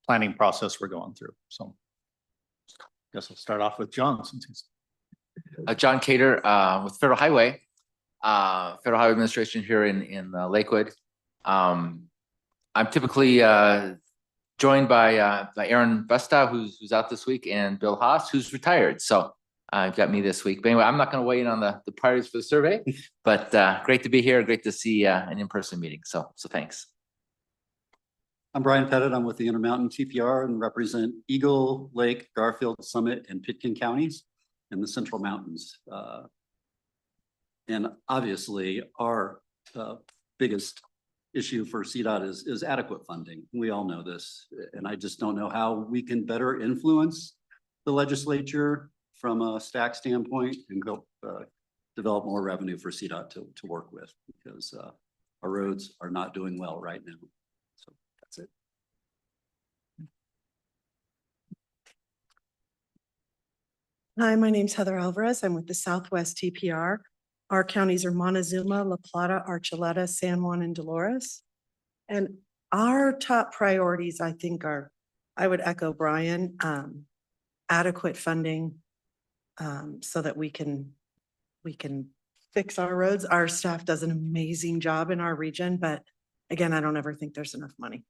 planning process we're going through. So I guess we'll start off with John since he's John Cater with Federal Highway Administration here in Lakewood. I'm typically joined by Aaron Vesta, who's out this week, and Bill Haas, who's retired. So you've got me this week. But anyway, I'm not going to weigh in on the priorities for the survey, but great to be here. Great to see an in-person meeting. So thanks. I'm Brian Pettit. I'm with the Intermountain TPR and represent Eagle, Lake, Garfield, Summit, and Pitkin counties in the Central Mountains. And obviously, our biggest issue for CDOT is adequate funding. We all know this, and I just don't know how we can better influence the legislature from a STAC standpoint and go develop more revenue for CDOT to work with, because our roads are not doing well right now. So that's it. Hi, my name's Heather Alvarez. I'm with the Southwest TPR. Our counties are Montezuma, La Plata, Archuleta, San Juan, and Dolores. And our top priorities, I think, are, I would echo Brian, adequate funding so that we can fix our roads. Our staff does an amazing job in our region, but again, I don't ever think there's enough money.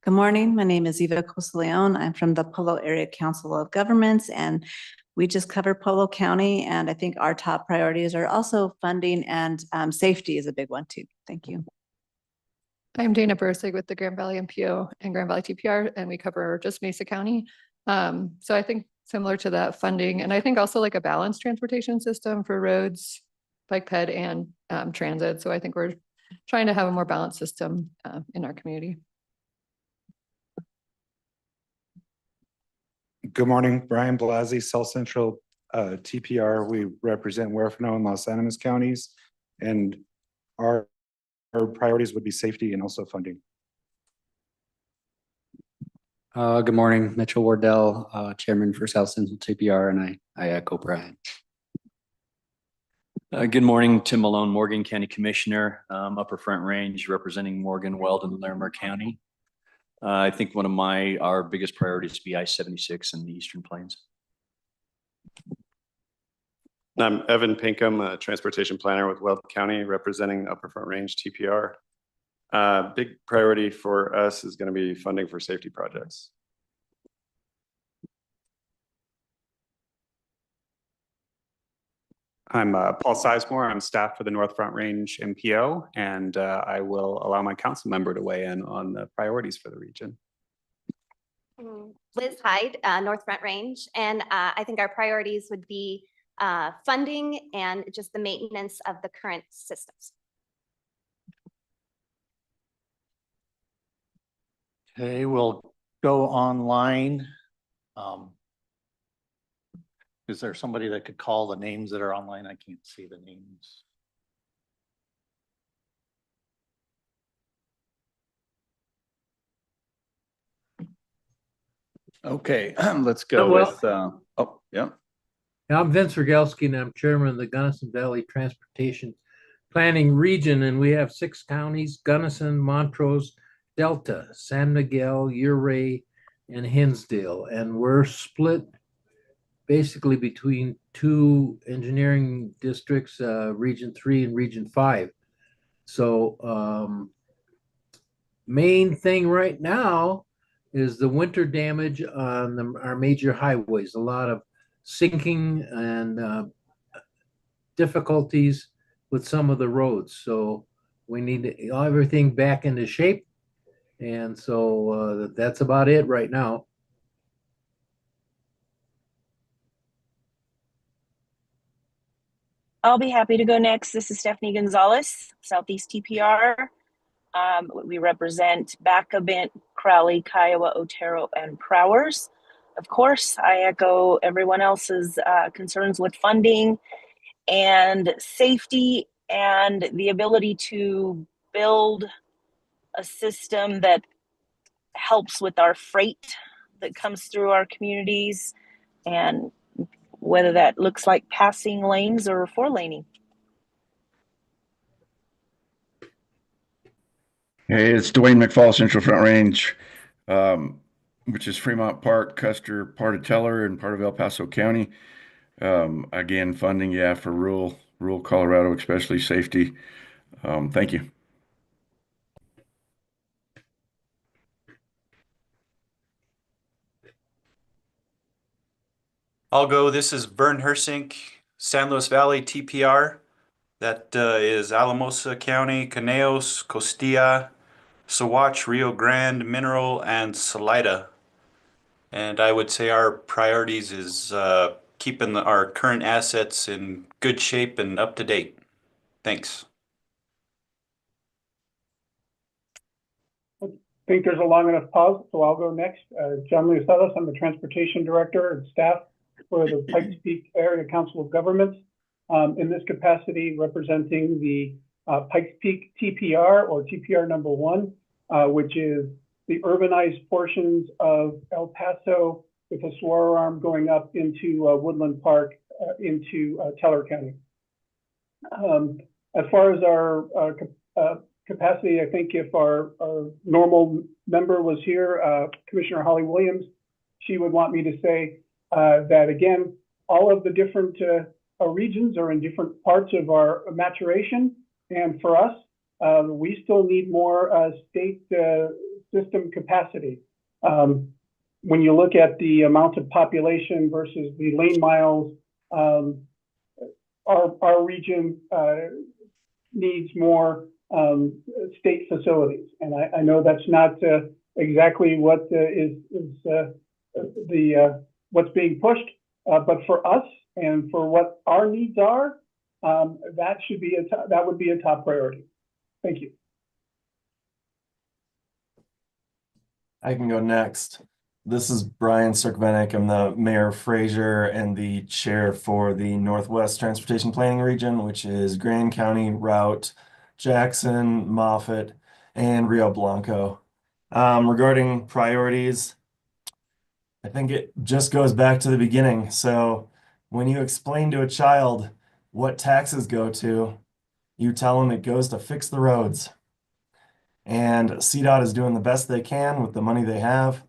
Good morning. My name is Eva Cosaleon. I'm from the Polo Area Council of Governments, and we just cover Polo County. And I think our top priorities are also funding and safety is a big one too. Thank you. I'm Dana Bursig with the Grand Valley MPO and Grand Valley TPR, and we cover just Mesa County. So I think similar to that funding, and I think also like a balanced transportation system for roads, bike ped, and transit. So I think we're trying to have a more balanced system in our community. Good morning, Brian Blasey, South Central TPR. We represent Huerfano and Los Animas counties, and our priorities would be safety and also funding. Good morning, Mitchell Wardell, Chairman for South Central TPR, and I echo Brian. Good morning, Tim Malone, Morgan County Commissioner, Upper Front Range, representing Morgan, Weldon, and Larimer County. I think one of our biggest priorities would be I-76 in the Eastern Plains. I'm Evan Pinkham, a transportation planner with Weldon County, representing Upper Front Range TPR. Big priority for us is going to be funding for safety projects. I'm Paul Sizemore. I'm staff for the North Front Range MPO, and I will allow my council member to weigh in on the priorities for the region. Liz Hyde, North Front Range, and I think our priorities would be funding and just the maintenance of the current systems. okay. We'll go online. Is there somebody that could call the names that are online? I can't see the names. Okay, let's go with, oh, yeah. I'm Vince Rogalski, and I'm chairman of the Gunnison Valley Transportation Planning Region, and we have 6 counties: Gunnison, Montrose, Delta, San Miguel, Ouray, and Hinsdale. And we're split basically between 2 engineering districts, Region 3 and Region 5. So main thing right now is the winter damage on our major highways. A lot of sinking and difficulties with some of the roads. So we need to everything back into shape. And so that's about it right now. I'll be happy to go next. This is Stephanie Gonzalez, Southeast TPR. We represent Bacabent, Crowley, Kiowa, Otero, and Prowers. Of course, I echo everyone else's concerns with funding and safety and the ability to build a system that helps with our freight that comes through our communities, and whether that looks like passing lanes or 4-laning. Hey, it's Dwayne McFall, Central Front Range, which is Fremont Park, Custer, part of Teller, and part of El Paso County. Again, funding, yeah, for rural Colorado, especially safety. Thank you. I'll go. This is Vern Hersink, San Luis Valley TPR. That is Alamosa County, Caneos, Costilla, Saguache, Rio Grande, Mineral, and Salida. And I would say our priorities is keeping our current assets in good shape and up to date. Thanks. I think there's a long enough pause, so I'll go next. John Leosalas, I'm the Transportation Director and staff for the Pikes Peak Area Council of Governments. In this capacity, representing the Pikes Peak TPR or TPR number 1, which is the urbanized portions of El Paso with a Saguaro arm going up into Woodland Park into Teller County. As far as our capacity, I think if our normal member was here, Commissioner Holly Williams, she would want me to say that again, all of the different regions are in different parts of our maturation. And for us, we still need more state system capacity. When you look at the amount of population versus the lane miles, our region needs more state facilities. And I know that's not exactly what is what's being pushed, but for us and for what our needs are, that would be a top priority. Thank you. I can go next. This is Brian Cirkvenik. I'm the mayor of Fraser and the chair for the Northwest Transportation Planning Region, which is Grand County, Route, Jackson, Moffett, and Rio Blanco. Regarding priorities, I think it just goes back to the beginning. So when you explain to a child what taxes go to, you tell them it goes to fix the roads. And CDOT is doing the best they can with the money they have,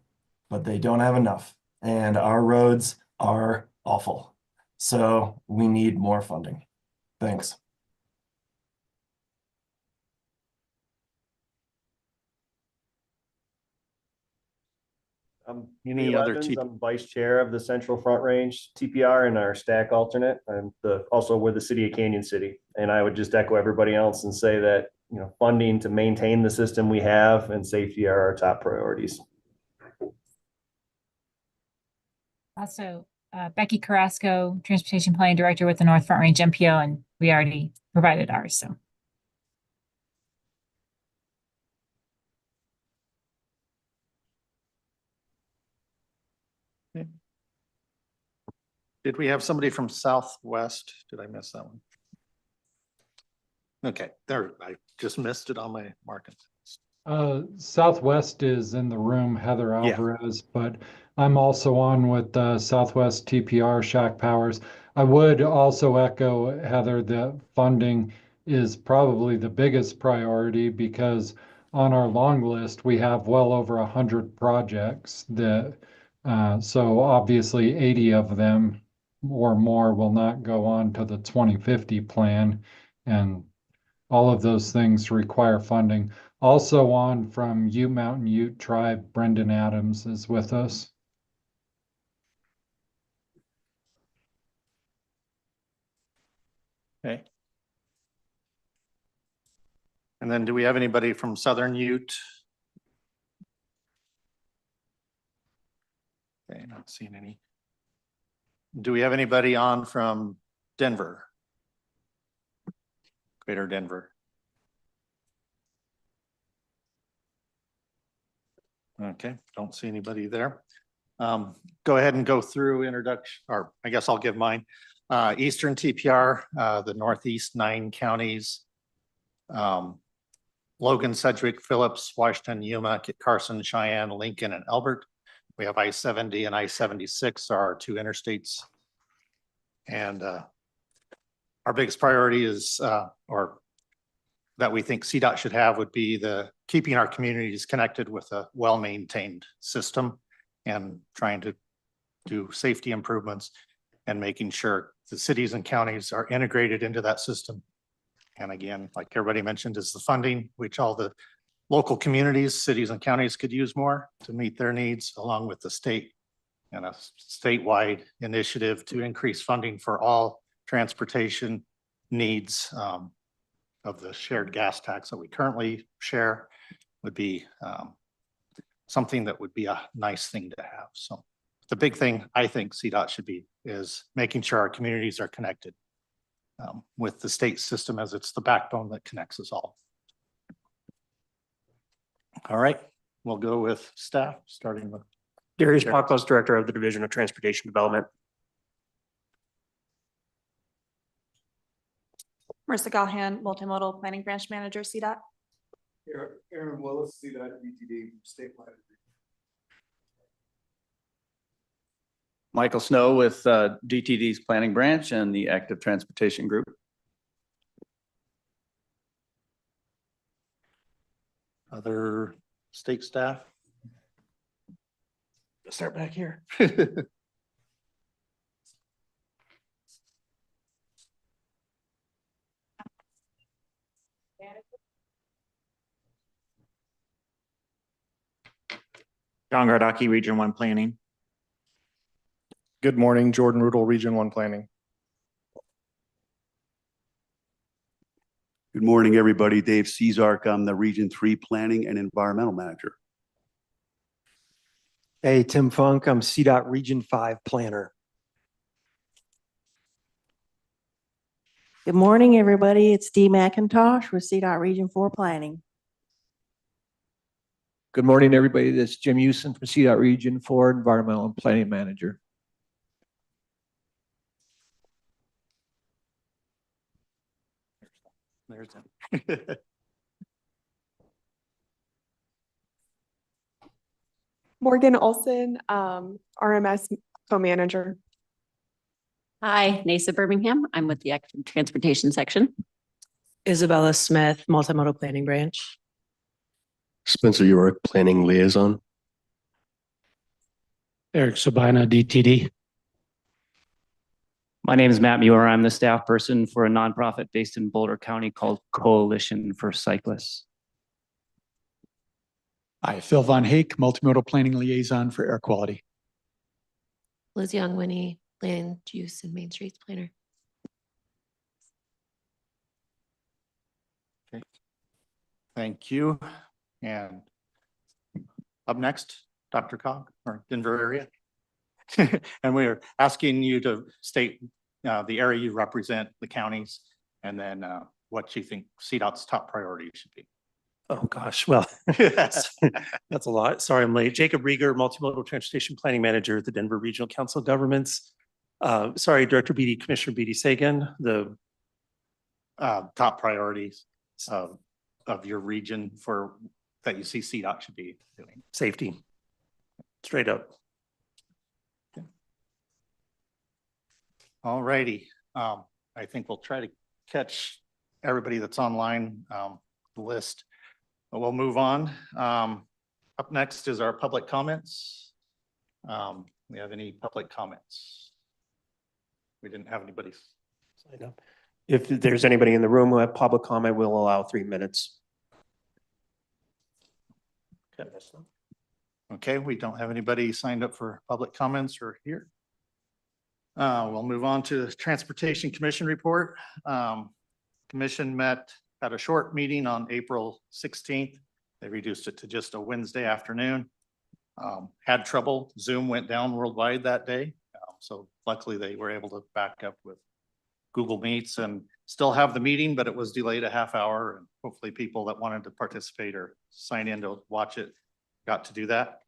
but they don't have enough. And our roads are awful. So we need more funding. Thanks. Any other I'm vice chair of the Central Front Range TPR and our STAC alternate. I'm also with the city of Canyon City. And I would just echo everybody else and say that, funding to maintain the system we have and safety are our top priorities. Also, Becky Carrasco, Transportation Planning Director with the North Front Range MPO, and we already provided ours, so. Did we have somebody from Southwest? Did I miss that one? Okay, there, I just missed it on my marking. Southwest is in the room, Heather Alvarez, but I'm also on with Southwest TPR, Shack Powers. I would also echo, Heather, that funding is probably the biggest priority because on our long list, we have well over 100 projects that, so obviously 80 of them or more will not go on to the 2050 plan. And all of those things require funding. Also on from Ute Mountain Ute Tribe, Brendan Adams is with us. Okay. And then do we have anybody from Southern Ute? Okay, not seeing any. Do we have anybody on from Denver? Greater Denver. Okay, don't see anybody there. Go ahead and go through introduction, or I guess I'll give mine. Eastern TPR, the Northeast 9 counties. Logan, Sedgwick, Phillips, Washington, Yuma, Kit Carson, Cheyenne, Lincoln, and Elbert. We have I-70 and I-76 are our 2 interstates. And our biggest priority is, or that we think CDOT should have would be keeping our communities connected with a well-maintained system and trying to do safety improvements and making sure the cities and counties are integrated into that system. And again, like everybody mentioned, is the funding, which all the local communities, cities and counties could use more to meet their needs, along with the state and a statewide initiative to increase funding for all transportation needs of the shared gas tax that we currently share would be something that would be a nice thing to have. So the big thing I think CDOT should be is making sure our communities are connected with the state system, as it's the backbone that connects us all. All right, we'll go with staff, starting with Darius Pakos, Director of the Division of Transportation Development. Marissa Galhan, Multimodal Planning Branch Manager, CDOT. Aaron Willis, CDOT DTD Statewide. Michael Snow with DTD's Planning Branch and the Active Transportation Group. Other state staff? Start back here. John Gardaki, Region 1 Planning. Good morning, Jordan Rudel, Region 1 Planning. Good morning, everybody. Dave Cesark. I'm the Region 3 Planning and Environmental Manager. Hey, Tim Funk. I'm CDOT Region 5 Planner. Good morning, everybody. It's Dee McIntosh with CDOT Region 4 Planning. Good morning, everybody. This is Jim Houston from CDOT Region 4 Environmental and Planning Manager. There's him. Morgan Olson, RMS co-manager. Hi, Nasa Birmingham. I'm with the Active Transportation section. Isabella Smith, Multimodal Planning Branch. Spencer York, Planning Liaison. Eric Sabina, DTD. My name is Matt Muir. I'm the staff person for a nonprofit based in Boulder County called Coalition for Cyclists. Hi, Phil Von Hake, Multimodal Planning Liaison for Air Quality. Liz Young Winnie, Land Use and Main Streets Planner. Okay. Thank you. And up next, Dr. Cog, or Denver area. And we're asking you to state the area you represent, the counties, and then what you think CDOT's top priority should be. Oh, gosh. Well, that's a lot. Sorry, I'm late. Jacob Rieger, Multimodal Transportation Planning Manager at the Denver Regional Council of Governments. Sorry, Director Beatty, Commissioner Beatty Sagan, the top priorities of your region for that you see CDOT should be doing. Safety, straight up. All righty. I think we'll try to catch everybody that's online the list, but we'll move on. Up next is our public comments. We have any public comments? We didn't have anybody signed up. If there's anybody in the room who have public comment, we'll allow 3 minutes. Okay, we don't have anybody signed up for public comments or here. We'll move on to the Transportation Commission report. Commission had a short meeting on April 16th. They reduced it to just a Wednesday afternoon. Had trouble. Zoom went down worldwide that day. So luckily they were able to back up with Google Meets and still have the meeting, but it was delayed a half hour, and hopefully people that wanted to participate or sign in to watch it got to do that.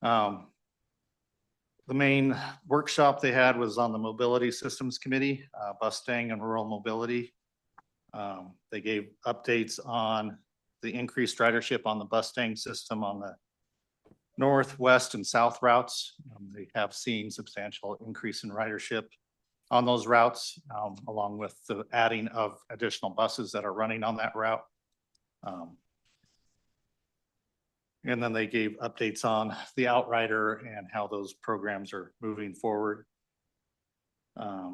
The main workshop they had was on the Mobility Systems Committee, Bustang and Rural Mobility. They gave updates on the increased ridership on the Bustang system on the north, west, and south routes. They have seen substantial increase in ridership on those routes, along with the adding of additional buses that are running on that route. And then they gave updates on the Outrider and how those programs are moving forward. A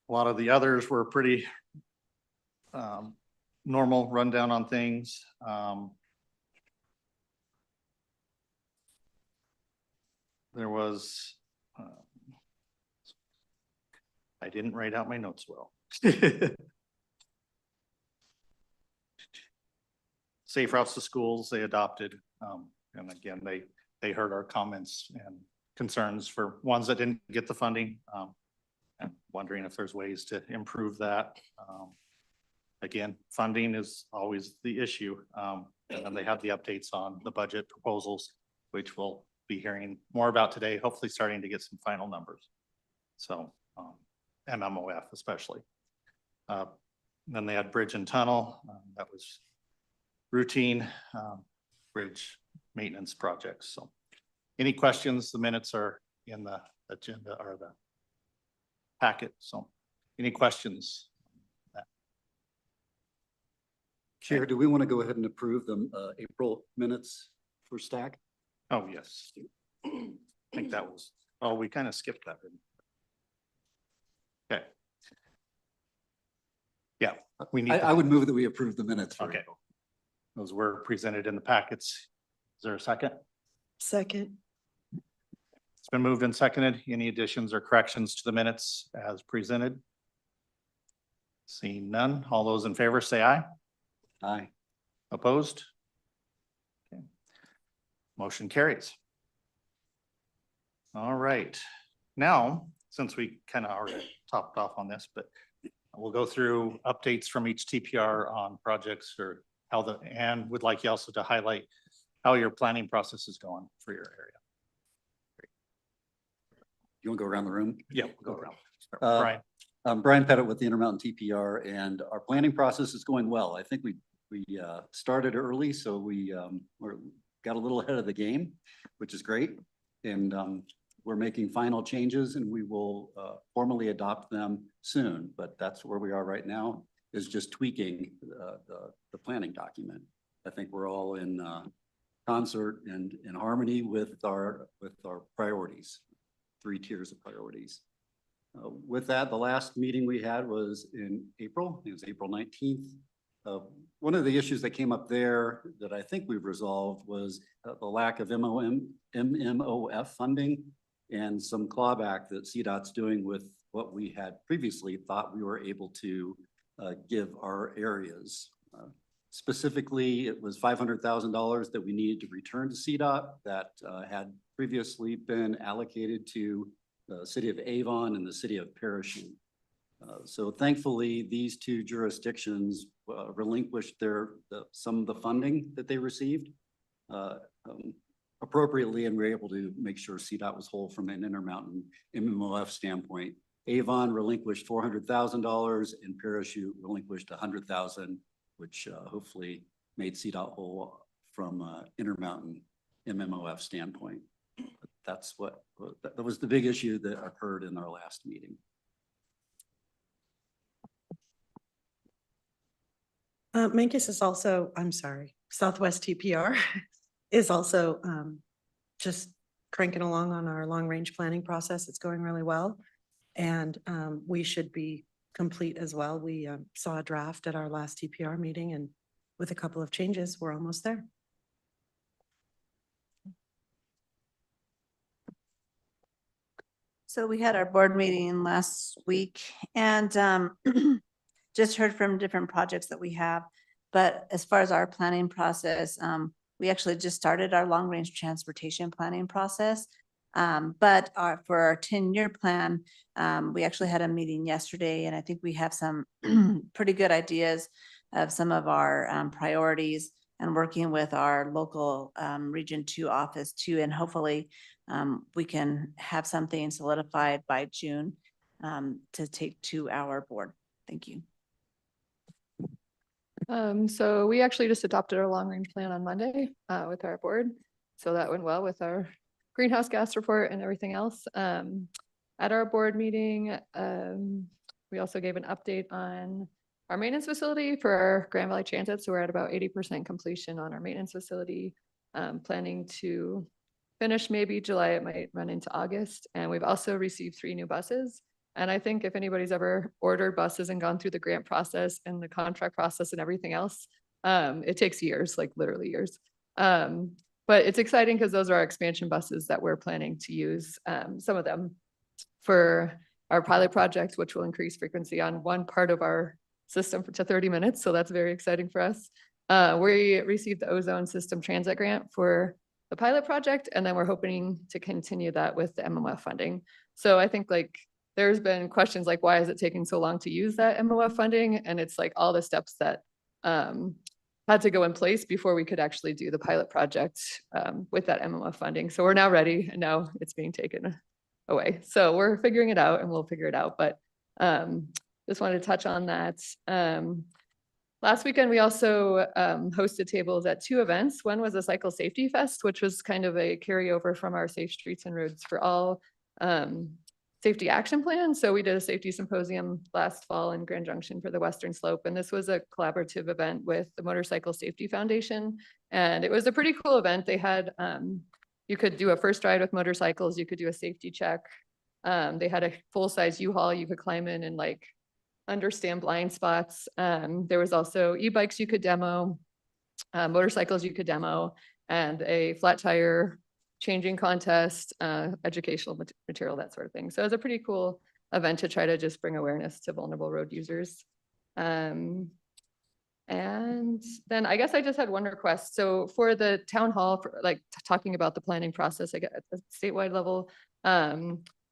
lot of the others were pretty normal rundown on things. There was, I didn't write out my notes well. Safe routes to schools, they adopted. And again, they heard our comments and concerns for ones that didn't get the funding. And wondering if there's ways to improve that. Again, funding is always the issue. And then they have the updates on the budget proposals, which we'll be hearing more about today, hopefully starting to get some final numbers. So MMOF especially. Then they had bridge and tunnel. That was routine bridge maintenance projects. So any questions? The minutes are in the agenda or the packet. So any questions? Chair, do we want to go ahead and approve the April minutes for STAC? Oh, yes. I think that was, oh, we kind of skipped that. Didn't we? Okay. Yeah, we need. I would move that we approve the minutes. For okay. April. Those were presented in the packets. Is there a second? Second. It's been moved and seconded. Any additions or corrections to the minutes as presented? Seeing none. All those in favor say aye. Aye. Opposed? Okay. Motion carries. All right. Now, since we kind of already topped off on this, but we'll go through updates from each TPR on projects or how and would like you also to highlight how your planning process is going for your area. You want to go around the room? Yeah, we'll go around. Brian. I'm Brian Pettit with the Intermountain TPR, and our planning process is going well. I think we started early, so we got a little ahead of the game, which is great. And we're making final changes, and we will formally adopt them soon. But that's where we are right now, is just tweaking the planning document. I think we're all in concert and in harmony with our priorities, 3 tiers of priorities. With that, the last meeting we had was in April. It was April 19th. One of the issues that came up there that I think we've resolved was the lack of MMOF funding and some clawback that CDOT's doing with what we had previously thought we were able to give our areas. Specifically, it was $500,000 that we needed to return to CDOT that had previously been allocated to the city of Avon and the city of Parachute. So thankfully, these 2 jurisdictions relinquished some of the funding that they received appropriately, and we're able to make sure CDOT was whole from an Intermountain MMOF standpoint. Avon relinquished $400,000 and Parachute relinquished $100,000, which hopefully made CDOT whole from Intermountain MMOF standpoint. That was the big issue that occurred in our last meeting. Mancus is also, I'm sorry, Southwest TPR is also just cranking along on our long range planning process. It's going really well. And we should be complete as well. We saw a draft at our last TPR meeting, and with a couple of changes, we're almost there. So we had our board meeting last week and just heard from different projects that we have. But as far as our planning process, we actually just started our long range transportation planning process. But for our 10-year plan, we actually had a meeting yesterday, and I think we have some pretty good ideas of some of our priorities, and working with our local Region 2 office too. And hopefully we can have something solidified by June to take to our board. Thank you. So we actually just adopted our long range plan on Monday with our board. So that went well with our greenhouse gas report and everything else. at our board meeting. We also gave an update on our maintenance facility for our Grand Valley Transit. So we're at about 80% completion on our maintenance facility, planning to finish maybe July. It might run into August. And we've also received 3 new buses. And I think if anybody's ever ordered buses and gone through the grant process and the contract process and everything else, it takes years, like literally years. But it's exciting because those are our expansion buses that we're planning to use, some of them for our pilot project, which will increase frequency on one part of our system to 30 minutes. So that's very exciting for us. We received the ozone system transit grant for the pilot project, and then we're hoping to continue that with the MMF funding. So I think like there's been questions like, why is it taking so long to use that MMF funding? And it's like all the steps that had to go in place before we could actually do the pilot project with that MMF funding. So we're now ready, and now it's being taken away. So we're figuring it out, and we'll figure it out. But just wanted to touch on that. Last weekend, we also hosted tables at 2 events. One was a Cycle Safety Fest, which was kind of a carryover from our Safe Streets and Roads for All safety action plan. So we did a safety symposium last fall in Grand Junction for the Western Slope. And this was a collaborative event with the Motorcycle Safety Foundation. And it was a pretty cool event. They had, you could do a first ride with motorcycles. You could do a safety check. They had a full-size U-Haul you could climb in and like understand blind spots. There was also e-bikes you could demo, motorcycles you could demo, and a flat tire changing contest, educational material, that sort of thing. So it was a pretty cool event to try to just bring awareness to vulnerable road users. And then I guess I just had one request. So for the town hall, for like talking about the planning process, I guess at the statewide level,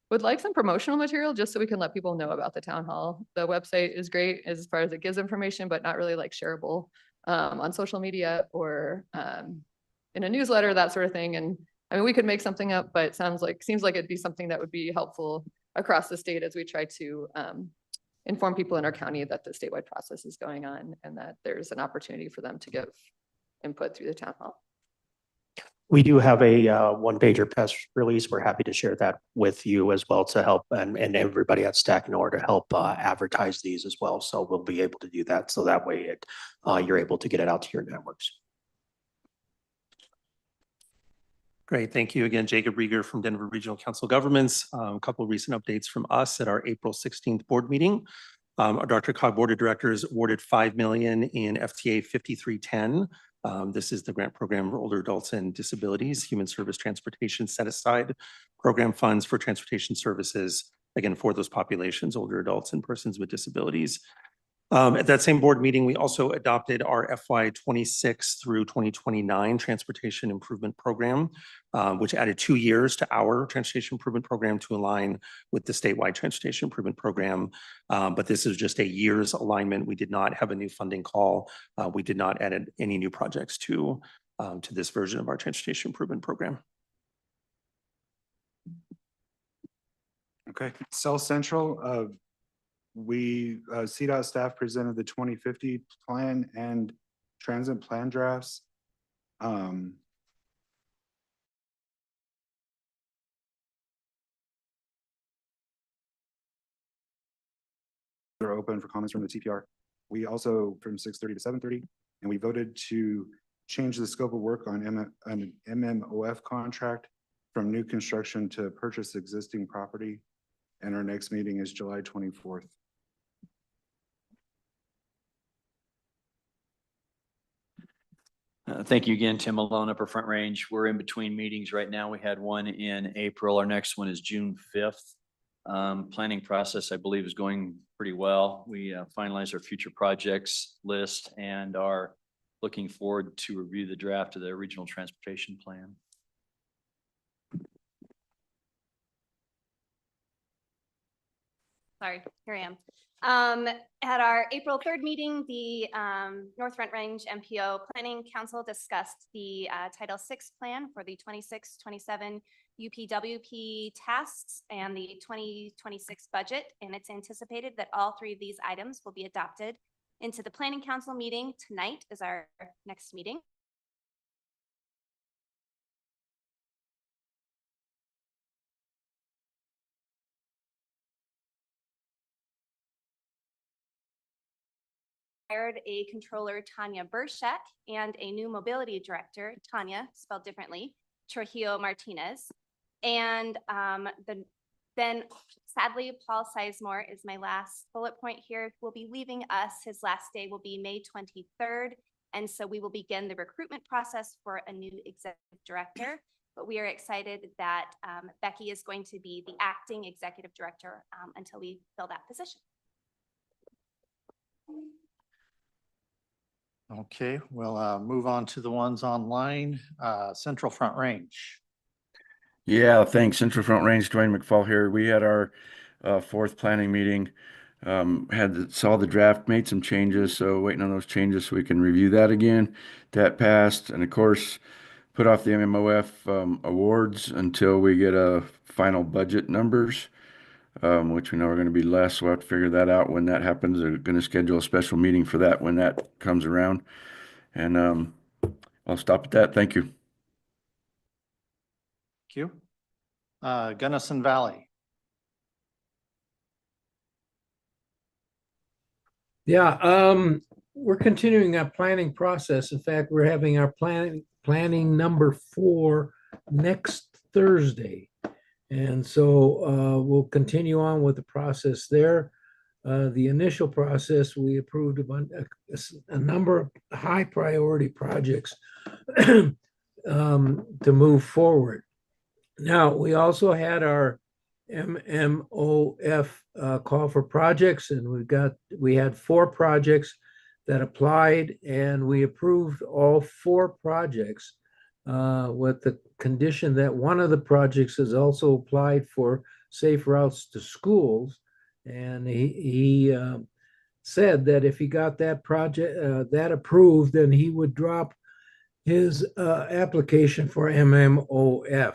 would like some promotional material just so we can let people know about the town hall. The website is great as far as it gives information, but not really like shareable on social media or in a newsletter, that sort of thing. And I mean, we could make something up, but it seems like it'd be something that would be helpful across the state as we try to inform people in our county that the statewide process is going on and that there's an opportunity for them to give input through the town hall. We do have a 1-pager press release. We're happy to share that with you as well to help and everybody at STAC in order to help advertise these as well. So we'll be able to do that. So that way you're able to get it out to your networks. Great. Thank you again, Jacob Rieger from Denver Regional Council of Governments. A couple of recent updates from us at our April 16th board meeting. Our Dr. Cog Board of Directors awarded $5 million in FTA 5310. This is the grant program for older adults and disabilities, human service transportation set aside program funds for transportation services, again, for those populations, older adults and persons with disabilities. At that same board meeting, we also adopted our FY 26 through 2029 Transportation Improvement Program, which added 2 years to our Transportation Improvement Program to align with the statewide Transportation Improvement Program. But this is just a year's alignment. We did not have a new funding call. We did not add any new projects to this version of our Transportation Improvement Program. Okay, South Central, CDOT staff presented the 2050 plan and transit plan drafts. They're open for comments from the TPR. We also from 6:30 to 7:30, and we voted to change the scope of work on an MMOF contract from new construction to purchase existing property. And our next meeting is July 24th. Thank you again, Tim Malone, Upper Front Range. We're in between meetings right now. We had one in April. Our next one is June 5th. Planning process, I believe, is going pretty well. We finalized our future projects list and are looking forward to review the draft of the regional transportation plan. Sorry, here I am. At our April 3rd meeting, the North Front Range MPO Planning Council discussed the Title VI plan for the 26-27 UPWP tasks and the 2026 budget. And it's anticipated that all 3 of these items will be adopted into the Planning Council meeting. Tonight is our next meeting. hired a controller, Tanya Burshek, and a new mobility director, Tanya, spelled differently, Trujillo Martinez. And then sadly, Paul Sizemore is my last bullet point here, will be leaving us. His last day will be May 23rd. And so we will begin the recruitment process for a new executive director. But we are excited that Becky is going to be the acting executive director until we fill that position. Okay, we'll move on to the ones online. Central Front Range. Yeah, thanks. Central Front Range, Dwayne McFall here. We had our fourth planning meeting. Saw the draft, made some changes, so waiting on those changes so we can review that again. That passed, and of course, put off the MMOF awards until we get a final budget numbers, which we know are going to be less. We'll have to figure that out when that happens. They're going to schedule a special meeting for that when that comes around. And I'll stop at that. Thank you. Thank you. Gunnison Valley. Yeah, we're continuing our planning process. In fact, we're having our planning number 4 next Thursday. And so we'll continue on with the process there. The initial process, we approved a number of high priority projects to move forward. Now, we also had our MMOF call for projects, and we had 4 projects that applied, and we approved all 4 projects with the condition that one of the projects has also applied for safe routes to schools. And he said that if he got that project that approved, then he would drop his application for MMOF.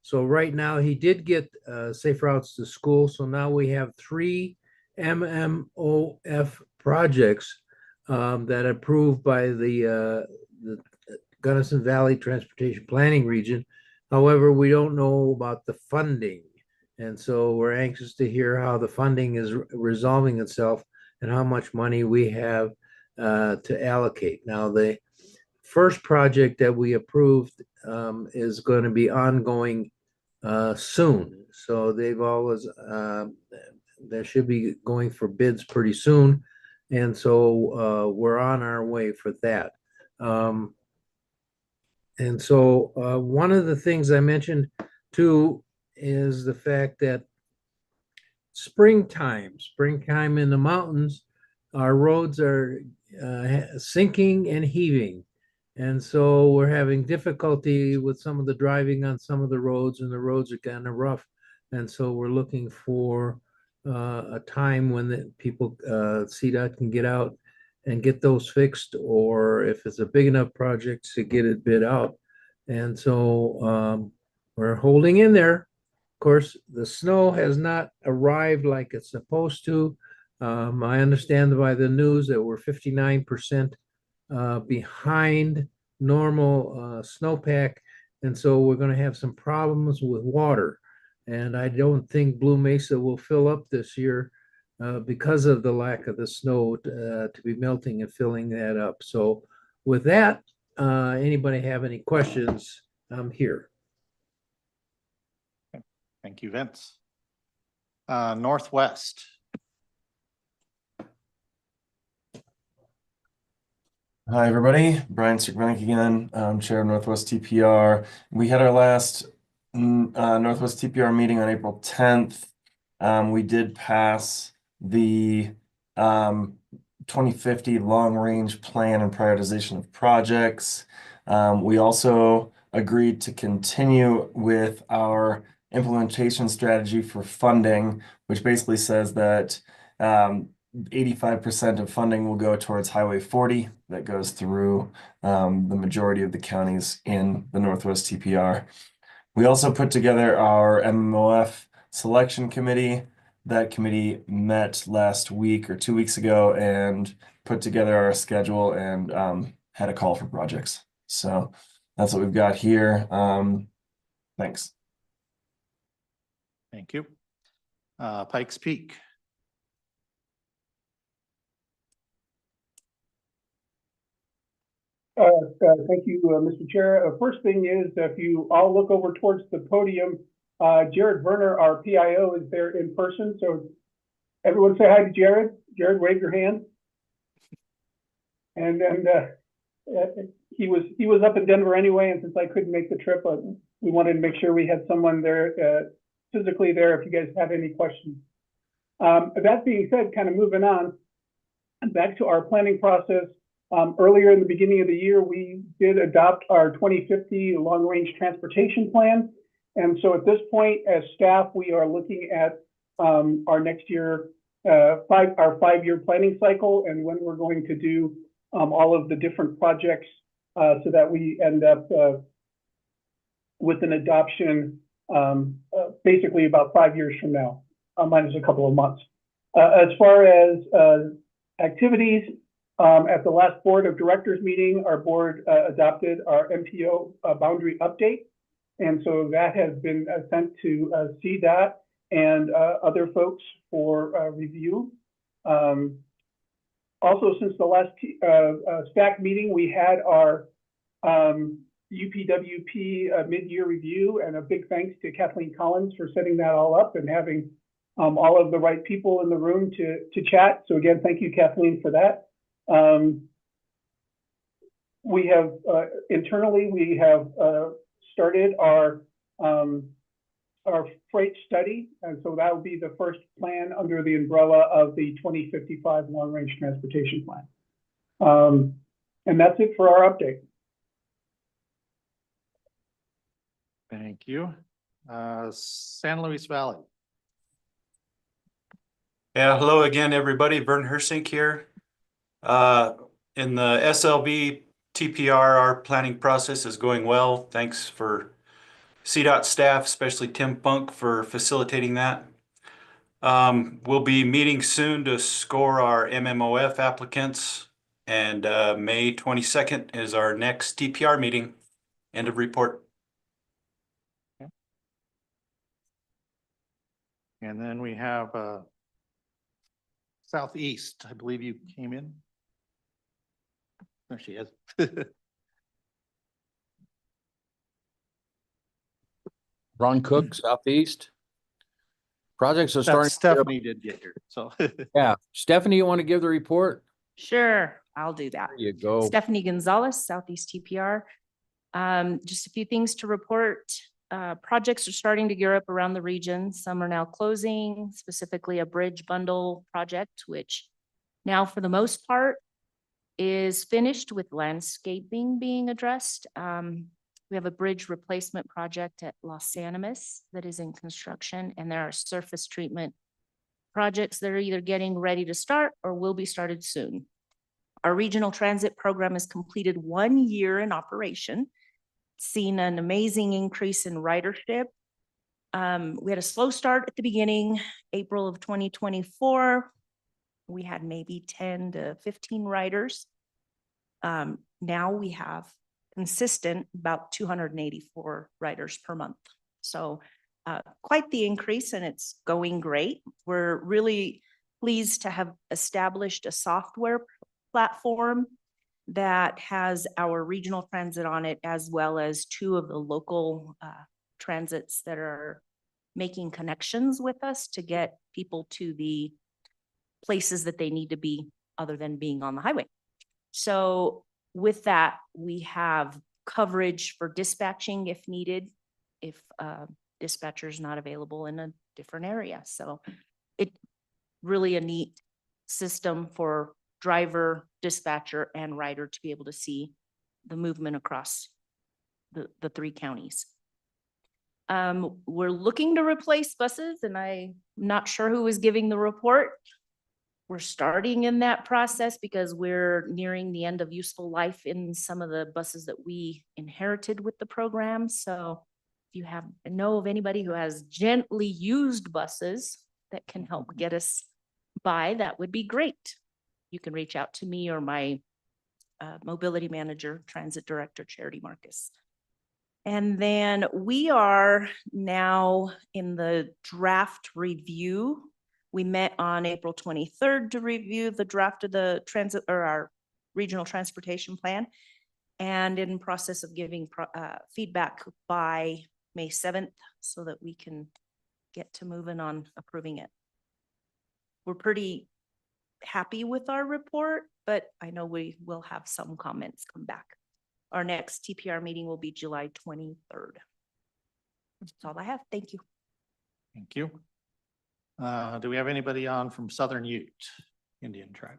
So right now he did get safe routes to school. So now we have 3 MMOF projects that approved by the Gunnison Valley Transportation Planning Region. However, we don't know about the funding. And so we're anxious to hear how the funding is resolving itself and how much money we have to allocate. Now, the first project that we approved is going to be ongoing soon. So they've always, they should be going for bids pretty soon. And so we're on our way for that. And so one of the things I mentioned too is the fact that springtime in the mountains, our roads are sinking and heaving. And so we're having difficulty with some of the driving on some of the roads, and the roads are kind of rough. And so we're looking for a time when the people, CDOT can get out and get those fixed, or if it's a big enough project to get it bid out. And so we're holding in there. Of course, the snow has not arrived like it's supposed to. I understand by the news that we're 59% behind normal snowpack. And so we're going to have some problems with water. And I don't think Blue Mesa will fill up this year because of the lack of the snow to be melting and filling that up. So with that, anybody have any questions? I'm here. Thank you, Vince. Northwest. Hi, everybody. Brian Stikmanek again, Chair of Northwest TPR. We had our last Northwest TPR meeting on April 10th. We did pass the 2050 long-range plan and prioritization of projects. We also agreed to continue with our implementation strategy for funding, which basically says that 85% of funding will go towards Highway 40 that goes through the majority of the counties in the Northwest TPR. We also put together our MMOF selection committee. That committee met last week or 2 weeks ago and put together our schedule and had a call for projects. So that's what we've got here. Thanks. Thank you. Pikes Peak. Thank you, Mr. Chair. First thing is, if you all look over towards the podium, Jared Werner, our PIO, is there in person. So everyone say hi to Jared. Jared, wave your hand. And then he was up in Denver anyway, and since I couldn't make the trip, we wanted to make sure we had someone there physically there if you guys have any questions. That being said, kind of moving on back to our planning process. Earlier in the beginning of the year, we did adopt our 2050 long-range transportation plan. And so at this point, as staff, we are looking at our next year, our 5-year planning cycle and when we're going to do all of the different projects so that we end up with an adoption basically about 5 years from now, minus a couple of months. As far as activities, at the last board of directors meeting, our board adopted our MPO boundary update. And so that has been sent to CDOT and other folks for review. Also, since the last STAC meeting, we had our UPWP mid-year review, and a big thanks to Kathleen Collins for setting that all up and having all of the right people in the room to chat. So again, thank you, Kathleen, for that. We have internally, we have started our freight study, and so that will be the first plan under the umbrella of the 2055 long-range transportation plan. And that's it for our update. Thank you. San Luis Valley. Yeah, hello again, everybody. Vern Hersink here. In the SLV TPR, our planning process is going well. Thanks for CDOT staff, especially Tim Funk, for facilitating that. We'll be meeting soon to score our MMOF applicants, and May 22nd is our next TPR meeting. End of report. Okay. And then we have Southeast. I believe you came in. There she is. Ron Cook, Southeast. Projects are starting. Stephanie did get here, so. Yeah, Stephanie, you want to give the report? Sure, I'll do that. There you go. Stephanie Gonzalez, Southeast TPR. Just a few things to report. Projects are starting to gear up around the region. Some are now closing, specifically a bridge bundle project, which now for the most part is finished with landscaping being addressed. We have a bridge replacement project at Los Animas that is in construction, and there are surface treatment projects that are either getting ready to start or will be started soon. Our regional transit program has completed 1 year in operation, seen an amazing increase in ridership. We had a slow start at the beginning, April of 2024. We had maybe 10 to 15 riders. Now we have consistent about 284 riders per month. So quite the increase, and it's going great. We're really pleased to have established a software platform that has our regional transit on it, as well as 2 of the local transits that are making connections with us to get people to the places that they need to be other than being on the highway. So with that, we have coverage for dispatching if needed, if dispatcher is not available in a different area. So it really a neat system for driver, dispatcher, and rider to be able to see the movement across the 3 counties. We're looking to replace buses, and I'm not sure who is giving the report. We're starting in that process because we're nearing the end of useful life in some of the buses that we inherited with the program. So if you know of anybody who has gently used buses that can help get us by, that would be great. You can reach out to me or my mobility manager, transit director, Charity Marcus. And then we are now in the draft review. We met on April 23rd to review the draft of the transit or our regional transportation plan. and in process of giving feedback by May 7th so that we can get to moving on approving it. We're pretty happy with our report, but I know we will have some comments come back. Our next TPR meeting will be July 23rd. That's all I have. Thank you. Thank you. Do we have anybody on from Southern Ute Indian tribe?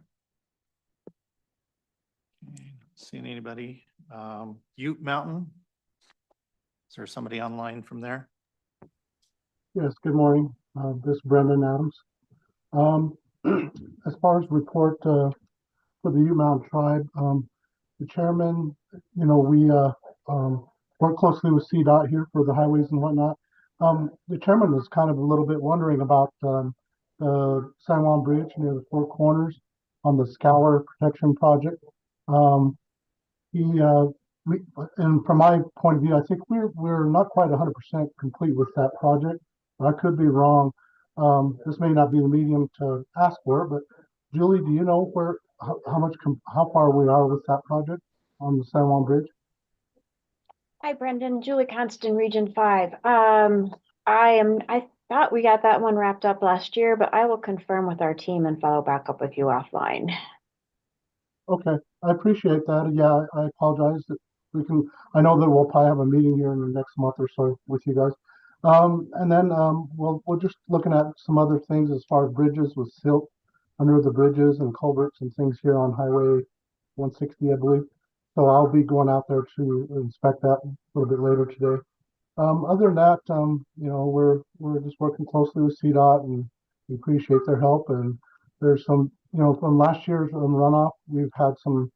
Okay, not seeing anybody. Ute Mountain? Is there somebody online from there? Yes, good morning. This is Brendan Adams. As far as report for the Ute Mountain Tribe, the chairman, we work closely with CDOT here for the highways and whatnot. The chairman was kind of a little bit wondering about the San Juan Bridge near the Four Corners on the Scour Protection Project. And from my point of view, I think we're not quite 100% complete with that project. I could be wrong. This may not be the medium to ask for, but Julie, do you know how far we are with that project on the San Juan Bridge? Hi, Brendan. Julie Constant, Region 5. I thought we got that one wrapped up last year, but I will confirm with our team and follow back up with you offline. Okay, I appreciate that. Yeah, I apologize that I know that we'll probably have a meeting here in the next month or so with you guys. And then we're just looking at some other things as far as bridges with silt under the bridges and culverts and things here on Highway 160, I believe. So I'll be going out there to inspect that a little bit later today. Other than that, we're just working closely with CDOT and we appreciate their help. And there's some, from last year's runoff, we've had some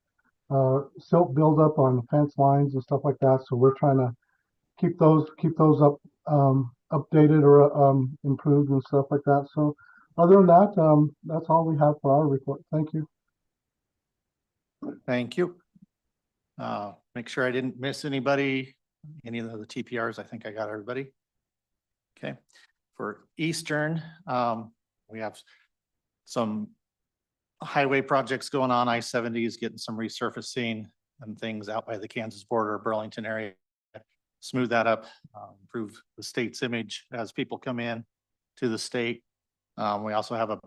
silt buildup on fence lines and stuff like that. So we're trying to keep those up, updated or improved and stuff like that. So other than that, that's all we have for our report. Thank you. Thank you. Make sure I didn't miss anybody, any of the TPRs. I think I got everybody. Okay. For Eastern, we have some highway projects going on. I-70 is getting some resurfacing and things out by the Kansas border, Burlington area. Smooth that up, improve the state's image as people come in to the state. We also have a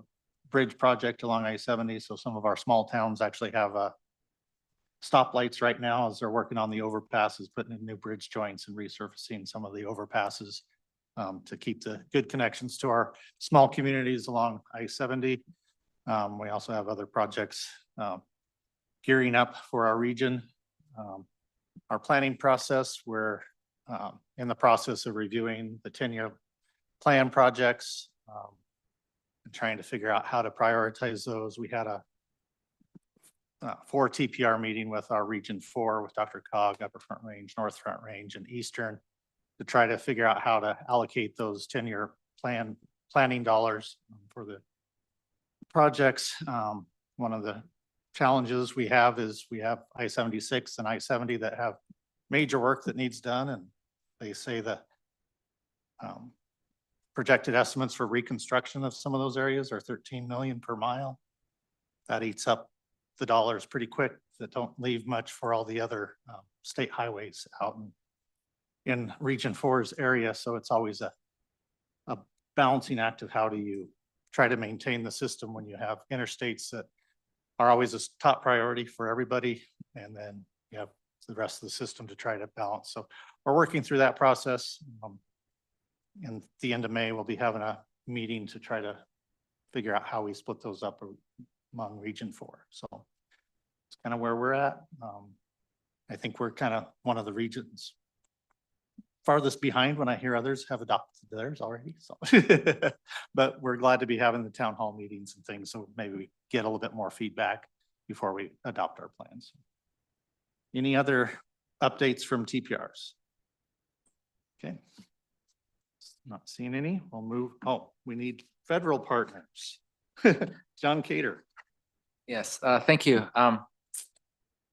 bridge project along I-70. So some of our small towns actually have stoplights right now as they're working on the overpasses, putting in new bridge joints and resurfacing some of the overpasses to keep the good connections to our small communities along I-70. We also have other projects gearing up for our region. Our planning process, we're in the process of reviewing the 10-year plan projects and trying to figure out how to prioritize those. We had a 4 TPR meeting with our Region 4 with Dr. Cog, Upper Front Range, North Front Range, and Eastern to try to figure out how to allocate those 10-year planning dollars for the projects. One of the challenges we have is we have I-76 and I-70 that have major work that needs done, and they say that projected estimates for reconstruction of some of those areas are 13 million per mile. That eats up the dollars pretty quick that don't leave much for all the other state highways out in Region 4's area. So it's always a balancing act of how do you try to maintain the system when you have interstates that are always a top priority for everybody, and then you have the rest of the system to try to balance. So we're working through that process. And at the end of May, we'll be having a meeting to try to figure out how we split those up among Region 4. So it's kind of where we're at. I think we're kind of one of the regions farthest behind when I hear others have adopted theirs already. So, but we're glad to be having the town hall meetings and things. So maybe we get a little bit more feedback before we adopt our plans. Any other updates from TPRs? Okay. Not seeing any. We'll move. Oh, we need federal partners. John Cater. Yes, thank you.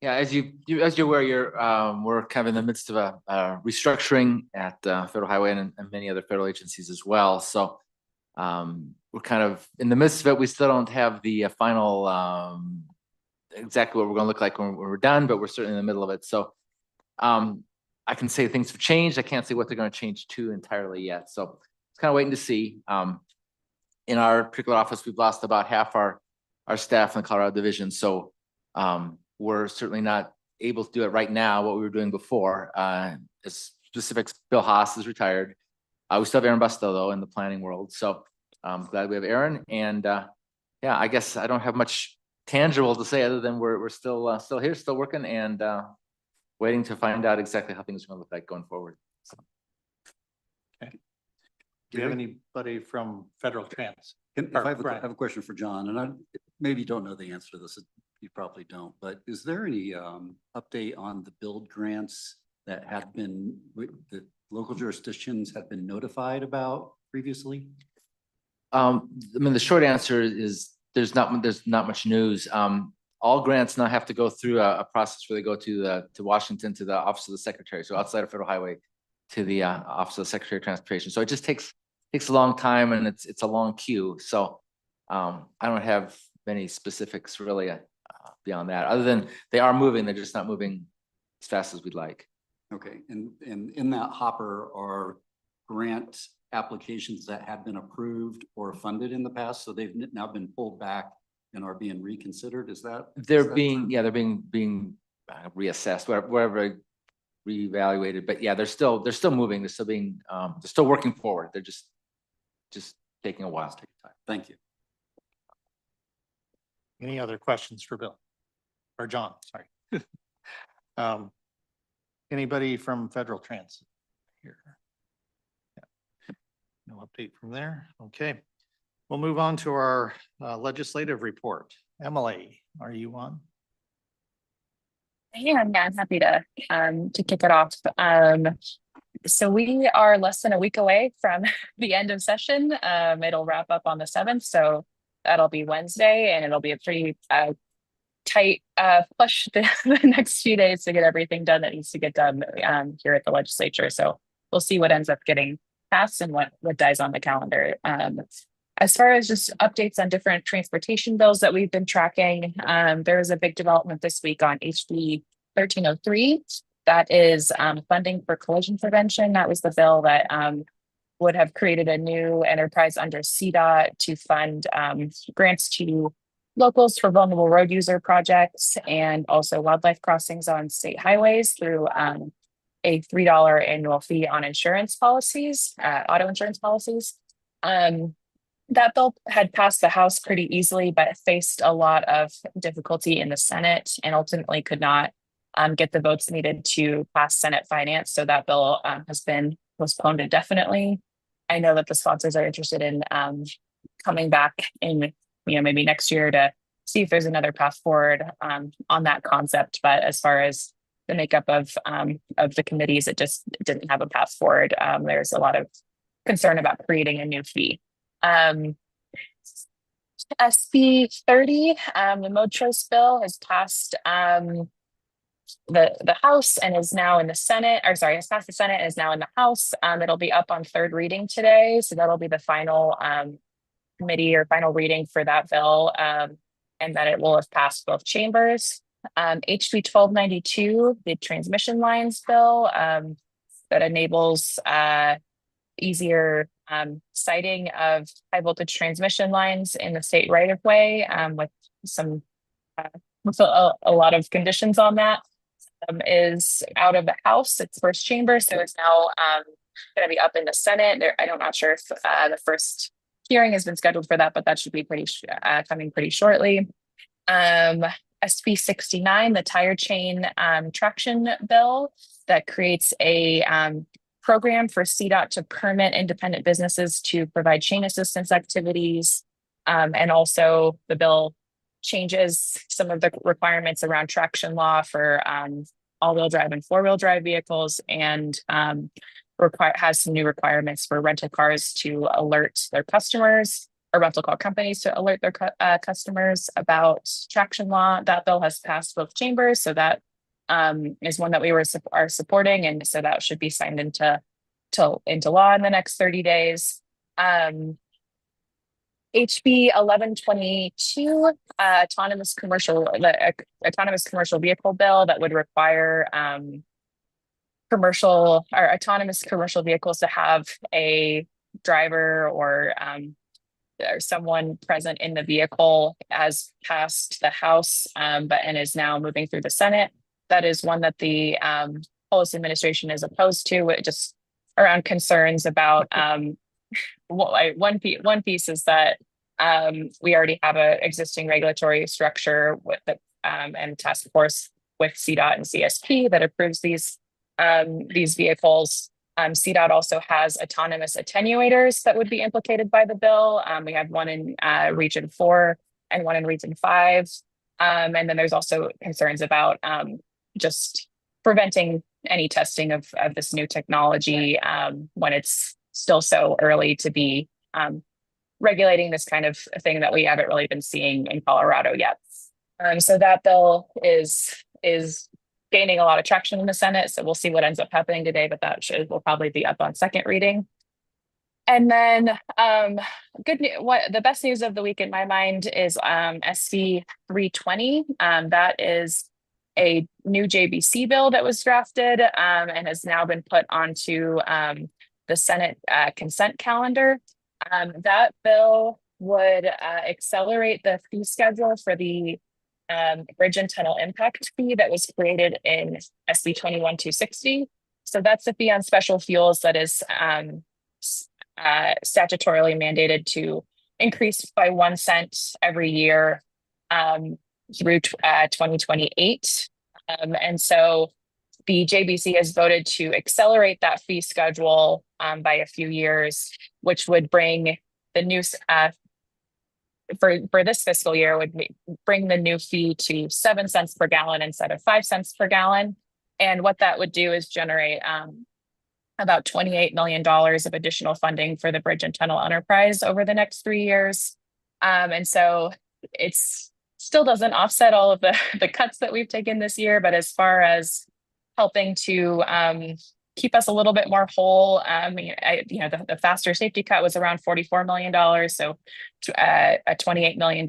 Yeah, as you're aware, we're kind of in the midst of a restructuring at Federal Highway and many other federal agencies as well. So we're kind of in the midst of it. We still don't have the final exactly what we're gonna look like when we're done, but we're certainly in the middle of it. So I can say things have changed. I can't say what they're gonna change to entirely yet. So it's kind of waiting to see. In our particular office, we've lost about half our staff in the Colorado division. So we're certainly not able to do it right now, what we were doing before. As specifics, Bill Haas is retired. We still have Aaron Busto though in the planning world. So I'm glad we have Aaron. And yeah, I guess I don't have much tangible to say other than we're still here, still working and waiting to find out exactly how things are gonna look like going forward. So. Okay. Do you have anybody from Federal Trans? I have a question for John, and I maybe you don't know the answer to this. You probably don't, but is there any update on the build grants that have been, that local jurisdictions have been notified about previously? I mean, the short answer is there's not much news. All grants now have to go through a process where they go to Washington, to the Office of the Secretary. So outside of Federal Highway to the Office of the Secretary of Transportation. So it just takes a long time and it's a long queue. So I don't have many specifics really beyond that, other than they are moving. They're just not moving as fast as we'd like. Okay, and in that hopper are grant applications that have been approved or funded in the past, so they've now been pulled back and are being reconsidered. Is that? They're being reassessed, wherever reevaluated. But yeah, they're still moving. They're still being they're still working forward. They're just taking a while. Thank you. Any other questions for Bill or John? Sorry. Anybody from Federal Transit here? Yeah. No update from there. Okay. We'll move on to our legislative report. Emily, are you on? Yeah, I'm happy to kick it off. So we are less than a week away from the end of session. It'll wrap up on the 7th, so that'll be Wednesday, and it'll be a pretty tight push the next few days to get everything done that needs to get done here at the legislature. So we'll see what ends up getting passed and what dies on the calendar. As far as just updates on different transportation bills that we've been tracking, there was a big development this week on HB 1303. That is funding for collision prevention. That was the bill that would have created a new enterprise under CDOT to fund grants to locals for vulnerable road user projects and also wildlife crossings on state highways through a $3 annual fee on insurance policies, auto insurance policies. That bill had passed the House pretty easily, but faced a lot of difficulty in the Senate and ultimately could not get the votes needed to pass Senate finance. So that bill has been postponed indefinitely. I know that the sponsors are interested in coming back in, maybe next year to see if there's another path forward on that concept. But as far as the makeup of the committees, it just didn't have a path forward. There's a lot of concern about creating a new fee. SB 30, the mode choice bill has passed the House and is now in the Senate, or sorry, has passed the Senate and is now in the House. It'll be up on 3rd reading today. So that'll be the final committee or final reading for that bill. And then it will have passed both chambers. HB 1292, the transmission lines bill that enables easier siting of high voltage transmission lines in the state right of way with some with a lot of conditions on that is out of the House. It's first chamber, so it's now going to be up in the Senate. I'm not sure if the first hearing has been scheduled for that, but that should be coming pretty shortly. SB 69, the tire chain traction bill that creates a program for CDOT to permit independent businesses to provide chain assistance activities. And also the bill changes some of the requirements around traction law for all-wheel drive and four-wheel drive vehicles, and has some new requirements for rental cars to alert their customers, or rental car companies to alert their customers about traction law. That bill has passed both chambers, so that is one that we are supporting, and so that should be signed into law in the next 30 days. HB 1122, autonomous commercial vehicle bill that would require commercial or autonomous commercial vehicles to have a driver or someone present in the vehicle, as passed the House, and is now moving through the Senate. That is one that the policy administration is opposed to, just around concerns about one piece is that we already have a existing regulatory structure with the and task force with CDOT and CSP that approves these vehicles. CDOT also has autonomous attenuators that would be implicated by the bill. We have one in Region 4 and one in Region 5. And then there's also concerns about just preventing any testing of this new technology when it's still so early to be regulating this kind of thing that we haven't really been seeing in Colorado yet. So that bill is gaining a lot of traction in the Senate. So we'll see what ends up happening today, but that will probably be up on second reading. And then the best news of the week in my mind is SC 320. That is a new JBC bill that was drafted and has now been put onto the Senate consent calendar. That bill would accelerate the fee schedule for the bridge and tunnel impact fee that was created in SB 21-260. So that's a fee on special fuels that is statutorily mandated to increase by 1 cent every year through 2028. And so the JBC has voted to accelerate that fee schedule by a few years, which would bring the new for this fiscal year would bring the new fee to 7 cents per gallon instead of 5 cents per gallon. And what that would do is generate about $28 million of additional funding for the bridge and tunnel enterprise over the next 3 years. And so it's still doesn't offset all of the cuts that we've taken this year, but as far as helping to keep us a little bit more whole, the faster safety cut was around $44 million. So a $28 million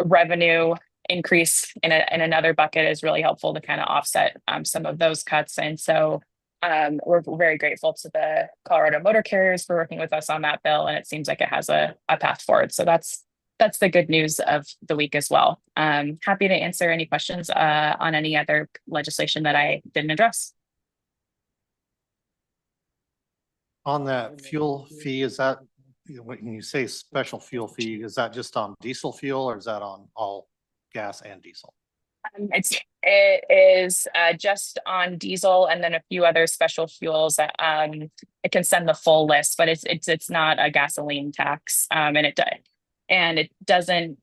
revenue increase in another bucket is really helpful to kind of offset some of those cuts. And so we're very grateful to the Colorado Motor Carriers for working with us on that bill. And it seems like it has a path forward. So that's the good news of the week as well. Happy to answer any questions on any other legislation that I didn't address. On that fuel fee, is that, when you say special fuel fee, is that just on diesel fuel or is that on all gas and diesel? It is just on diesel and then a few other special fuels. It can send the full list, but it's not a gasoline tax, and it doesn't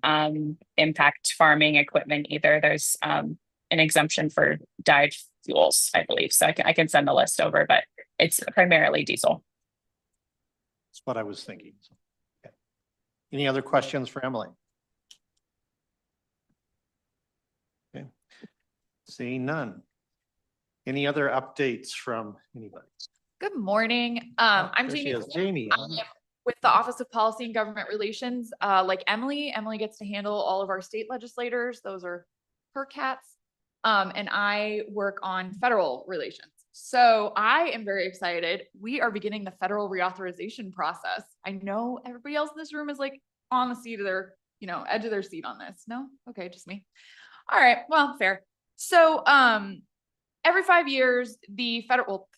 impact farming equipment either. There's an exemption for dyed fuels, I believe. So I can send the list over, but it's primarily diesel. That's what I was thinking. Okay. Any other questions for Emily? Okay. Seeing none. Any other updates from anybody? Good morning. I'm There she Jamie. is. Jamie. With the Office of Policy and Government Relations, like Emily gets to handle all of our state legislators. Those are her cats. And I work on federal relations. So I am very excited. We are beginning the federal reauthorization process. I know everybody else in this room is like on the seat of their, edge of their seat on this. No? Okay, just me. All right, well, fair. So every 5 years,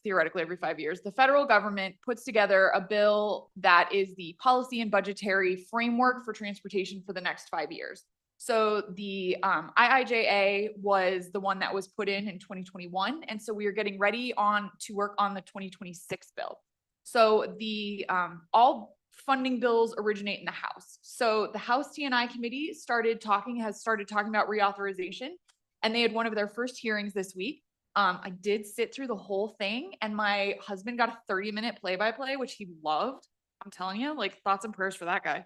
theoretically every 5 years, the federal government puts together a bill that is the policy and budgetary framework for transportation for the next 5 years. So the IIJA was the one that was put in 2021. And so we are getting ready to work on the 2026 bill. So the all funding bills originate in the House. So the House T&I committee has started talking about reauthorization, and they had one of their first hearings this week. I did sit through the whole thing, and my husband got a 30-minute play-by-play, which he loved. I'm telling you, like, thoughts and prayers for that guy.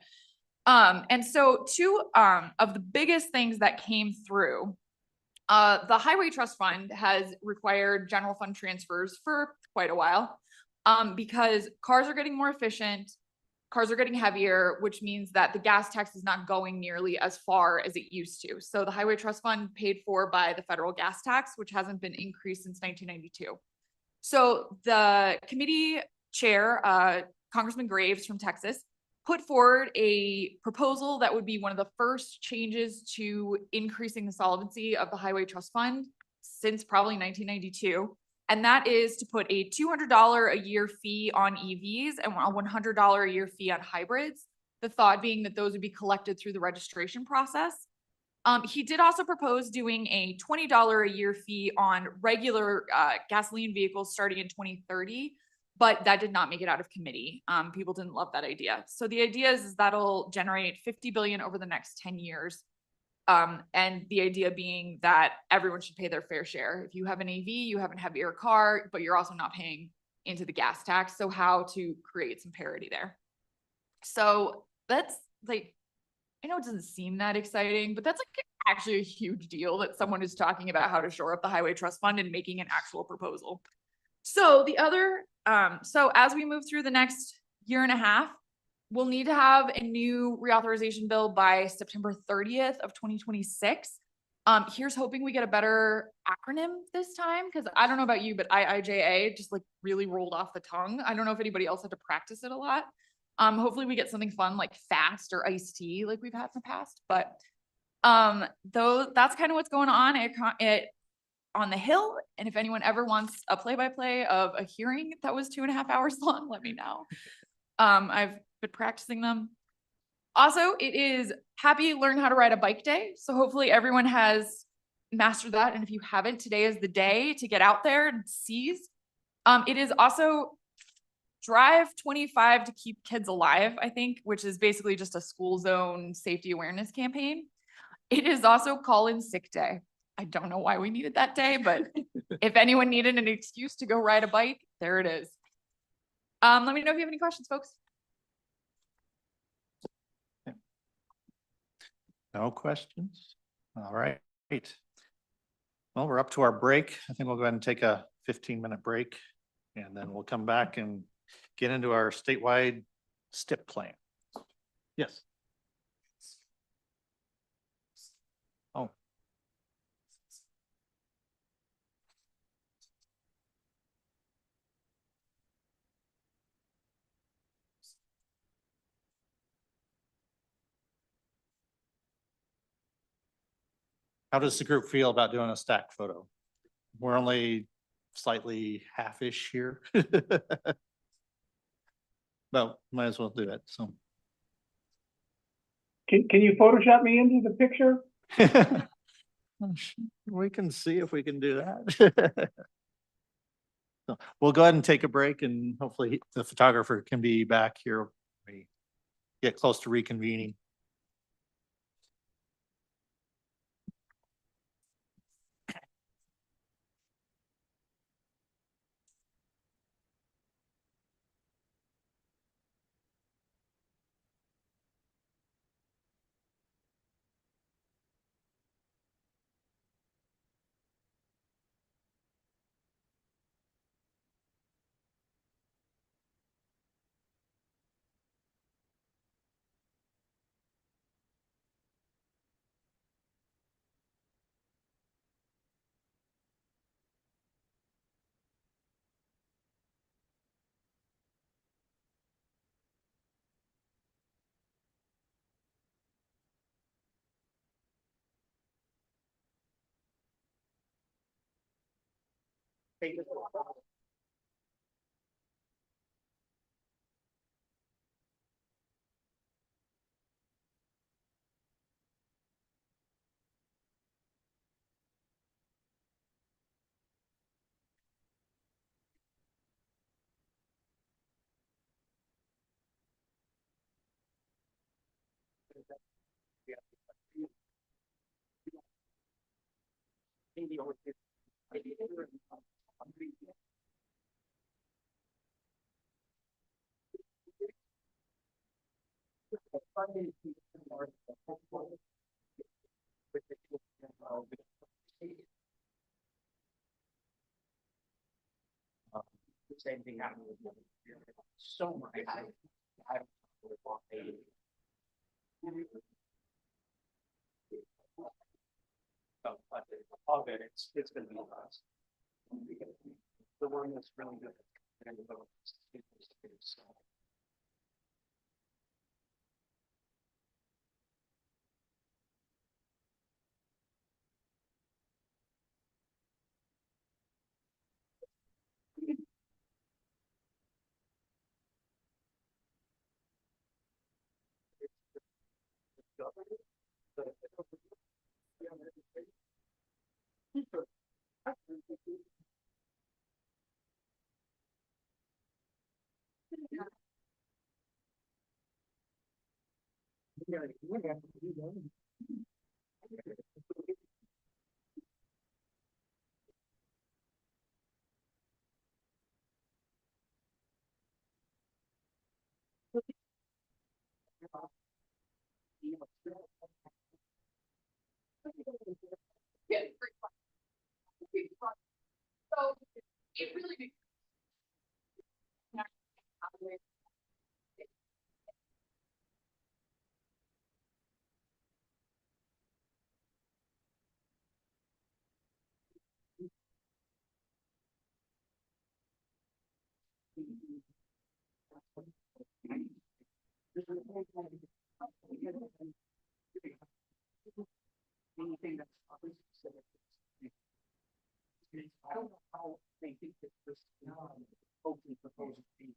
And so two of the biggest things that came through, the Highway Trust Fund has required general fund transfers for quite a while, because cars are getting more efficient. cars are getting heavier, which means that the gas tax is not going nearly as far as it used to. So the Highway Trust Fund paid for by the federal gas tax, which hasn't been increased since 1992. So the committee chair, Congressman Graves from Texas, put forward a proposal that would be one of the first changes to increasing the solvency of the Highway Trust Fund since probably 1992. And that is to put a $200 a year fee on EVs and a $100 a year fee on hybrids. The thought being that those would be collected through the registration process. He did also propose doing a $20 a year fee on regular gasoline vehicles starting in 2030, but that did not make it out of committee. People didn't love that idea. So the idea is that'll generate $50 billion over the next 10 years. And the idea being that everyone should pay their fair share. If you have an AV, you have a heavier car, but you're also not paying into the gas tax. So how to create some parity there. So that's like, I know it doesn't seem that exciting, but that's like actually a huge deal that someone is talking about how to shore up the Highway Trust Fund and making an actual proposal. So the other, so as we move through the next year and a half, we'll need to have a new reauthorization bill by September 30th of 2026. Here's hoping we get a better acronym this time, because I don't know about you, but IIJA just like really rolled off the tongue. I don't know if anybody else had to practice it a lot. Hopefully we get something fun like FAST or iced tea like we've had in the past. But though that's kind of what's going on on the Hill. And if anyone ever wants a play-by-play of a hearing that was 2.5 hours long, let me know. I've been practicing them. Also, it is Happy Learn How to Ride a Bike Day. So hopefully everyone has mastered that. And if you haven't, today is the day to get out there and seize. It is also Drive 25 to Keep Kids Alive, I think, which is basically just a school zone safety awareness campaign. It is also Call in Sick Day. I don't know why we needed that day, but if anyone needed an excuse to go ride a bike, there it is. Let me know if you have any questions, folks. No questions? All right. Well, we're up to our break. I think we'll go ahead and take a 15-minute break, and then we'll come back and get into our statewide STIP plan. Yes. Oh. How does the group feel about doing a stack photo? We're only slightly half-ish here. But might as well do it, so. Can you Photoshop me into the picture? We can see if we can do that. So we'll go ahead and take a break, and hopefully the photographer can be back here when we get close to reconvening. Same thing happened with so much. It's gonna be nice. The one that's really good. So it really. Anything that's specific. I don't know how they think that this hopefully proposal be.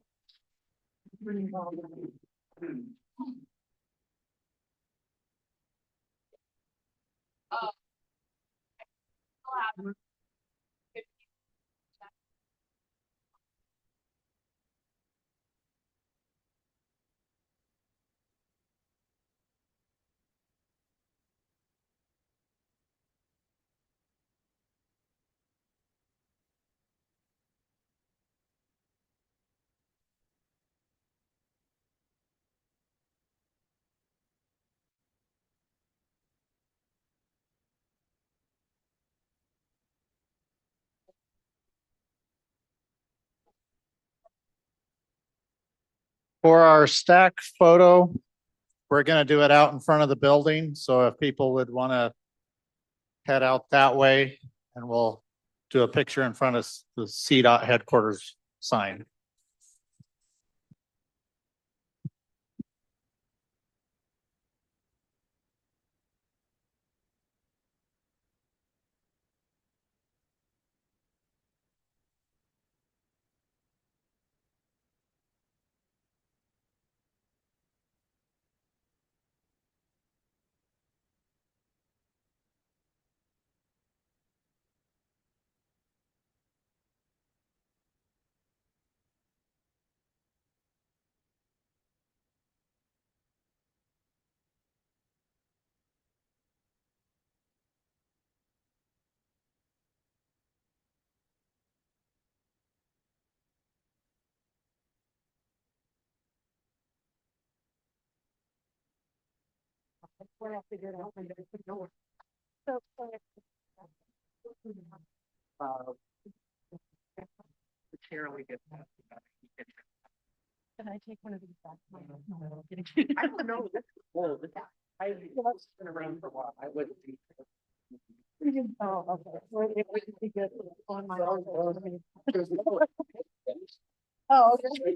For our STAC photo, we're gonna do it out in front of the building, so if people would wanna head out that way, and we'll do a picture in front of the CDOT headquarters sign. What I figured out when they put door. The chair only gets that. Can I take one of these back? No, I'm kidding. I don't know. I was around for a while. I wouldn't be. Oh, okay. Well, it wouldn't be good on my own. Oh, okay.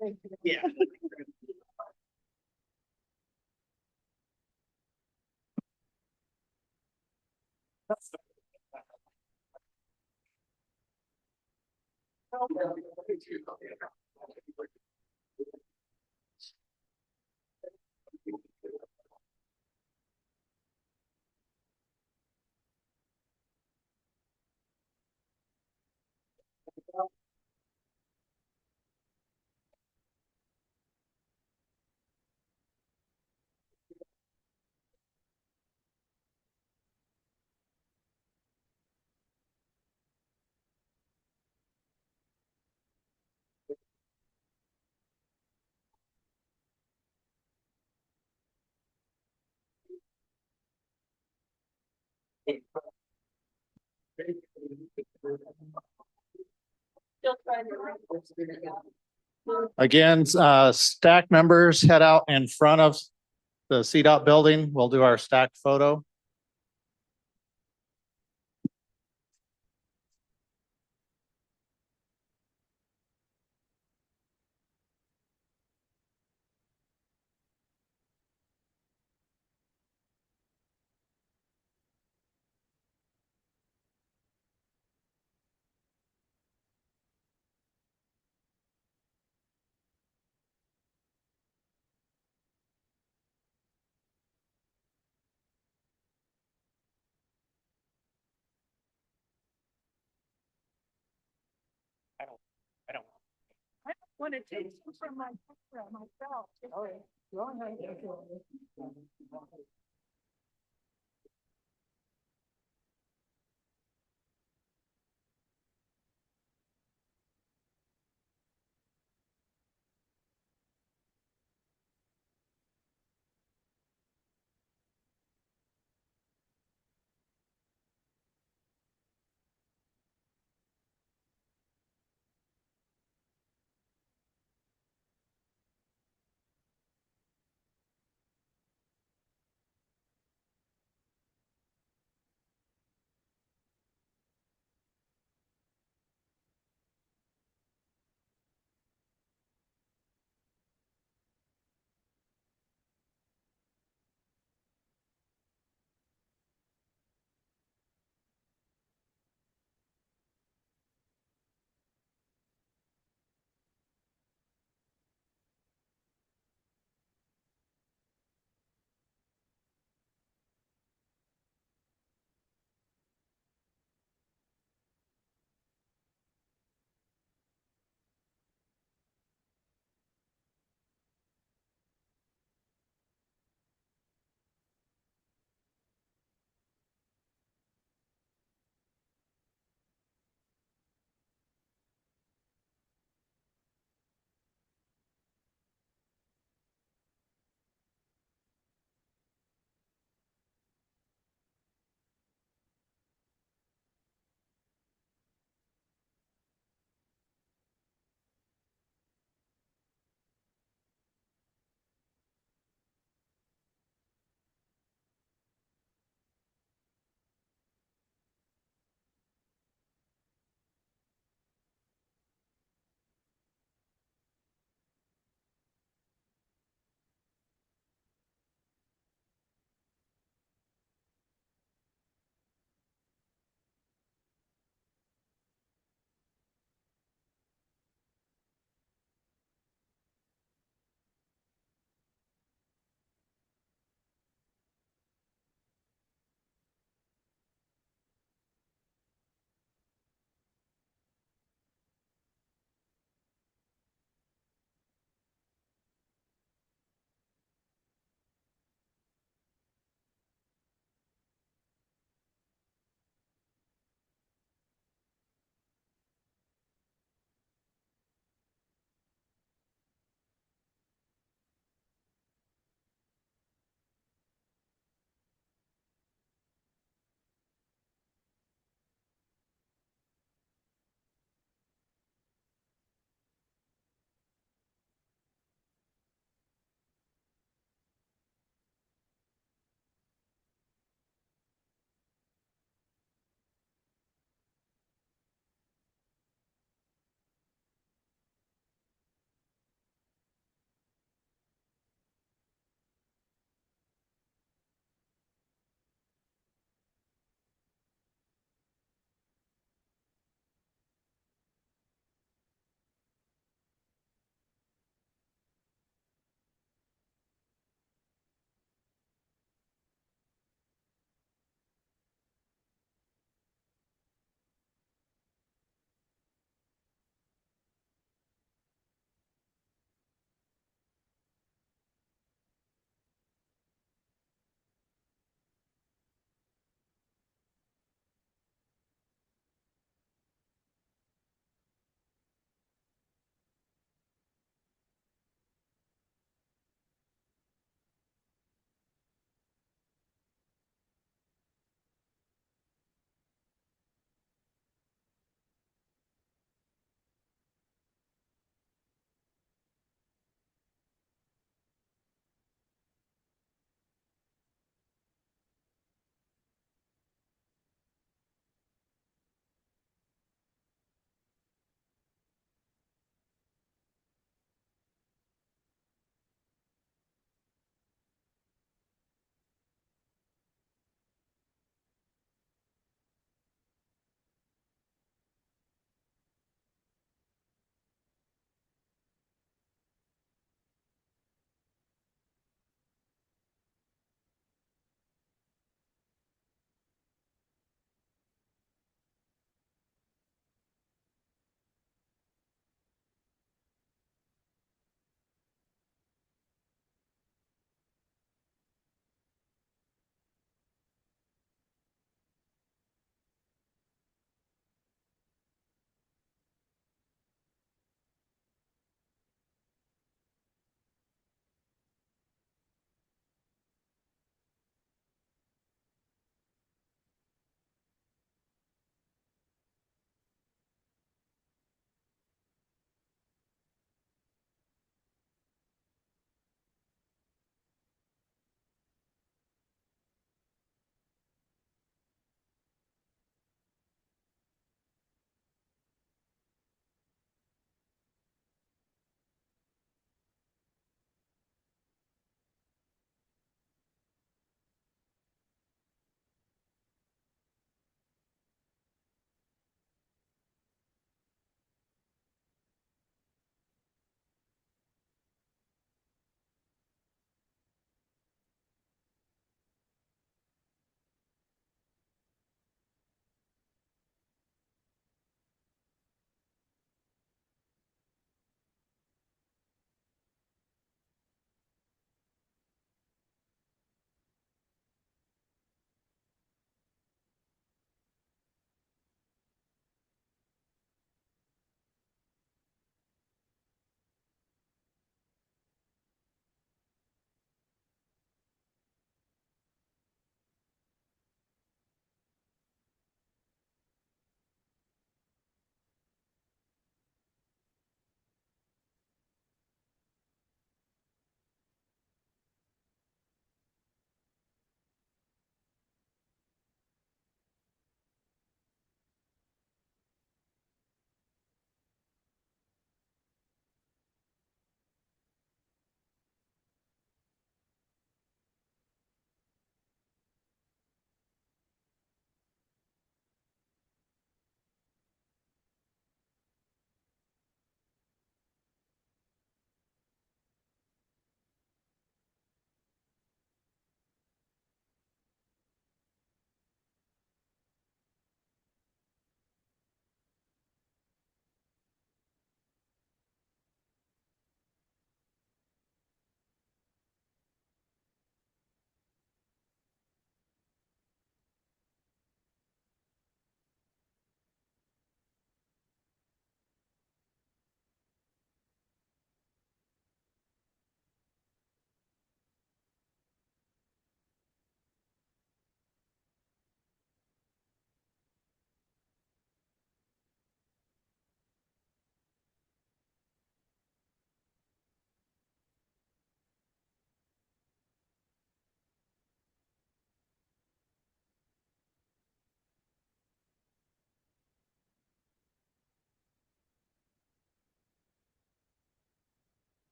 Thank you. Yeah. Still trying to. Again, STAC members head out in front of the CDOT building. We'll do our STAC photo. Want to take some from my myself.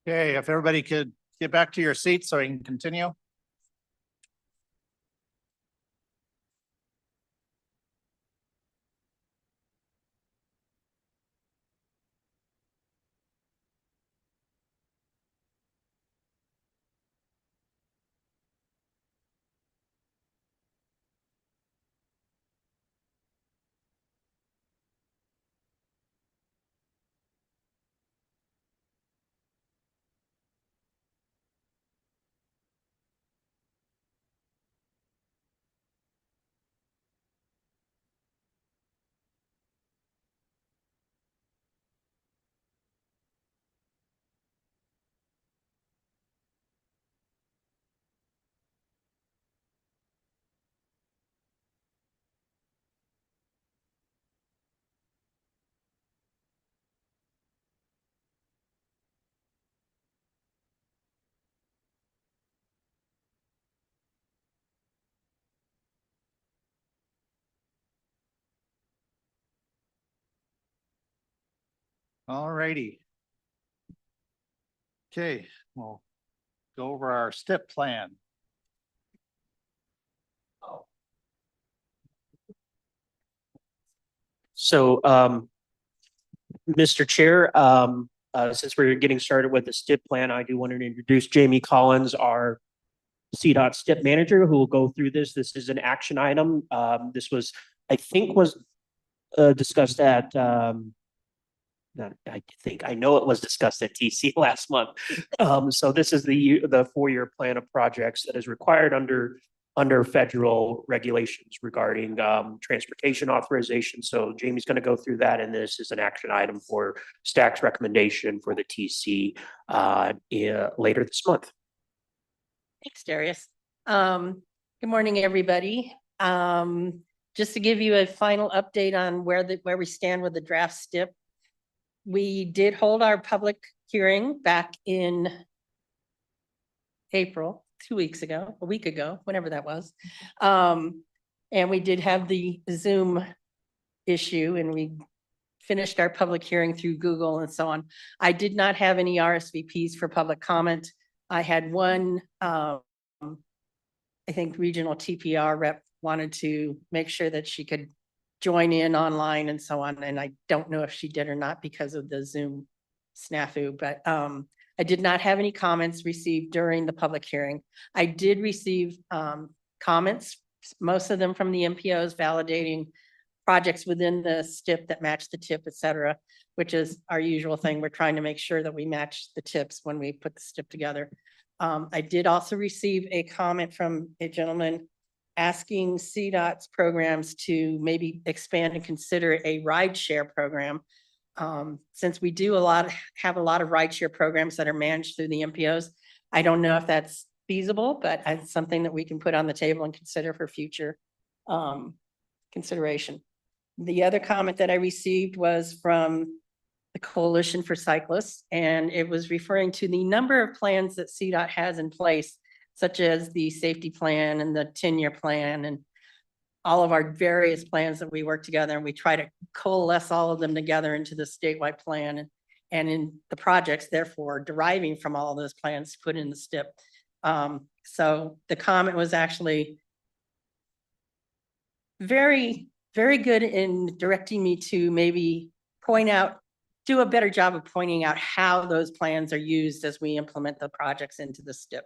Okay, if everybody could get back to your seats so we can continue. All righty. Okay, we'll go over our STIP plan. So, Mr. Chair, since we're getting started with the STIP plan, I do want to introduce Jamie Collins, our CDOT STIP manager, who will go through this. This is an action item. This was, I think, was discussed at, not, I know it was discussed at TC last month. So this is the 4-year plan of projects that is required under federal regulations regarding transportation authorization. So Jamie's going to go through that, and this is an action item for STAC's recommendation for the TC later this month. Thanks, Darius. Good morning, everybody. Just to give you a final update on where we stand with the draft STIP. We did hold our public hearing back in April, 2 weeks ago, a week ago, whenever that was. And we did have the Zoom issue, and we finished our public hearing through Google and so on. I did not have any RSVPs for public comment. I had one, I think regional TPR rep wanted to make sure that she could join in online and so on. And I don't know if she did or not because of the Zoom snafu, but I did not have any comments received during the public hearing. I did receive comments, most of them from the MPOs validating projects within the STIP that match the TIP, et cetera, which is our usual thing. We're trying to make sure that we match the TIPs when we put the STIP together. I did also receive a comment from a gentleman asking CDOT's programs to maybe expand and consider a rideshare program. Since we do have a lot of rideshare programs that are managed through the MPOs, I don't know if that's feasible, but it's something that we can put on the table and consider for future consideration. The other comment that I received was from the Coalition for Cyclists, and it was referring to the number of plans that CDOT has in place, such as the safety plan and the 10-year plan and all of our various plans that we work together, and we try to coalesce all of them together into the statewide plan and in the projects, therefore deriving from all of those plans to put in the STIP. So the comment was actually very, very good in directing me to maybe do a better job of pointing out how those plans are used as we implement the projects into the STIP.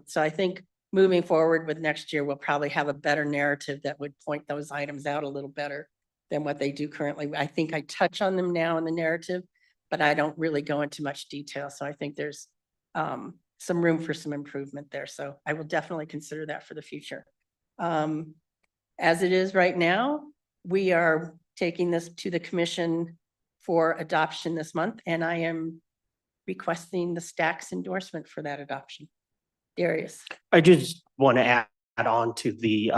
So I think moving forward with next year, we'll probably have a better narrative that would point those items out a little better than what they do currently. I think I touch on them now in the narrative, but I don't really go into much detail. So I think there's some room for some improvement there. So I will definitely consider that for the future. As it is right now, we are taking this to the commission for adoption this month, and I am requesting the STAC's endorsement for that adoption. Darius. I just want to add on to the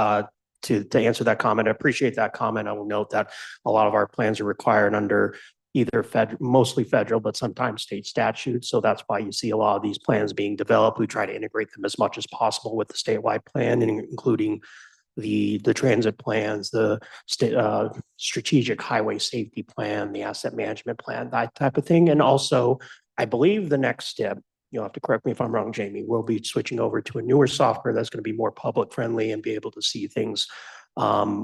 to answer that comment. I appreciate that comment. I will note that a lot of our plans are required under either mostly federal, but sometimes state statutes. So that's why you see a lot of these plans being developed. We try to integrate them as much as possible with the statewide plan, including the transit plans, the strategic highway safety plan, the asset management plan, that type of thing. And also I believe the next step, you'll have to correct me if I'm wrong, Jamie, we'll be switching over to a newer software that's going to be more public friendly and be able to see things,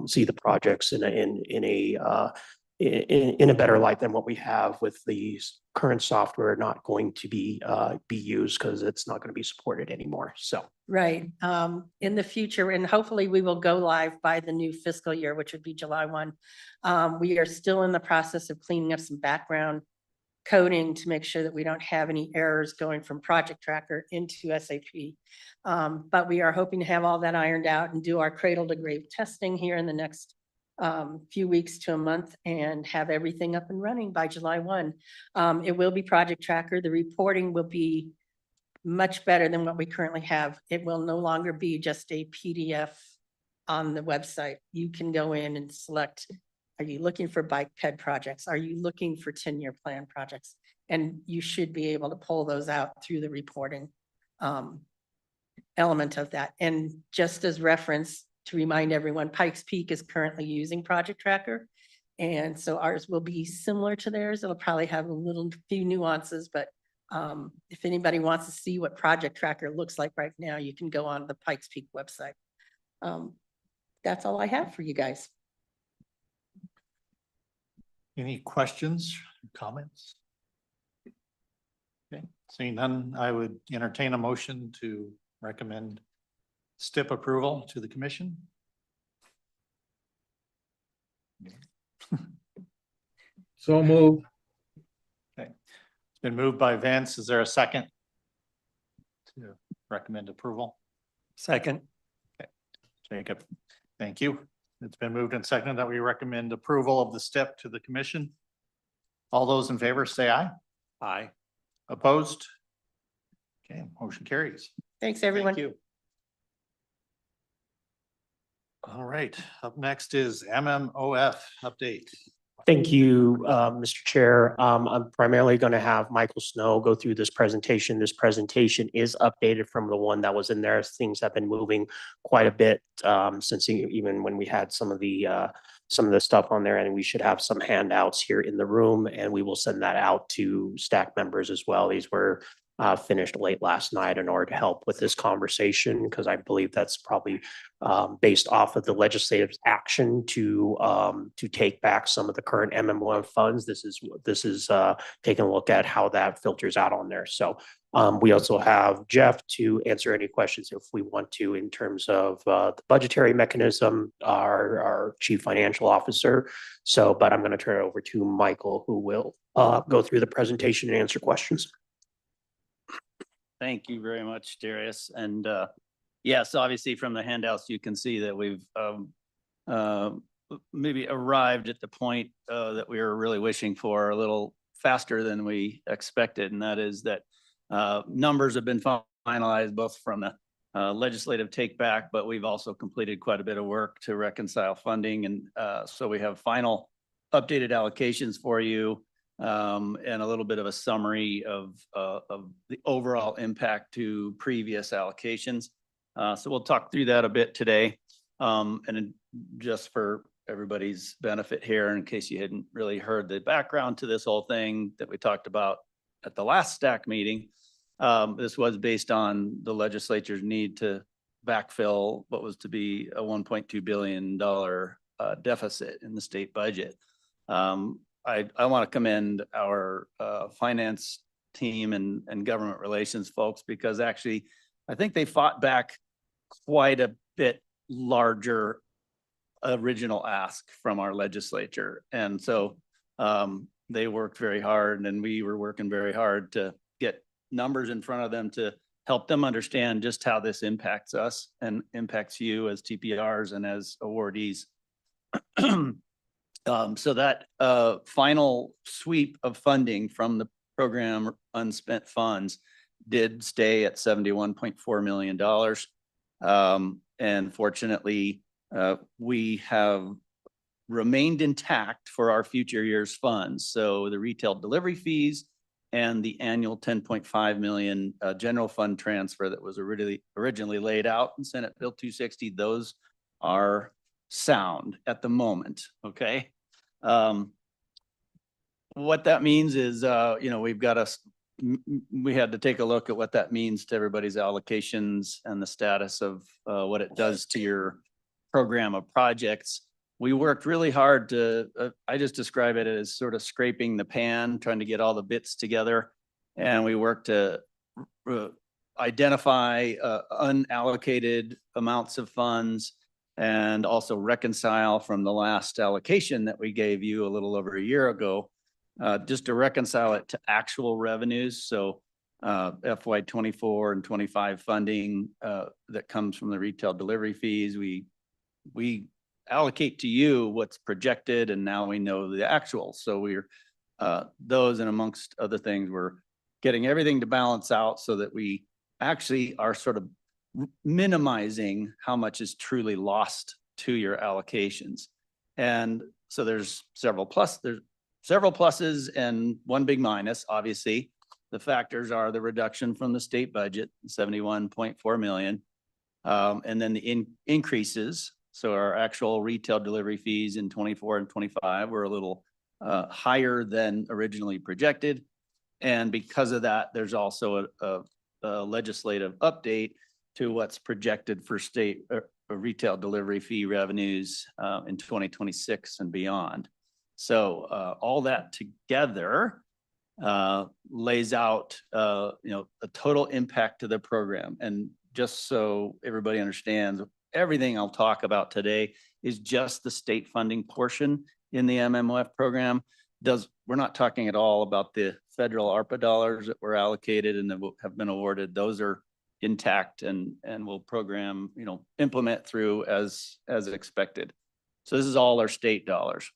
see the projects in a better light than what we have with the current software not going to be used because it's not going to be supported anymore. So. Right. In the future, and hopefully we will go live by the new fiscal year, which would be July 1. We are still in the process of cleaning up some background coding to make sure that we don't have any errors going from Project Tracker into SAP. But we are hoping to have all that ironed out and do our cradle to grave testing here in the next few weeks to a month and have everything up and running by July 1. It will be Project Tracker. The reporting will be much better than what we currently have. It will no longer be just a PDF on the website. You can go in and select, are you looking for bike ped projects? Are you looking for 10-year plan projects? And you should be able to pull those out through the reporting element of that. And just as reference to remind everyone, Pikes Peak is currently using Project Tracker. And so ours will be similar to theirs. It'll probably have a few nuances, but if anybody wants to see what Project Tracker looks like right now, you can go on the Pikes Peak website. That's all I have for you guys. Any questions, comments? Okay, seeing none, I would entertain a motion to recommend STIP approval to the commission. So move. Okay, it's been moved by Vince. Is there a second to recommend approval? Second. Okay, Jacob, thank you. It's been moved and seconded that we recommend approval of the STIP to the commission. All those in favor say aye. Aye. Opposed? Okay, motion carries. Thanks, everyone. Thank you. All right, up next is MMOF update. Thank you, Mr. Chair. I'm primarily going to have Michael Snow go through this presentation. This presentation is updated from the one that was in there. Things have been moving quite a bit since even when we had some of the stuff on there, and we should have some handouts here in the room, and we will send that out to STAC members as well. These were finished late last night in order to help with this conversation, because I believe that's probably based off of the legislative action to take back some of the current MMOF funds. This is taking a look at how that filters out on there. So we also have Jeff to answer any questions if we want to in terms of the budgetary mechanism, our chief financial officer. So, but I'm going to turn it over to Michael, who will go through the presentation and answer questions. Thank you very much, Darius. And yes, obviously from the handouts, you can see that we've maybe arrived at the point that we were really wishing for a little faster than we expected. And that is that numbers have been finalized both from the legislative take back, but we've also completed quite a bit of work to reconcile funding. And so we have final updated allocations for you. And a little bit of a summary of the overall impact to previous allocations. So we'll talk through that a bit today. And just for everybody's benefit here, in case you hadn't really heard the background to this whole thing that we talked about at the last STAC meeting, this was based on the legislature's need to backfill what was to be a $1.2 billion deficit in the state budget. I want to commend our finance team and government relations folks, because actually I think they fought back quite a bit larger original ask from our legislature. And so they worked very hard, and we were working very hard to get numbers in front of them to help them understand just how this impacts us and impacts you as TPRs and as awardees. So that final sweep of funding from the program unspent funds did stay at $71.4 million. And fortunately, we have remained intact for our future year's funds. So the retail delivery fees and the annual 10.5 million general fund transfer that was originally laid out in Senate Bill 260, those are sound at the moment, okay? What that means is, we've got we had to take a look at what that means to everybody's allocations and the status of what it does to your program of projects. We worked really hard to, I just describe it as sort of scraping the pan, trying to get all the bits together. And we worked to identify unallocated amounts of funds and also reconcile from the last allocation that we gave you a little over a year ago, just to reconcile it to actual revenues. So FY 24 and 25 funding that comes from the retail delivery fees, we allocate to you what's projected, and now we know the actual. So we're those, and amongst other things, we're getting everything to balance out so that we actually are sort of minimizing how much is truly lost to your allocations. And so there's several pluses and one big minus. Obviously, the factors are the reduction from the state budget, 71.4 million, and then the increases. So our actual retail delivery fees in 24 and 25 were a little higher than originally projected. And because of that, there's also a legislative update to what's projected for state retail delivery fee revenues in 2026 and beyond. So all that together lays out a total impact to the program. And just so everybody understands, everything I'll talk about today is just the state funding portion in the MMOF program. We're not talking at all about the federal ARPA dollars that were allocated and that have been awarded. Those are intact and will program, implement through as expected. So this is all our state dollars.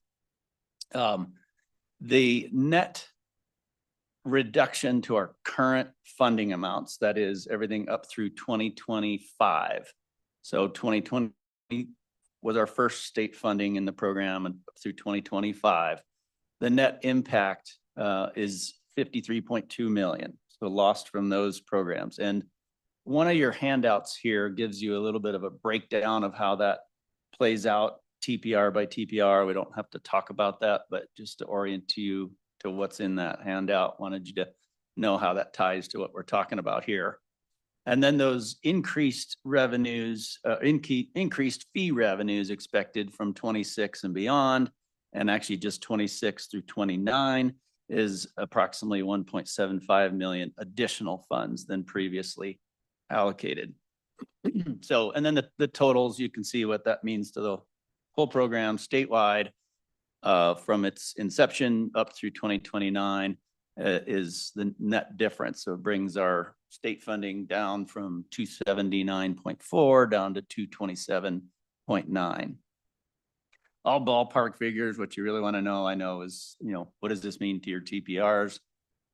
The net reduction to our current funding amounts, that is everything up through 2025. So 2020 was our first state funding in the program, and up through 2025. The net impact is 53.2 million. So lost from those programs. And one of your handouts here gives you a little bit of a breakdown of how that plays out TPR by TPR. We don't have to talk about that, but just to orient you to what's in that handout, wanted you to know how that ties to what we're talking about here. And then those increased revenues, increased fee revenues expected from 26 and beyond, and actually just 26 through 29 is approximately 1.75 million additional funds than previously allocated. So, and then the totals, you can see what that means to the whole program statewide from its inception up through 2029 is the net difference. So it brings our state funding down from 279.4 down to 227.9 all ballpark figures. What you really want to know, I know, is, what does this mean to your TPRs?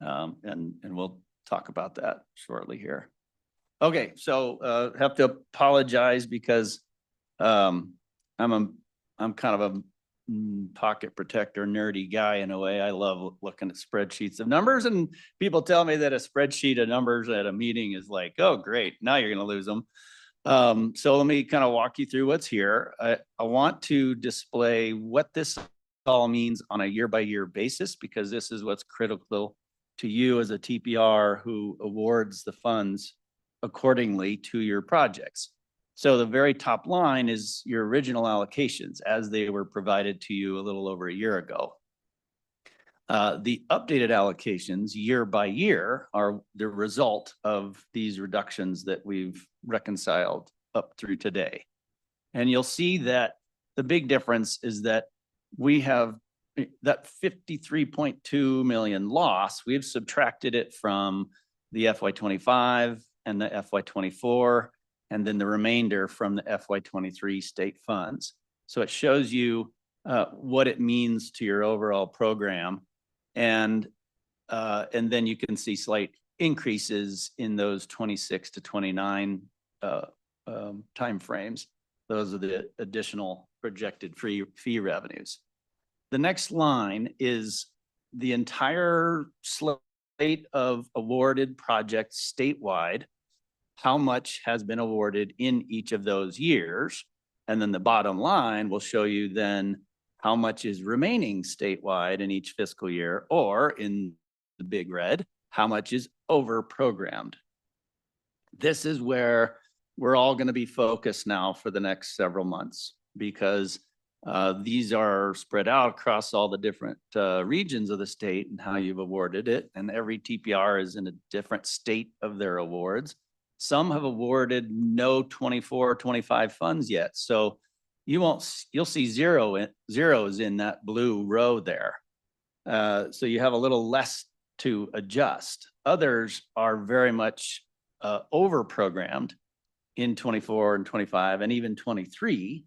And we'll talk about that shortly here. Okay, so have to apologize because I'm kind of a pocket protector, nerdy guy in a way. I love looking at spreadsheets of numbers, and people tell me that a spreadsheet of numbers at a meeting is like, oh, great, now you're going to lose them. So let me kind of walk you through what's here. I want to display what this all means on a year-by-year basis, because this is what's critical to you as a TPR who awards the funds accordingly to your projects. So the very top line is your original allocations as they were provided to you a little over a year ago. The updated allocations year by year are the result of these reductions that we've reconciled up through today. And you'll see that the big difference is that we have that 53.2 million loss. We've subtracted it from the FY25 and the FY24, and then the remainder from the FY23 state funds. So it shows you what it means to your overall program. And then you can see slight increases in those 26 to 29 timeframes. Those are the additional projected fee revenues. The next line is the entire slate of awarded projects statewide, how much has been awarded in each of those years. And then the bottom line will show you then how much is remaining statewide in each fiscal year, or in the big red, how much is over programmed. This is where we're all going to be focused now for the next several months, because these are spread out across all the different regions of the state and how you've awarded it. And every TPR is in a different state of their awards. Some have awarded no 24 or 25 funds yet. So you'll see zeros in that blue row there. So you have a little less to adjust. Others are very much over programmed in 24 and 25 and even 23.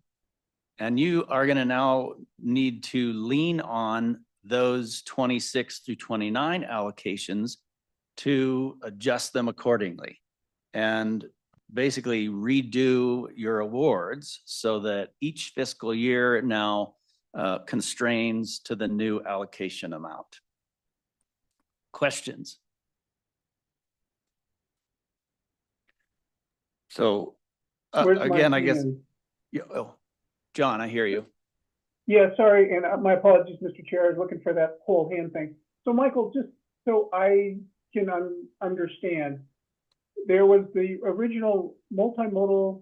And you are going to now need to lean on those 26 through 29 allocations to adjust them accordingly and basically redo your awards so that each fiscal year now constrains to the new allocation amount. Questions? So again, I guess, oh, John, I hear you. Yeah, sorry, and my apologies, Mr. Chair. I was looking for that whole hand thing. So Michael, just so I can understand, there was the original multimodal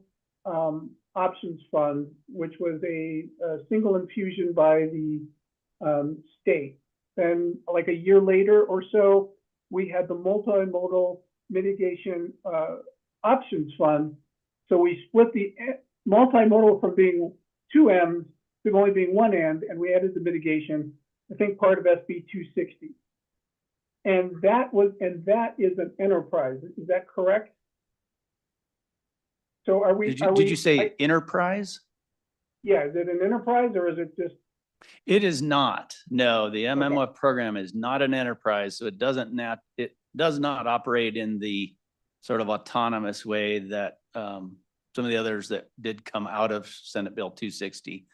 options fund, which was a single infusion by the state. Then like a year later or so, we had the multimodal mitigation options fund. So we split the multimodal from being 2 M's to only being 1 end, and we added the mitigation, I think part of SB 260. And that is an enterprise. Is that correct? So are we? Did you say enterprise? Yeah, is it an enterprise or is it just? It is not. No, the MMF program is not an enterprise, so it does not operate in the sort of autonomous way that some of the others that did come out of Senate Bill 260.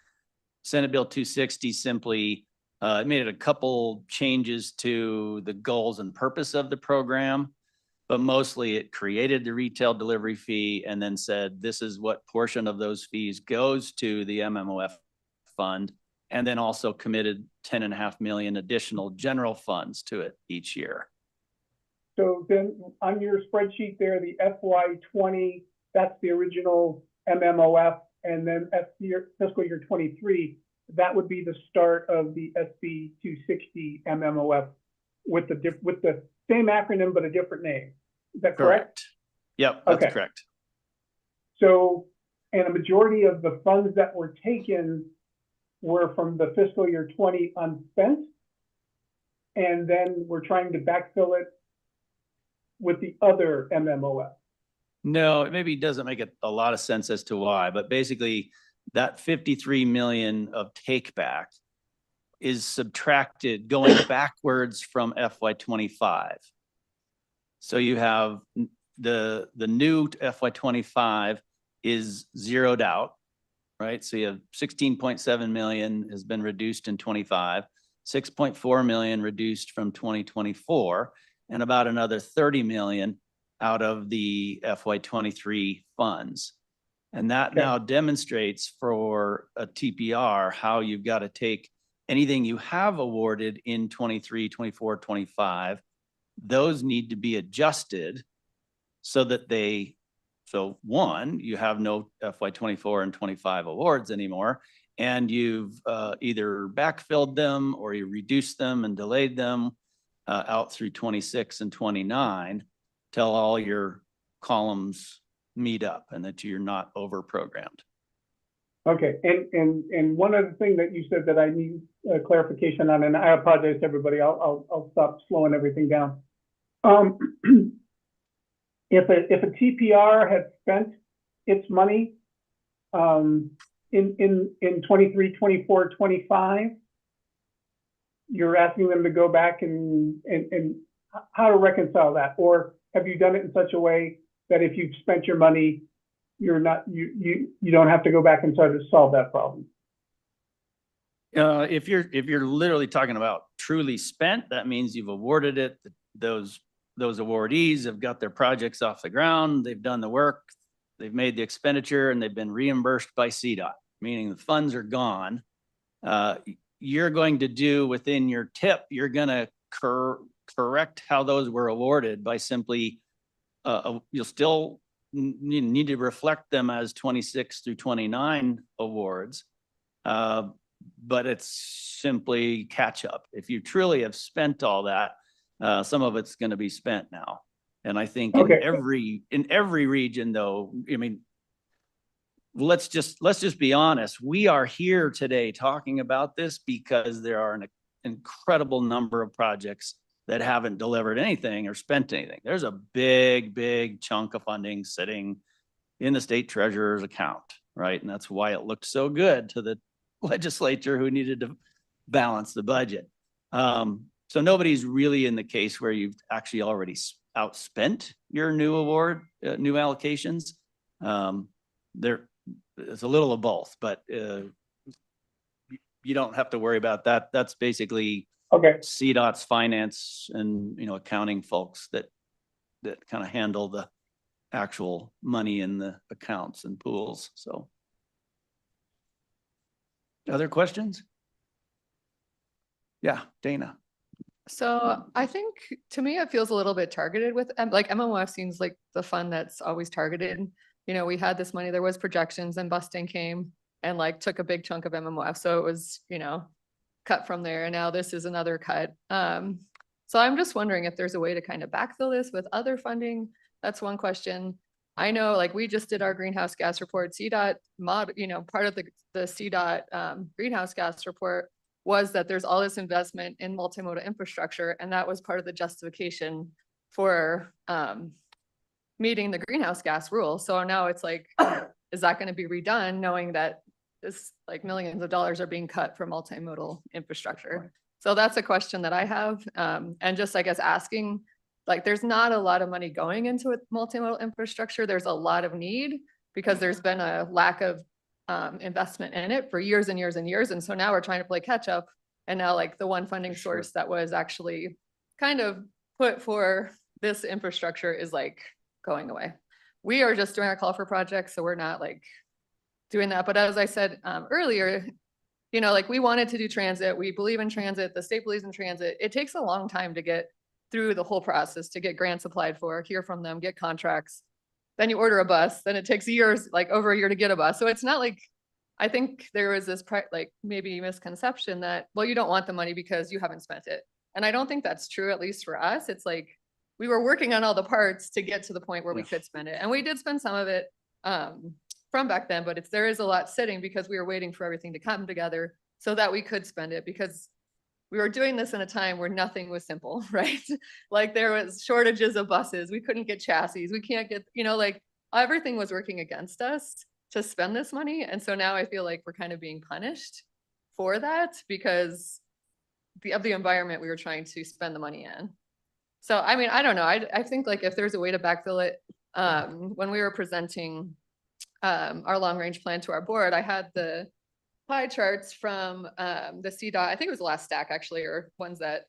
Senate Bill 260 simply made a couple changes to the goals and purpose of the program, but mostly it created the retail delivery fee and then said, this is what portion of those fees goes to the MMOF fund, and then also committed 10.5 million additional general funds to it each year. So then on your spreadsheet there, the FY20, that's the original MMOF, and then fiscal year 23, that would be the start of the SB 260 MMOF with the same acronym but a different name. Is that correct? Yep, that's correct. So, and a majority of the funds that were taken were from the fiscal year 20 unspent, and then we're trying to backfill it with the other MMOF. No, it maybe doesn't make a lot of sense as to why, but basically that 53 million of take back is subtracted going backwards from FY25. So you have the new FY25 is zeroed out, right? So you have 16.7 million has been reduced in 25, 6.4 million reduced from 2024, and about another 30 million out of the FY23 funds. And that now demonstrates for a TPR how you've got to take anything you have awarded in 23, 24, 25, those need to be adjusted so that so one, you have no FY24 and 25 awards anymore, and you've either backfilled them or you reduced them and delayed them out through 26 and 29 till all your columns meet up and that you're not over programmed. Okay, and one other thing that you said that I need clarification on, and I apologize to everybody, I'll stop slowing everything down. If a TPR had spent its money in 23, 24, 25, you're asking them to go back and how to reconcile that? Or have you done it in such a way that if you've spent your money, you don't have to go back and try to solve that problem? If you're literally talking about truly spent, that means you've awarded it. Those awardees have got their projects off the ground. They've done the work. They've made the expenditure and they've been reimbursed by CDOT, meaning the funds are gone. You're going to do within your tip, you're going to correct how those were awarded by simply, you'll still need to reflect them as 26 through 29 awards. But it's simply catch up. If you truly have spent all that, some of it's going to be spent now. And I think Okay. in every region though, I mean, let's just be honest. We are here today talking about this because there are an incredible number of projects that haven't delivered anything or spent anything. There's a big chunk of funding sitting in the state treasurer's account, right? And that's why it looked so good to the legislature who needed to balance the budget. So nobody's really in the case where you've actually already outspent your new award, new allocations. It's a little of both, but you don't have to worry about that. That's basically CDOT's finance and, you know, accounting folks that kind of handle the actual money in the accounts and pools. So other questions? Yeah, Dana. So I think, to me, it feels a little bit targeted with, like MMOF seems like the fund that's always targeted. You know, we had this money, there was projections, and busting came and like took a big chunk of MMOF. So it was, you know, cut from there. And now this is another cut. So I'm just wondering if there's a way to kind of backfill this with other funding. That's one question. I know, like, we just did our greenhouse gas report. CDOT you know, part of the CDOT greenhouse gas report was that there's all this investment in multimodal infrastructure, and that was part of the justification for meeting the greenhouse gas rule. So now it's like, is that going to be redone, knowing that this, like, millions of dollars are being cut for multimodal infrastructure? So that's a question that I have, and just, I guess, asking, like, there's not a lot of money going into multimodal infrastructure. There's a lot of need because there's been a lack of investment in it for years and years and years. And so now we're trying to play catch up. And now, like, the one funding source that was actually kind of put for this infrastructure is like going away. We are just doing a call for projects, so we're not like doing that. But as I said earlier, you know, like, we wanted to do transit. We believe in transit. The state believes in transit. It takes a long time to get through the whole process, to get grants applied for, hear from them, get contracts. Then you order a bus, then it takes years, like over a year, to get a bus. So it's not like, I think there was this like maybe misconception that, well, you don't want the money because you haven't spent it. And I don't think that's true, at least for us. It's like, we were working on all the parts to get to the point where we could spend it. And we did spend some of it from back then, but there is a lot sitting because we were waiting for everything to come together so that we could spend it, because we were doing this in a time where nothing was simple, right? Like, there was shortages of buses. We couldn't get chassis. We can't get, you know, like, everything was working against us to spend this money. And so now I feel like we're kind of being punished for that because of the environment we were trying to spend the money in. So, I mean, I don't know. I think, like, if there's a way to backfill it, when we were presenting our long range plan to our board, I had the pie charts from the CDOT, I think it was the last STAC actually, or ones that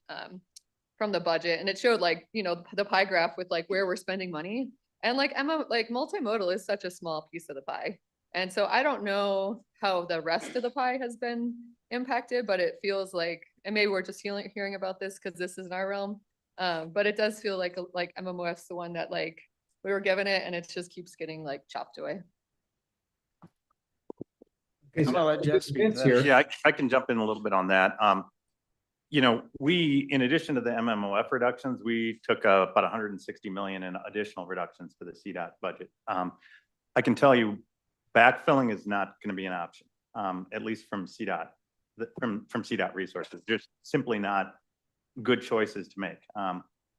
from the budget, and it showed, like, you know, the pie graph with like where we're spending money. And like, like, multimodal is such a small piece of the pie. And so I don't know how the rest of the pie has been impacted, but it feels like, and maybe we're just hearing about this because this is in our realm, but it does feel like MMOF's the one that, like, we were given it and it just keeps getting like chopped away. I'm gonna let Jeff speak to that. Yeah, I can jump in a little bit on that. You know, we, in addition to the MMOF reductions, we took about 160 million in additional reductions to the CDOT budget. I can tell you, backfilling is not going to be an option, at least from CDOT, from CDOT resources. There's simply not good choices to make.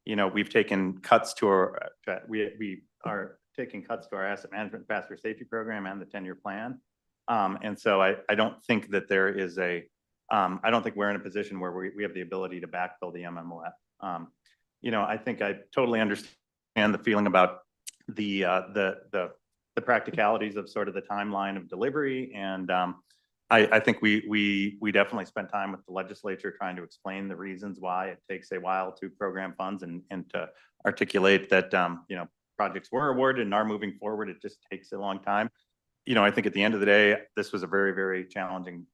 You know, we've taken cuts to our, we are taking cuts to our asset management passenger safety program and the 10-year plan. And so I don't think that there is I don't think we're in a position where we have the ability to backfill the MMOF. You know, I think I totally understand the feeling about the practicalities of sort of the timeline of delivery. And I think we definitely spent time with the legislature trying to explain the reasons why it takes a while to program funds and to articulate that, you know, projects were awarded and are moving forward. It just takes a long time. You know, I think at the end of the day, this was a very, very challenging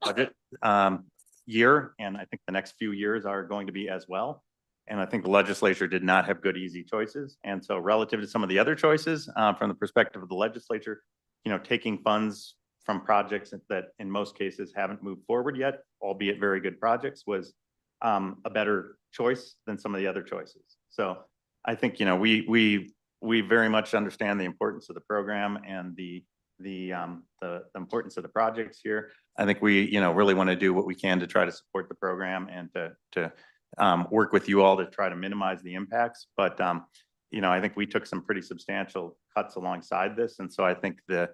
budget year. And I think the next few years are going to be as well. And I think the legislature did not have good, easy choices. And so relative to some of the other choices, from the perspective of the legislature, taking funds from projects that in most cases haven't moved forward yet, albeit very good projects, was a better choice than some of the other choices. So I think, we very much understand the importance of the program and the importance of the projects here. I think we, really want to do what we can to try to support the program and to work with you all to try to minimize the impacts. But, I think we took some pretty substantial cuts alongside this. And so I think the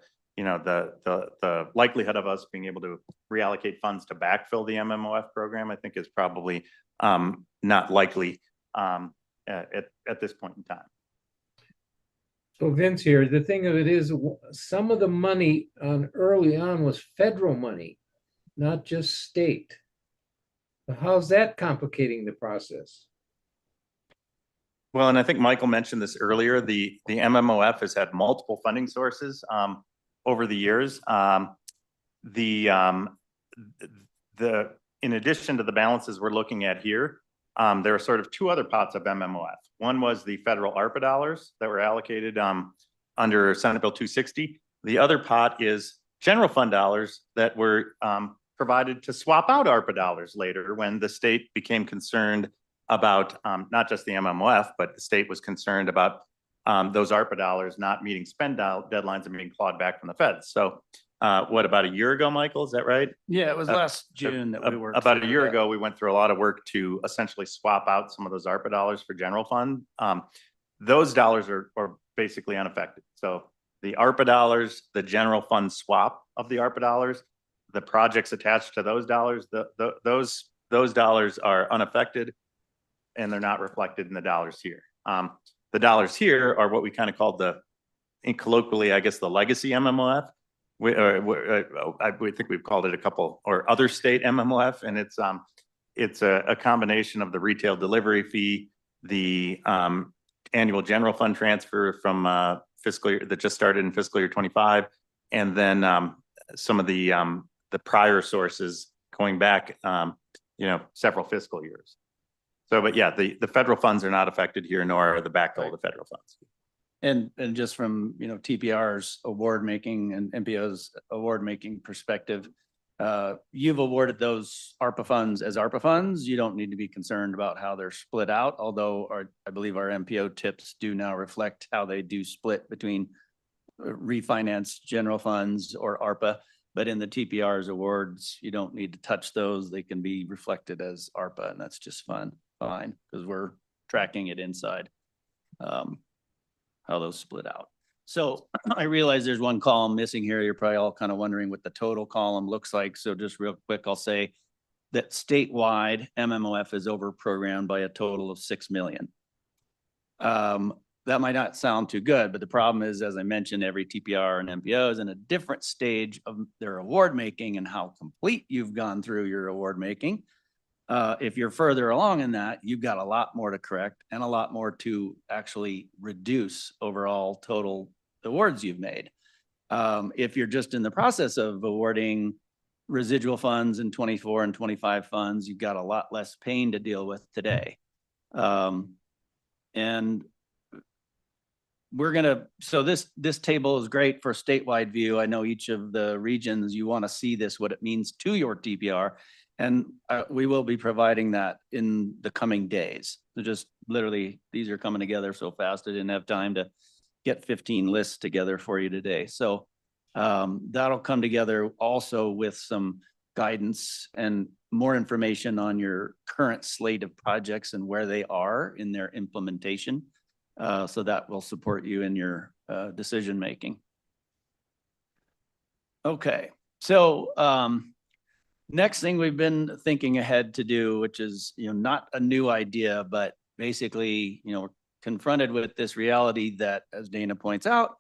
likelihood of us being able to reallocate funds to backfill the MMOF program, I think is probably not likely at this point in time. So Vince here, the thing of it is, some of the money early on was federal money, not just state. How's that complicating the process? Well, and I think Michael mentioned this earlier, the MMOF has had multiple funding sources over the years. In addition to the balances we're looking at here, there are sort of two other pots of MMOF. One was the federal ARPA dollars that were allocated under Senate Bill 260. The other pot is general fund dollars that were provided to swap out ARPA dollars later when the state became concerned about not just the MMOF, but the state was concerned about those ARPA dollars not meeting spend deadlines and being clawed back from the feds. So what, about a year ago, Michael, is that right? Yeah, it was last June that we worked. About a year ago, we went through a lot of work to essentially swap out some of those ARPA dollars for general fund. Those dollars are basically unaffected. So the ARPA dollars, the general fund swap of the ARPA dollars, the projects attached to those dollars, those dollars are unaffected and they're not reflected in the dollars here. The dollars here are what we kind of called colloquially, I guess, the legacy MMOF. I think we've called it a couple or other state MMOF, and it's a combination of the retail delivery fee, the annual general fund transfer from fiscal year that just started in fiscal year 25, and then some of the prior sources going back, several fiscal years. So, but yeah, the federal funds are not affected here, nor are the backfill of the federal funds. And just from, TPR's award making and MPO's award making perspective, you've awarded those ARPA funds as ARPA funds. You don't need to be concerned about how they're split out, although I believe our MPO tips do now reflect how they do split between refinance general funds or ARPA. But in the TPR's awards, you don't need to touch those. They can be reflected as ARPA, and that's just fine, because we're tracking it inside. How those split out. So I realize there's one column missing here. You're probably all kind of wondering what the total column looks like. So just real quick, I'll say that statewide MMOF is over programmed by a total of 6 million. That might not sound too good, but the problem is, as I mentioned, every TPR and MPO is in a different stage of their award making and how complete you've gone through your award making. If you're further along in that, you've got a lot more to correct and a lot more to actually reduce overall total awards you've made. If you're just in the process of awarding residual funds in 24 and 25 funds, you've got a lot less pain to deal with today. And so this table is great for statewide view. I know each of the regions, you want to see this, what it means to your TPR. And we will be providing that in the coming days. So just literally, these are coming together so fast, I didn't have time to get 15 lists together for you today. So that'll come together also with some guidance and more information on your current slate of projects and where they are in their implementation. So that will support you in your decision-making. Okay, so next thing we've been thinking ahead to do, which is, not a new idea, but basically, we're confronted with this reality that, as Dana points out,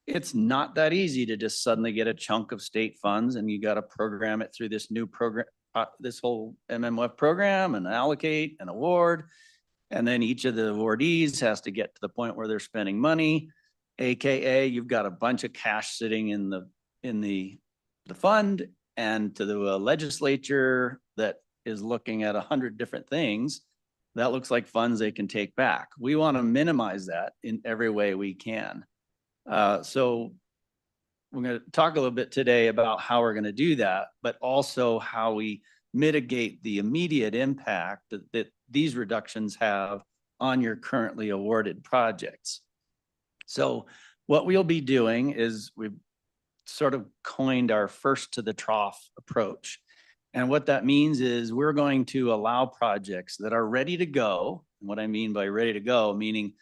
it's not that easy to just suddenly get a chunk of state funds and you got to program it through this new program, this whole MMOF program, and allocate and award. And then each of the awardees has to get to the point where they're spending money, AKA you've got a bunch of cash sitting in the fund, and to the legislature that is looking at 100 different things, that looks like funds they can take back. We want to minimize that in every way we can. So we're going to talk a little bit today about how we're going to do that, but also how we mitigate the immediate impact that these reductions have on your currently awarded projects. So what we'll be doing is we've sort of coined our first to the trough approach. And what that means is we're going to allow projects that are ready to go. And what I mean by ready to go, meaning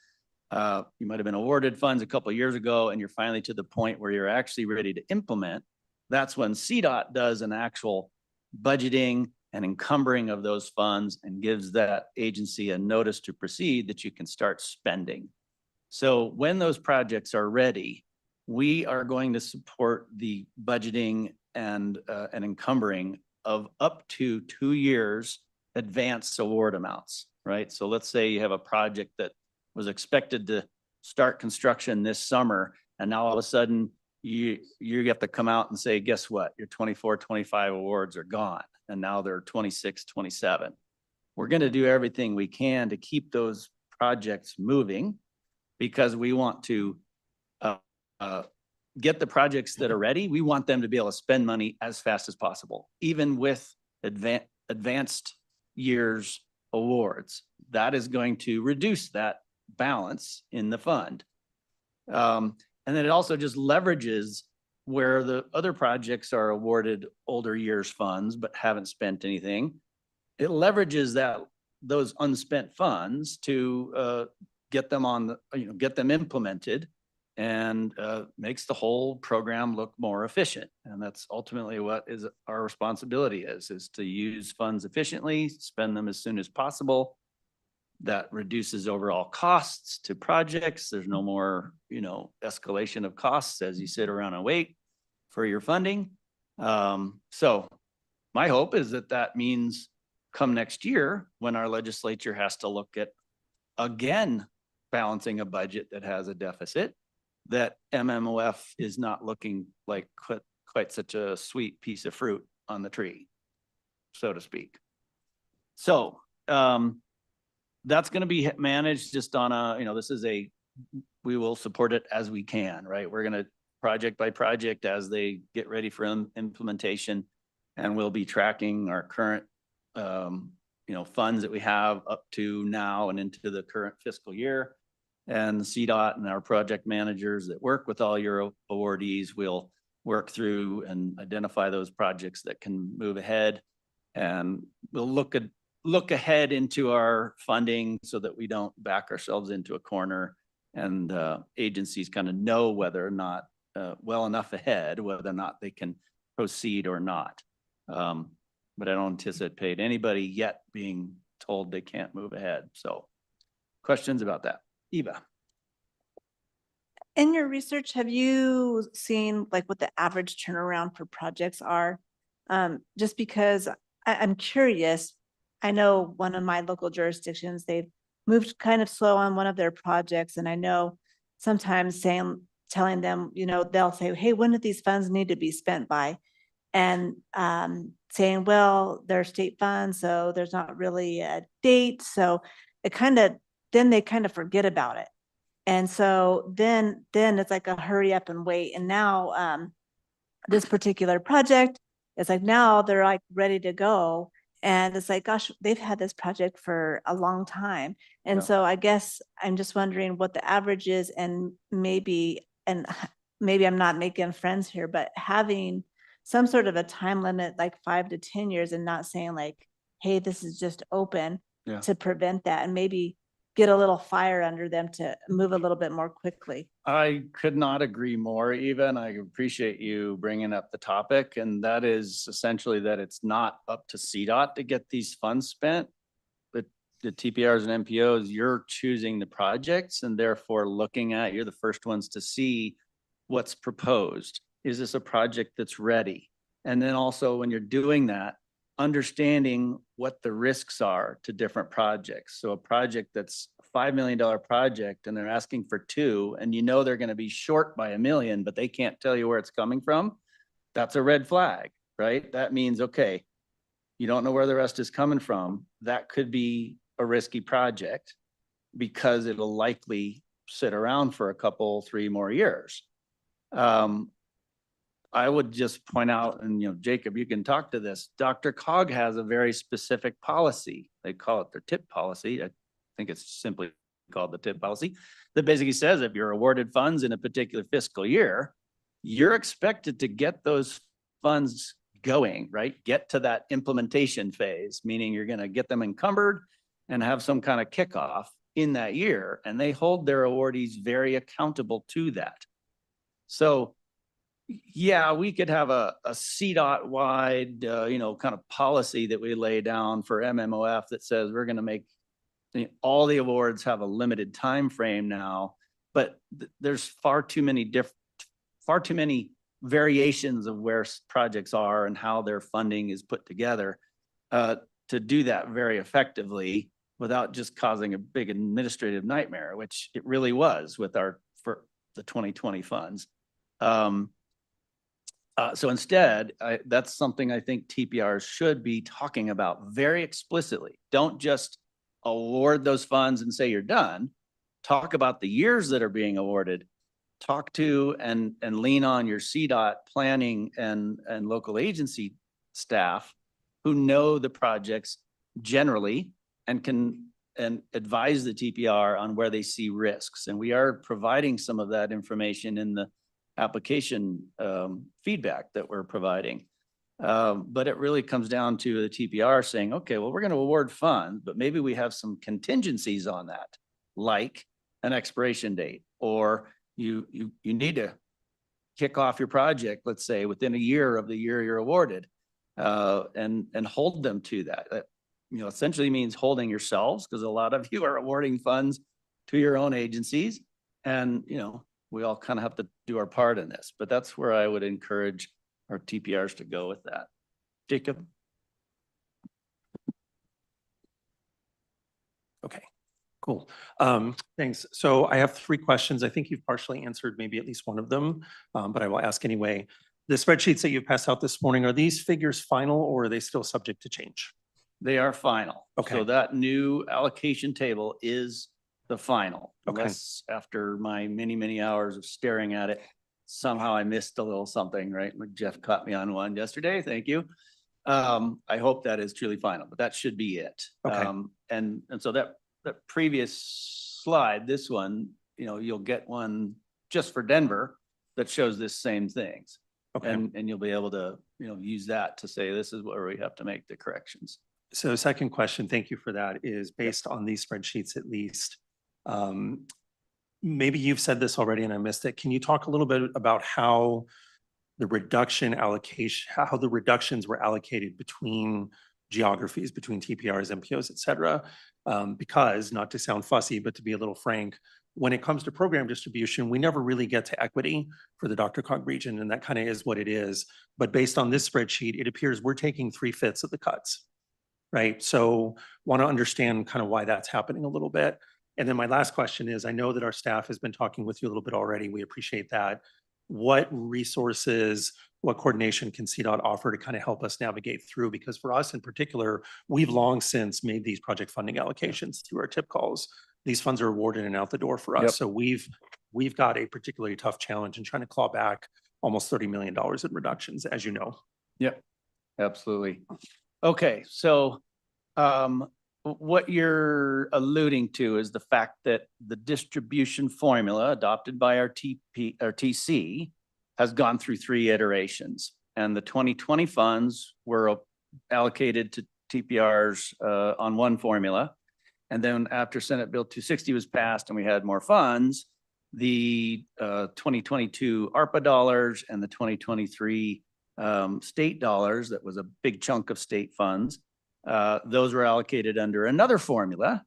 you might have been awarded funds a couple of years ago and you're finally to the point where you're actually ready to implement. That's when CDOT does an actual budgeting and encumbering of those funds and gives that agency a notice to proceed that you can start spending. So when those projects are ready, we are going to support the budgeting and encumbering of up to 2 years advance award amounts, right? So let's say you have a project that was expected to start construction this summer, and now all of a sudden you have to come out and say, guess what? Your 24, 25 awards are gone, and now they're 26, 27. We're going to do everything we can to keep those projects moving because we want to get the projects that are ready. We want them to be able to spend money as fast as possible, even with advanced years awards. That is going to reduce that balance in the fund. And then it also just leverages where the other projects are awarded older years funds but haven't spent anything. It leverages those unspent funds to get them on the, get them implemented, and makes the whole program look more efficient. And that's ultimately what is our responsibility is to use funds efficiently, spend them as soon as possible. That reduces overall costs to projects. There's no more, escalation of costs as you sit around and wait for your funding. So my hope is that means come next year when our legislature has to look at, again, balancing a budget that has a deficit, that MMOF is not looking like quite such a sweet piece of fruit on the tree, so to speak. So that's going to be managed just on a, we will support it as we can, right? We're going to project by project as they get ready for implementation, and we'll be tracking our current, funds that we have up to now and into the current fiscal year. And the CDOT and our project managers that work with all your awardees will work through and identify those projects that can move ahead. And we'll look ahead into our funding so that we don't back ourselves into a corner, and agencies kind of know whether or not well enough ahead, whether or not they can proceed or not. But I don't anticipate anybody yet being told they can't move ahead. So questions about that? Eva. In your research, have you seen like what the average turnaround for projects are? Just because I'm curious. I know one of my local jurisdictions, they've moved kind of slow on one of their projects. And I know sometimes telling them, they'll say, hey, when do these funds need to be spent by? And saying, well, they're state funds, so there's not really a date. So then they kind of forget about it. And so then it's like a hurry up and wait. And now this particular project, it's like now they're like ready to go. And it's like, gosh, they've had this project for a long time. And so I guess I'm just wondering what the average is, and maybe I'm not making friends here, but having some sort of a time limit, like 5 to 10 years, and not saying like, hey, this is just open, to prevent that, and maybe get a little fire under them to move a little bit more quickly. I could not agree more, Eva, and I appreciate you bringing up the topic. And that is essentially that it's not up to CDOT to get these funds spent, but the TPRs and MPOs, you're choosing the projects, and therefore you're the first ones to see what's proposed. Is this a project that's ready? And then also when you're doing that, understanding what the risks are to different projects. So a project that's a $5 million project and they're asking for 2, and they're going to be short by $1 million, but they can't tell you where it's coming from. That's a red flag, right? That means, okay, you don't know where the rest is coming from. That could be a risky project because it'll likely sit around for a couple, 3 more years. I would just point out, and Jacob, you can talk to this. DRCOG has a very specific policy. They call it their TIP policy. I think it's simply called the TIP policy, that basically says if you're awarded funds in a particular fiscal year, you're expected to get those funds going, right? Get to that implementation phase, meaning you're going to get them encumbered and have some kind of kickoff in that year. And they hold their awardees very accountable to that. So yeah, we could have a CDOT wide, kind of policy that we lay down for MMOF that says we're going to make all the awards have a limited time frame now, but there's far too many variations of where projects are and how their funding is put together to do that very effectively without just causing a big administrative nightmare, which it really was with for the 2020 funds. So instead, that's something I think TPRs should be talking about very explicitly. Don't just award those funds and say you're done. Talk about the years that are being awarded. Talk to and lean on your CDOT planning and local agency staff who know the projects generally and can advise the TPR on where they see risks. And we are providing some of that information in the application feedback that we're providing. But it really comes down to the TPR saying, okay, well, we're going to award funds, but maybe we have some contingencies on that, like an expiration date, or you need to kick off your project, let's say within a year of the year you're awarded, and hold them to that. That essentially means holding yourselves, because a lot of you are awarding funds to your own agencies, and we all kind of have to do our part in this, but that's where I would encourage our TPRs to go with that. Jacob? Okay, cool. Thanks. So I have 3 questions. I think you've partially answered maybe at least one of them, but I will ask anyway. The spreadsheets that you passed out this morning, are these figures final or are they still subject to change? They are final. Okay. So that new allocation table is the final. Okay. Unless after my many hours of staring at it, somehow I missed a little something, right? Like Jeff caught me on one yesterday. Thank you. I hope that is truly final, but that should be it. Okay. And so that previous slide, this one, you'll get one just for Denver that shows this same things. Okay. And you'll be able to, use that to say, this is where we have to make the corrections. So second question, thank you for that, is based on these spreadsheets at least. Maybe you've said this already and I missed it. Can you talk a little bit about how the reductions were allocated between geographies, between TPRs, MPOs, et cetera? Because, not to sound fussy, but to be a little frank, when it comes to program distribution, we never really get to equity for the DRCOG region, and that kind of is what it is. But based on this spreadsheet, it appears we're taking 3/5 of the cuts, right? So want to understand kind of why that's happening a little bit. And then my last question is, I know that our staff has been talking with you a little bit already. We appreciate that. What resources, what coordination can CDOT offer to kind of help us navigate through? Because for us in particular, we've long since made these project funding allocations through our TIP calls. These funds are awarded and out the door for us. Yep. So we've got a particularly tough challenge in trying to claw back almost $30 million in reductions, as you know. Yep, absolutely. Okay, so what you're alluding to is the fact that the distribution formula adopted by our TC has gone through 3 iterations, and the 2020 funds were allocated to TPRs on one formula. And then after Senate Bill 260 was passed and we had more funds, the 2022 ARPA dollars and the 2023 state dollars, that was a big chunk of state funds, those were allocated under another formula.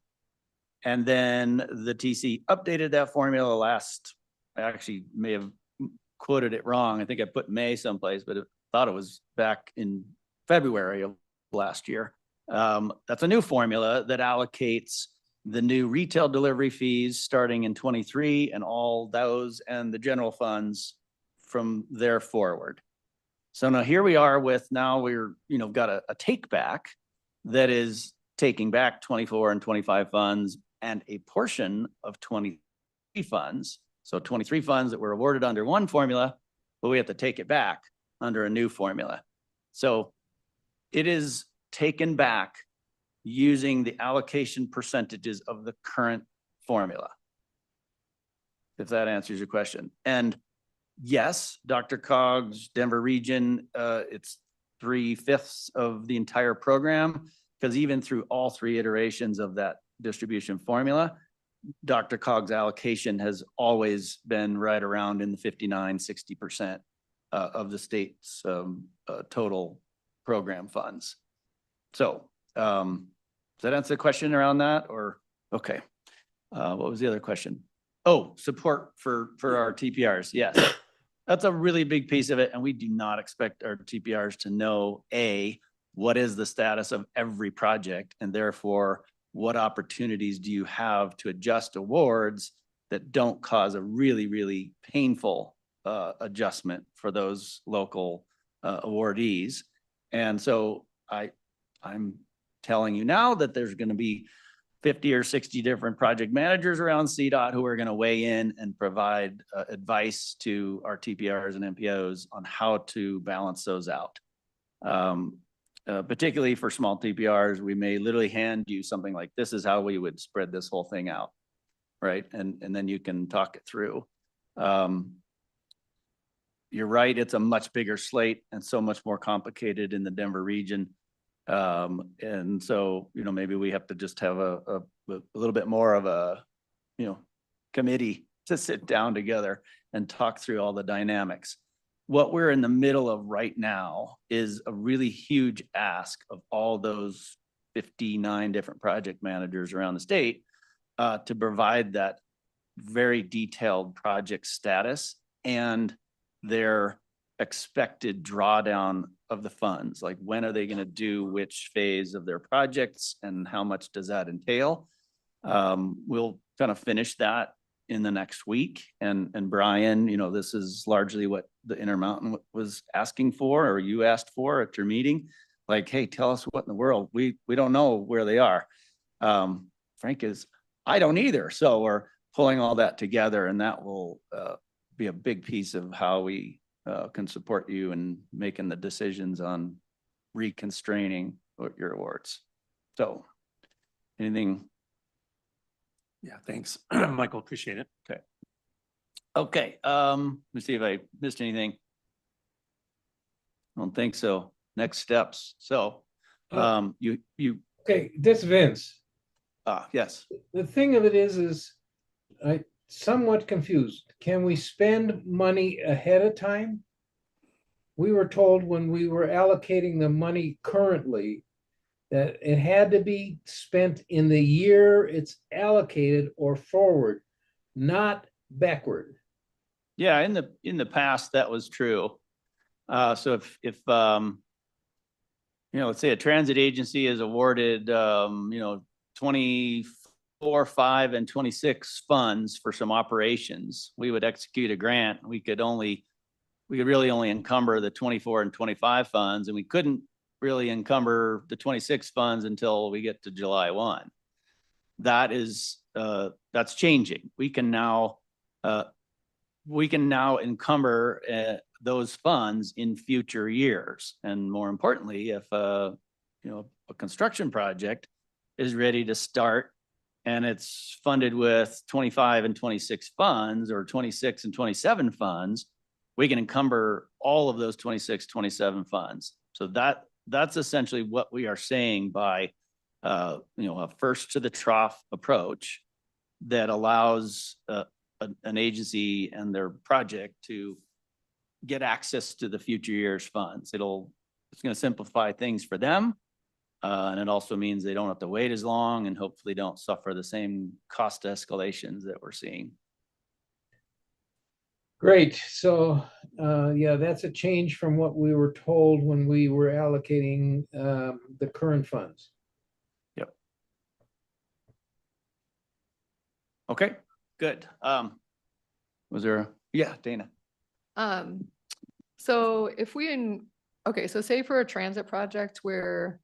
And then the TC updated that formula I actually may have quoted it wrong. I think I put May someplace, but I thought it was back in February of last year. That's a new formula that allocates the new retail delivery fees starting in 23 and all those and the general funds from there forward. So now here we are with, now we're, got a take back that is taking back 24 and 25 funds and a portion of 23 funds. So 23 funds that were awarded under one formula, but we have to take it back under a new formula. So it is taken back using the allocation percentages of the current formula. If that answers your question. And yes, Dr. Cog's Denver region, it's 3/5 of the entire program, because even through all 3 iterations of that distribution formula, Dr. Cog's allocation has always been right around in the 59-60% of the state's total program funds. So does that answer the question around that, or, okay. What was the other question? Oh, support for our TPRs. Yes, that's a really big piece of it. And we do not expect our TPRs to know, A, what is the status of every project, and therefore what opportunities do you have to adjust awards that don't cause a really, really painful adjustment for those local awardees. And so I'm telling you now that there's going to be 50 or 60 different project managers around CDOT who are going to weigh in and provide advice to our TPRs and MPOs on how to balance those out. Particularly for small TPRs, we may literally hand you something like, this is how we would spread this whole thing out, right? And then you can talk it through. You're right, it's a much bigger slate and so much more complicated in the Denver region. And so, maybe we have to just have a little bit more of a, committee to sit down together and talk through all the dynamics. What we're in the middle of right now is a really huge ask of all those 59 different project managers around the state to provide that very detailed project status and their expected drawdown of the funds. Like, when are they going to do which phase of their projects and how much does that entail? We'll kind of finish that in the next week. And Brian, this is largely what the Intermountain was asking for, or you asked for at your meeting. Like, hey, tell us what in the world. We don't know where they are. Frank is, I don't either. So we're pulling all that together, and that will be a big piece of how we can support you in making the decisions on reconstraining your awards. So anything? Yeah, thanks, Michael. Appreciate it. Okay. Okay. Let me see if I missed anything. I don't think so. Next steps. So you Okay, this Vince. Yes. The thing of it is I somewhat confused. Can we spend money ahead of time? We were told when we were allocating the money currently that it had to be spent in the year it's allocated or forward, not backward. Yeah, in the past that was true. So if let's say a transit agency is awarded 24, 5, and 26 funds for some operations, we would execute a grant. We could really only encumber the 24 and 25 funds, and we couldn't really encumber the 26 funds until we get to July 1. That's changing. We can now encumber those funds in future years. And more importantly, if a construction project is ready to start and it's funded with 25 and 26 funds or 26 and 27 funds, we can encumber all of those 26, 27 funds. So that's essentially what we are saying by a first to the trough approach that allows an agency and their project to get access to the future year's funds. It's going to simplify things for them. And it also means they don't have to wait as long and hopefully don't suffer the same cost escalations that we're seeing. Great. So, yeah, that's a change from what we were told when we were allocating the current funds. Yep. Okay, good. Was there, yeah, Dana. So if so say for a transit project where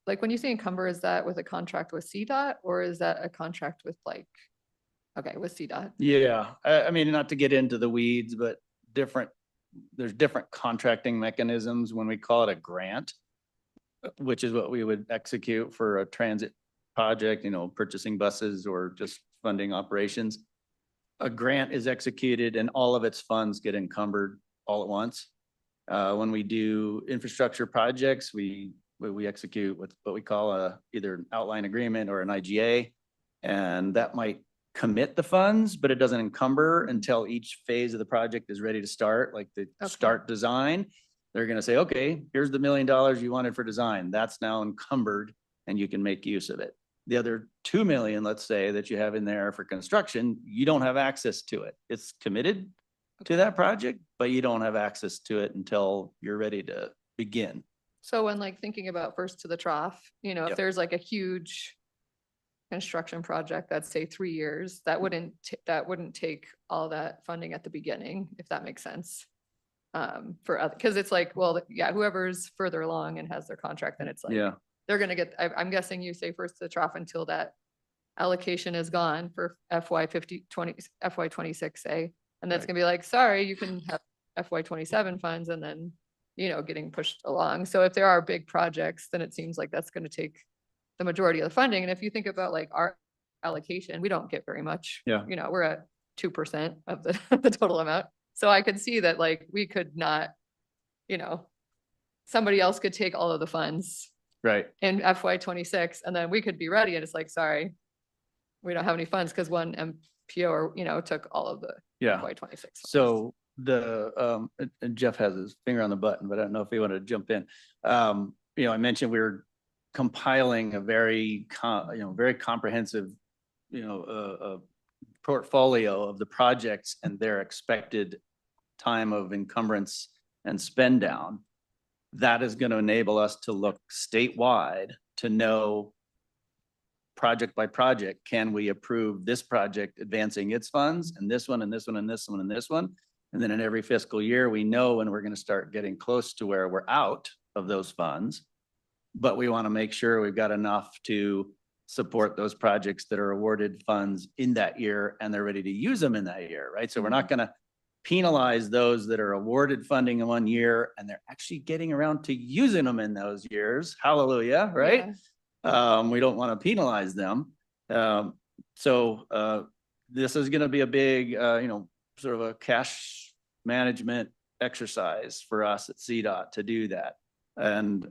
like when you say encumber, is that with a contract with CDOT or is that a contract with like, okay, with CDOT? Yeah, I mean, not to get into the weeds, but there's different contracting mechanisms when we call it a grant, which is what we would execute for a transit project, you know, purchasing buses or just funding operations. A grant is executed and all of its funds get encumbered all at once. When we do infrastructure projects, we execute with what we call either an outline agreement or an IGA. And that might commit the funds, but it doesn't encumber until each phase of the project is ready to start, like the start design. They're gonna say, okay, here's the $1 million you wanted for design. That's now encumbered and you can make use of it. The other 2 million, let's say, that you have in there for construction, you don't have access to it. It's committed to that project, but you don't have access to it until you're ready to begin. So when like thinking about first to the trough, you know, if Yep. there's like a huge construction project that's say 3 years, that wouldn't take all that funding at the beginning, if that makes sense. For other, because it's like, well, yeah, whoever's further along and has their contract, then it's like, Yeah. they're gonna get, I'm guessing you say first to the trough until that allocation is gone for FY 26, say, and that's Right. gonna be like, sorry, you can have FY 27 funds and then, you know, getting pushed along. So if there are big projects, then it seems like that's gonna take the majority of the funding. And if you think about like our allocation, we don't get very much. Yeah. You know, we're at 2% of the, the total amount. So I could see that like we could not, you know, somebody else could take all of the funds Right. in FY 26 and then we could be ready and it's like, sorry, we don't have any funds because one MPO or, you know, took all of the Yeah. FY 26 funds. So and Jeff has his finger on the button, but I don't know if he wanted to jump in. You know, I mentioned we were compiling a very comprehensive, portfolio of the projects and their expected time of encumbrance and spend down. That is going to enable us to look statewide to know project by project, can we approve this project advancing its funds and this one and this one and this one and this one? And then in every fiscal year, we know when we're going to start getting close to where we're out of those funds. But we want to make sure we've got enough to support those projects that are awarded funds in that year and they're ready to use them in that year, right? So we're not going to penalize those that are awarded funding in 1 year and they're actually getting around to using them in those years. Hallelujah, right? Yeah. We don't want to penalize them. So this is going to be a big, sort of a cash management exercise for us at CDOT to do that. And,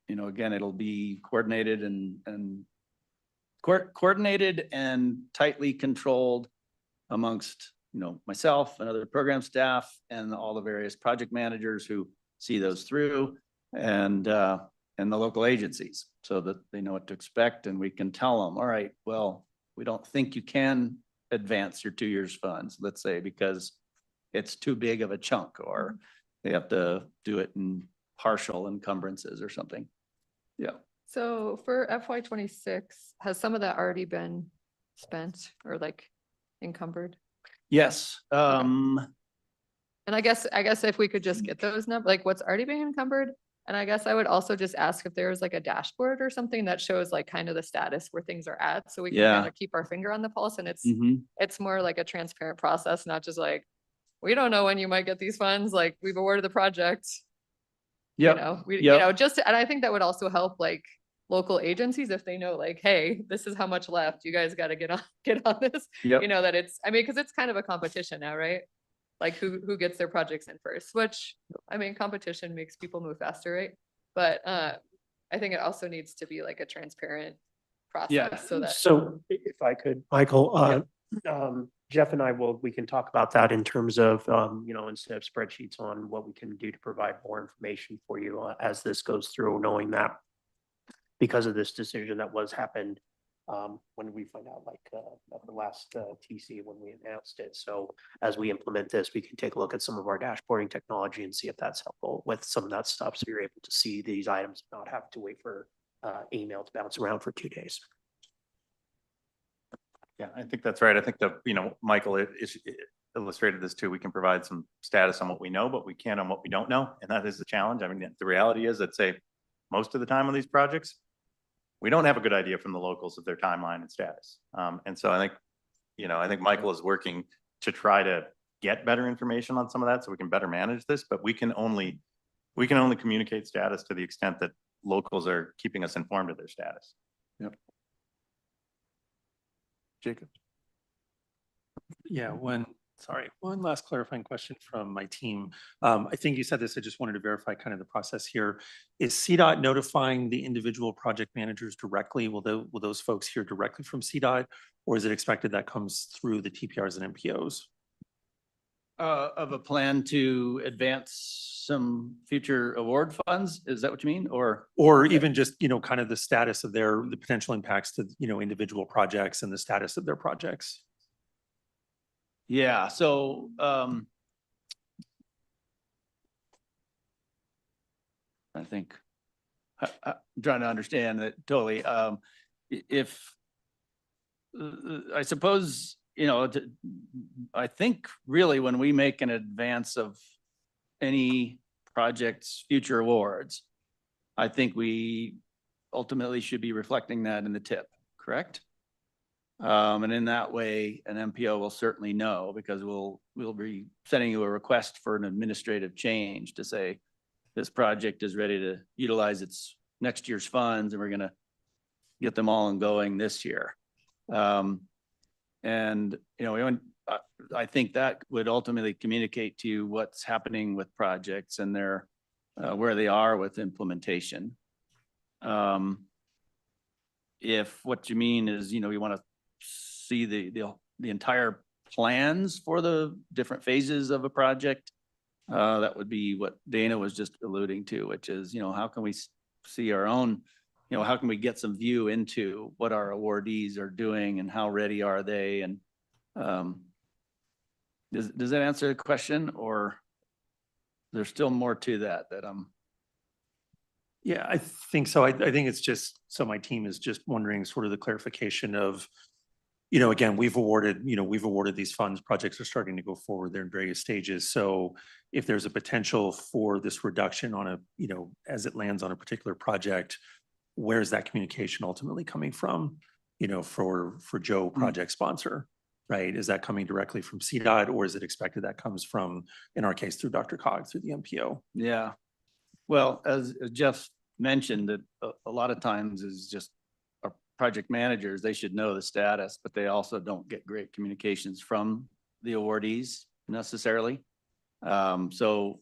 again, it'll be coordinated and tightly controlled amongst, myself and other program staff and all the various project managers who see those through and the local agencies so that they know what to expect and we can tell them, all right, well, we don't think you can advance your 2 years funds, let's say, because it's too big of a chunk or they have to do it in partial encumbrances or something. Yeah. So for FY 26, has some of that already been spent or like encumbered? Yes. And I guess if we could just get those numbers, like what's already being encumbered. And I guess I would also just ask if there's like a dashboard or something that shows like kind of the status where things are at. So we can kind of keep our finger on the pulse and it's more like a transparent process, not just like, we don't know when you might get these funds. Like we've awarded the project. Yeah. And I think that would also help like local agencies if they know like, hey, this is how much left. You guys got to get on this. Yep. That it's, because it's kind of a competition now, right? Like who gets their projects in first, which competition makes people move faster, right? But I think it also needs to be like a transparent process so that. So if I could, Michael, Jeff and we can talk about that in terms of, instead of spreadsheets on what we can do to provide more information for you as this goes through, knowing that because of this decision that was happened, when we find out at the last TC when we announced it. So as we implement this, we can take a look at some of our dashboarding technology and see if that's helpful with some of that stuff. So you're able to see these items, not have to wait for email to bounce around for 2 days. Yeah, I think that's right. I think Michael illustrated this too. We can provide some status on what we know, but we can't on what we don't know. And that is the challenge. The reality is that say most of the time on these projects, we don't have a good idea from the locals of their timeline and status. And so I think, I think Michael is working to try to get better information on some of that so we can better manage this, but we can only communicate status to the extent that locals are keeping us informed of their status. Yep. Jacob? Yeah, one last clarifying question from my team. I think you said this, I just wanted to verify kind of the process here. Is CDOT notifying the individual project managers directly? Will those folks hear directly from CDOT, or is it expected that comes through the TPRs and MPOs? Of a plan to advance some future award funds? Is that what you mean? Or even just, kind of the status of the potential impacts to, individual projects and the status of their projects? Yeah, so I think I'm trying to understand that totally. If I suppose, I think really when we make an advance of any project's future awards, I think we ultimately should be reflecting that in the tip, correct? And in that way, an MPO will certainly know, because we'll be sending you a request for an administrative change to say this project is ready to utilize its next year's funds, and we're going to get them all going this year. And I think that would ultimately communicate to you what's happening with projects and their where they are with implementation. If what you mean is, we want to see the entire plans for the different phases of a project, that would be what Dana was just alluding to, which is, how can we see our own, how can we get some view into what our awardees are doing and how ready are they? And does that answer the question, or there's still more to that Yeah, I think so. I think it's just, so my team is just wondering sort of the clarification of, again, we've awarded these funds, projects are starting to go forward, they're in various stages. So if there's a potential for this reduction on a, as it lands on a particular project, where's that communication ultimately coming from, for Joe project sponsor, right? Is that coming directly from CDOT, or is it expected that comes from, in our case, through Dr. Cog, through the MPO? Yeah. Well, as Jeff mentioned, that a lot of times is just our project managers, they should know the status, but they also don't get great communications from the awardees necessarily. So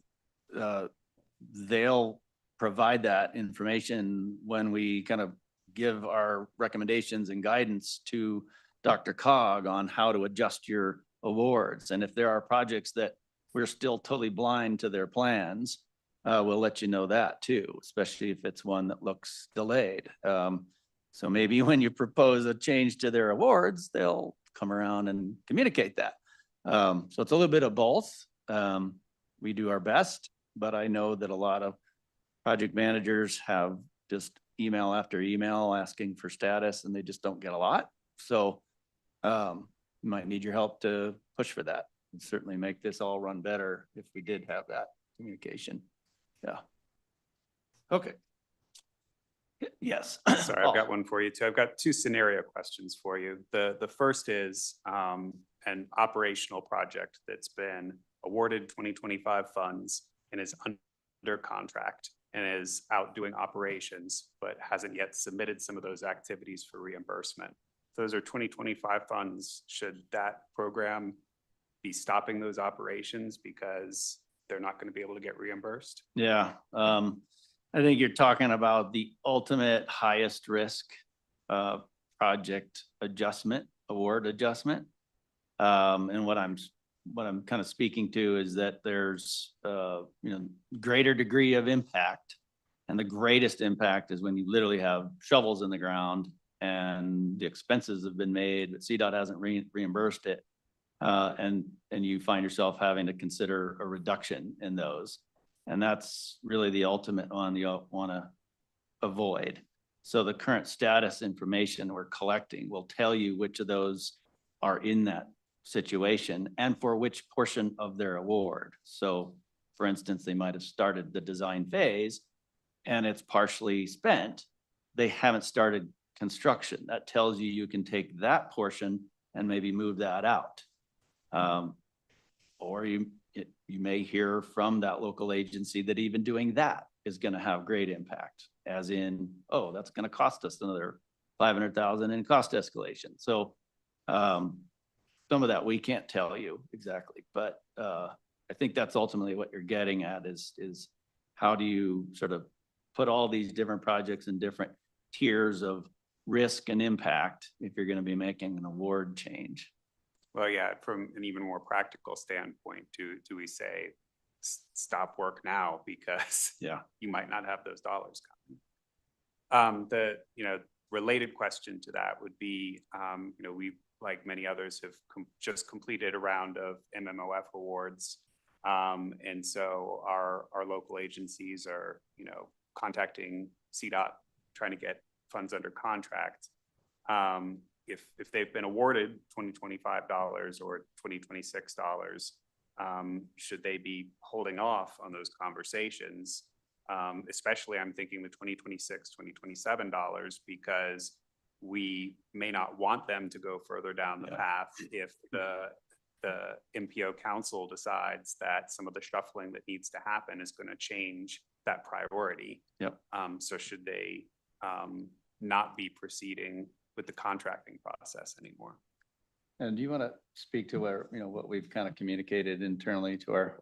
they'll provide that information when we kind of give our recommendations and guidance to Dr. Cog on how to adjust your awards. And if there are projects that we're still totally blind to their plans, we'll let you know that too, especially if it's one that looks delayed. So maybe when you propose a change to their awards, they'll come around and communicate that. So it's a little bit of both. We do our best, but I know that a lot of project managers have just email after email asking for status, and they just don't get a lot. So you might need your help to push for that, and certainly make this all run better if we did have that communication. Yeah. Okay. Yes. Sorry, I've got one for you too. I've got two scenario questions for you. The first is an operational project that's been awarded 2025 funds and is under contract and is out doing operations, but hasn't yet submitted some of those activities for reimbursement. Those are 2025 funds. Should that program be stopping those operations because they're not going to be able to get reimbursed? Yeah. I think you're talking about the ultimate highest risk project adjustment, award adjustment. And what I'm kind of speaking to is that there's greater degree of impact, and the greatest impact is when you literally have shovels in the ground and the expenses have been made, but CDOT hasn't reimbursed it. And you find yourself having to consider a reduction in those. And that's really the ultimate one you want to avoid. So the current status information we're collecting will tell you which of those are in that situation and for which portion of their award. So for instance, they might have started the design phase, and it's partially spent, they haven't started construction. That tells you you can take that portion and maybe move that out. Or you may hear from that local agency that even doing that is going to have great impact, as in, oh, that's going to cost us another 500,000 in cost escalation. So some of that we can't tell you exactly, but I think that's ultimately what you're getting at is how do you sort of put all these different projects in different tiers of risk and impact if you're going to be making an award change. Well, yeah, from an even more practical standpoint, do we say stop work now because yeah, you might not have those dollars coming? The related question to that would be, we, like many others, have just completed a round of MMOF awards, and so our local agencies are contacting CDOT trying to get funds under contract. If they've been awarded $2025 or $2026, should they be holding off on those conversations? Especially I'm thinking the $2026, $2027, because we may not want them to go further down the path if the MPO council decides that some of the shuffling that needs to happen is going to change that priority. Yep. So should they not be proceeding with the contracting process anymore? And do you want to speak to where, what we've kind of communicated internally to our?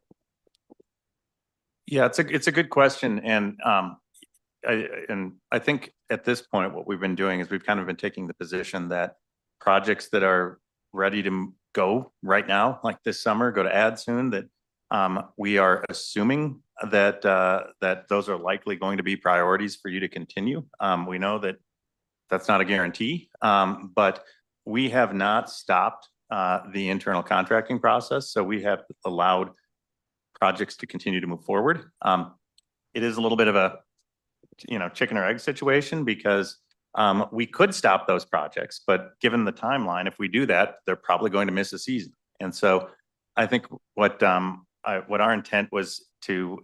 Yeah, it's a good question. And I think at this point, what we've been doing is we've kind of been taking the position that projects that are ready to go right now, like this summer, go to add soon, that we are assuming that that those are likely going to be priorities for you to continue. We know that that's not a guarantee, but we have not stopped the internal contracting process. So we have allowed projects to continue to move forward. It is a little bit of a, chicken or egg situation, because we could stop those projects, but given the timeline, if we do that, they're probably going to miss a season. And so I think what our intent was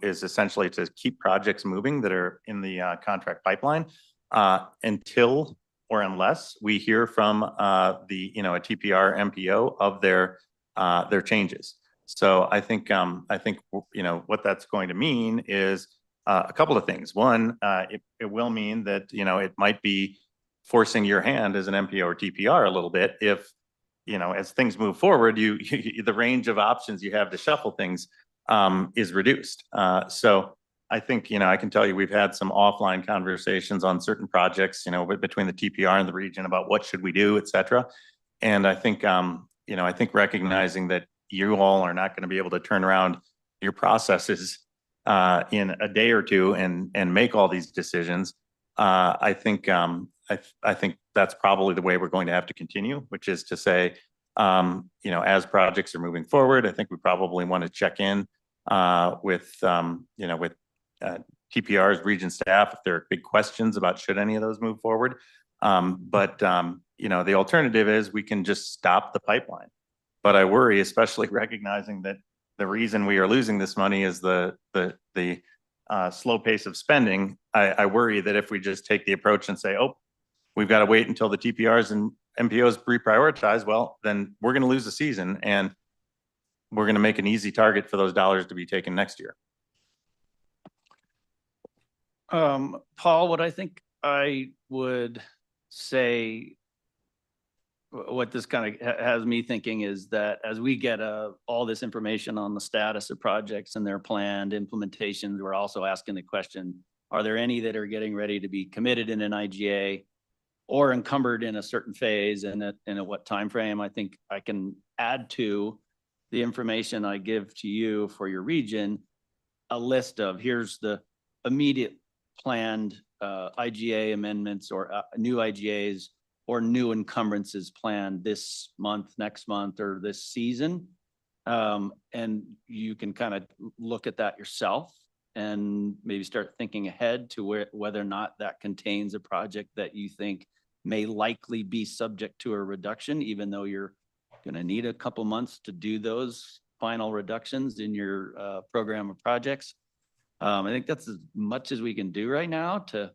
is essentially to keep projects moving that are in the contract pipeline until or unless we hear from a TPR MPO of their changes. So I think what that's going to mean is a couple of things. One, it will mean that it might be forcing your hand as an MPO or TPR a little bit if as things move forward, the range of options you have to shuffle things is reduced. So I think I can tell you we've had some offline conversations on certain projects between the TPR and the region about what should we do, et cetera. And I think I think recognizing that you all are not going to be able to turn around your processes in a day or two and make all these decisions. I think that's probably the way we're going to have to continue, which is to say, as projects are moving forward, I think we probably want to check in with TPR's region staff if there are big questions about should any of those move forward. But the alternative is we can just stop the pipeline. But I worry, especially recognizing that the reason we are losing this money is the slow pace of spending. I worry that if we just take the approach and say, oh, we've got to wait until the TPRs and MPOs reprioritize, well, then we're going to lose the season and we're going to make an easy target for those dollars to be taken next year. Paul, what I think I would say, what this kind of has me thinking is that as we get all this information on the status of projects and their planned implementations, we're also asking the question, are there any that are getting ready to be committed in an IGA or encumbered in a certain phase and at what time frame? I think I can add to the information I give to you for your region a list of here's the immediate planned IGA amendments or new IGAs or new encumbrances planned this month, next month, or this season. And you can kind of look at that yourself and maybe start thinking ahead to whether or not that contains a project that you think may likely be subject to a reduction, even though you're going to need a couple months to do those final reductions in your program of projects. I think that's as much as we can do right now to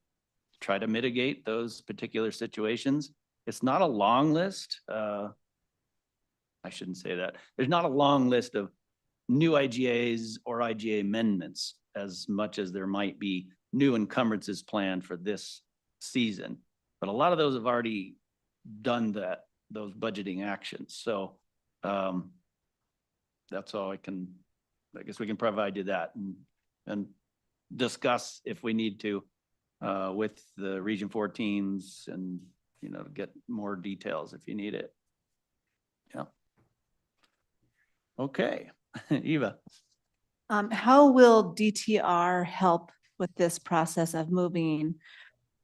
try to mitigate those particular situations. It's not a long list. I shouldn't say that. There's not a long list of new IGAs or IGA amendments as much as there might be new encumbrances planned for this season. But a lot of those have already done those budgeting actions. So that's all I guess we can provide you that and discuss if we need to with the Region 4 teams and, get more details if you need it. Yeah. Okay, Eva. How will DTR help with this process of moving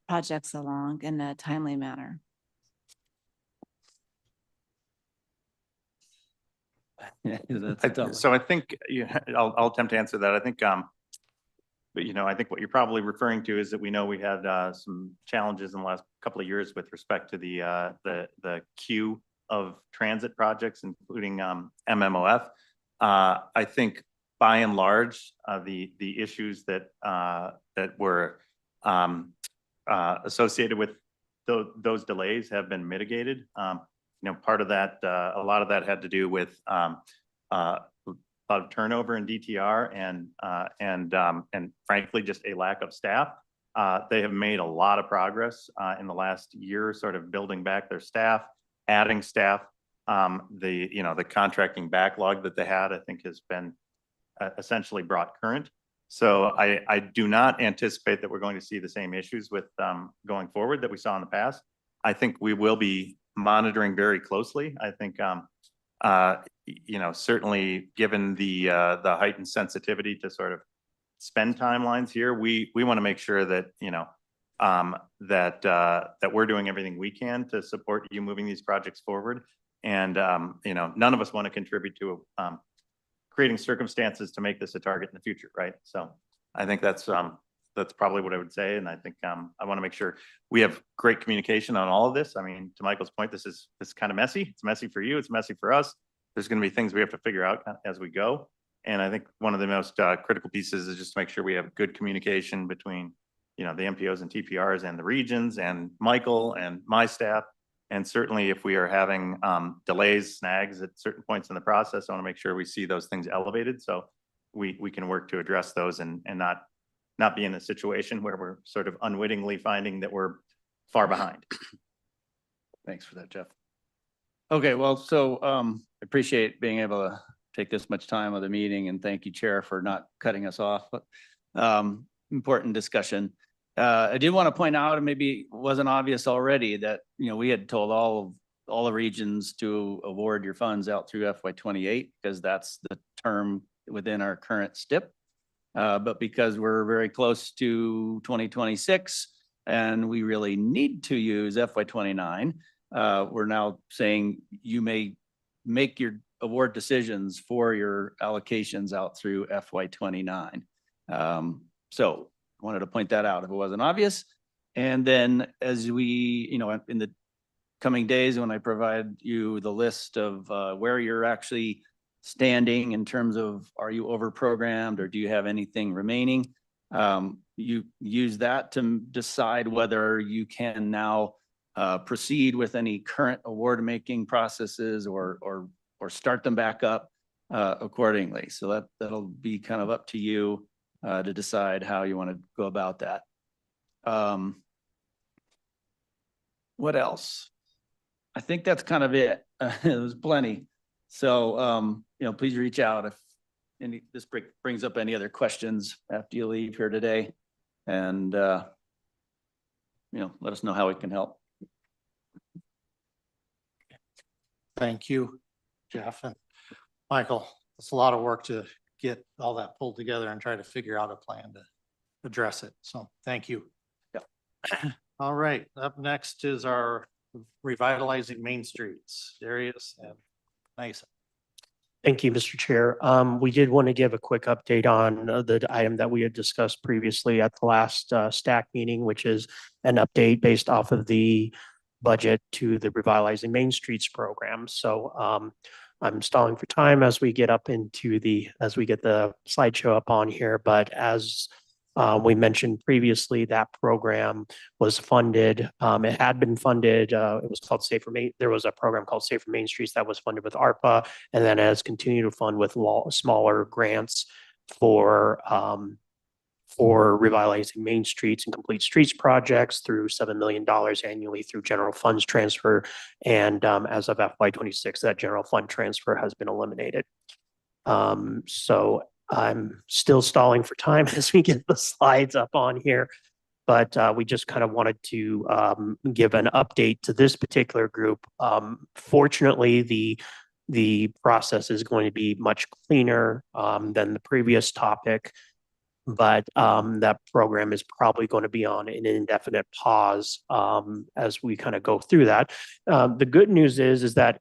projects along in a timely manner? That's a tough one. So I think, I'll attempt to answer that. I think, but I think what you're probably referring to is that we know we had some challenges in the last couple of years with respect to the queue of transit projects, including MMOF. I think by and large, the issues that were associated with those delays have been mitigated. Part of that, a lot of that had to do with a lot of turnover in DTR and frankly, just a lack of staff. They have made a lot of progress in the last year, sort of building back their staff, adding staff. The contracting backlog that they had, I think, has been essentially brought current. So I do not anticipate that we're going to see the same issues with going forward that we saw in the past. I think we will be monitoring very closely. I think certainly given the heightened sensitivity to sort of spend timelines here, we want to make sure that that we're doing everything we can to support you moving these projects forward. And none of us want to contribute to creating circumstances to make this a target in the future, right? So I think that's probably what I would say. And I think I want to make sure we have great communication on all of this. I mean, to Michael's point, this is kind of messy. It's messy for you. It's messy for us. There's going to be things we have to figure out as we go. And I think one of the most critical pieces is just to make sure we have good communication between, the MPOs and TPRs and the regions and Michael and my staff. And certainly if we are having delays, snags at certain points in the process, I want to make sure we see those things elevated so we can work to address those and not be in a situation where we're sort of unwittingly finding that we're far behind. Thanks for that, Jeff. Okay, well, so appreciate being able to take this much time of the meeting, and thank you, Chair, for not cutting us off. But important discussion. I did want to point out, and maybe it wasn't obvious already, that we had told all the regions to award your funds out through FY28 because that's the term within our current STIP. But because we're very close to 2026 and we really need to use FY29, we're now saying you may make your award decisions for your allocations out through FY29. So I wanted to point that out if it wasn't obvious. And then as we, in the coming days, when I provide you the list of where you're actually standing in terms of, are you over programmed or do you have anything remaining? You use that to decide whether you can now proceed with any current award making processes or start them back up accordingly. So that'll be kind of up to you to decide how you want to go about that. What else? I think that's kind of it. There's plenty. So, please reach out if this brings up any other questions after you leave here today. And, let us know how we can help. Thank you, Jeff and Michael. It's a lot of work to get all that pulled together and try to figure out a plan to address it. So thank you. Yeah. All right. Up next is our revitalizing Main Streets. Darius and Mason. Thank you, Mr. Chair. We did want to give a quick update on the item that we had discussed previously at the last STAC meeting, which is an update based off of the budget to the Revitalizing Main Streets program. So I'm stalling for time as we get as we get the slideshow up on here, but as we mentioned previously, that program was funded. It had been funded. It was called Safer Main. There was a program called Safer Main Streets that was funded with ARPA, and then has continued to fund with smaller grants for revitalizing main streets and complete streets projects through $7 million annually through general funds transfer. And as of FY26, that general fund transfer has been eliminated. So I'm still stalling for time as we get the slides up on here. But we just kind of wanted to give an update to this particular group. Fortunately, the process is going to be much cleaner than the previous topic. But that program is probably going to be on an indefinite pause as we kind of go through that. The good news is that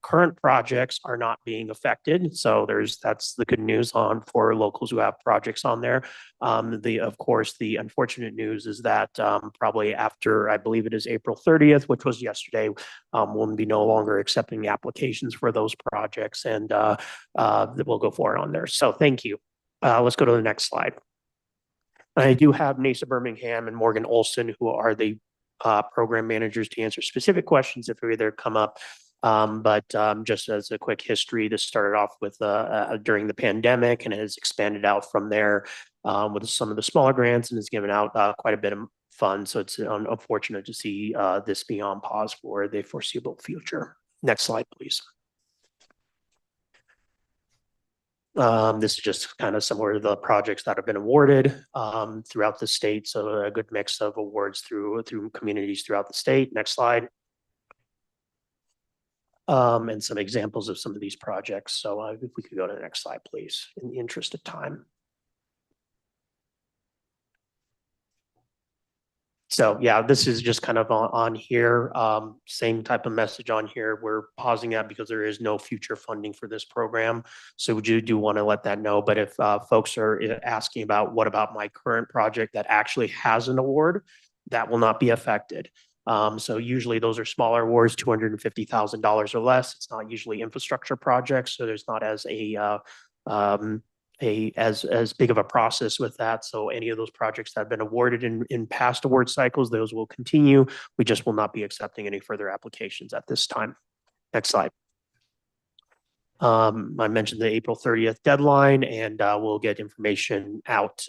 current projects are not being affected. So that's the good news for locals who have projects on there. Of course, the unfortunate news is that probably after, I believe it is April 30th, which was yesterday, we'll be no longer accepting applications for those projects, and we'll go forward on there. So thank you. Let's go to the next slide. I do have Nasa Birmingham and Morgan Olson, who are the program managers, to answer specific questions if they either come up. But just as a quick history, this started off with during the pandemic and has expanded out from there with some of the smaller grants, and has given out quite a bit of funds. So it's unfortunate to see this be on pause for the foreseeable future. Next slide, please. This is just kind of similar to the projects that have been awarded throughout the state. So a good mix of awards through communities throughout the state. Next slide. And some examples of some of these projects. So if we could go to the next slide, please, in the interest of time. So yeah, this is just kind of on here. Same type of message on here. We're pausing that because there is no future funding for this program. So we do want to let that know. But if folks are asking about what about my current project that actually has an award, that will not be affected. So usually those are smaller awards, $250,000 or less. It's not usually infrastructure projects. So there's not as as big of a process with that. So any of those projects that have been awarded in past award cycles, those will continue. We just will not be accepting any further applications at this time. Next slide. I mentioned the April 30th deadline, and we'll get information out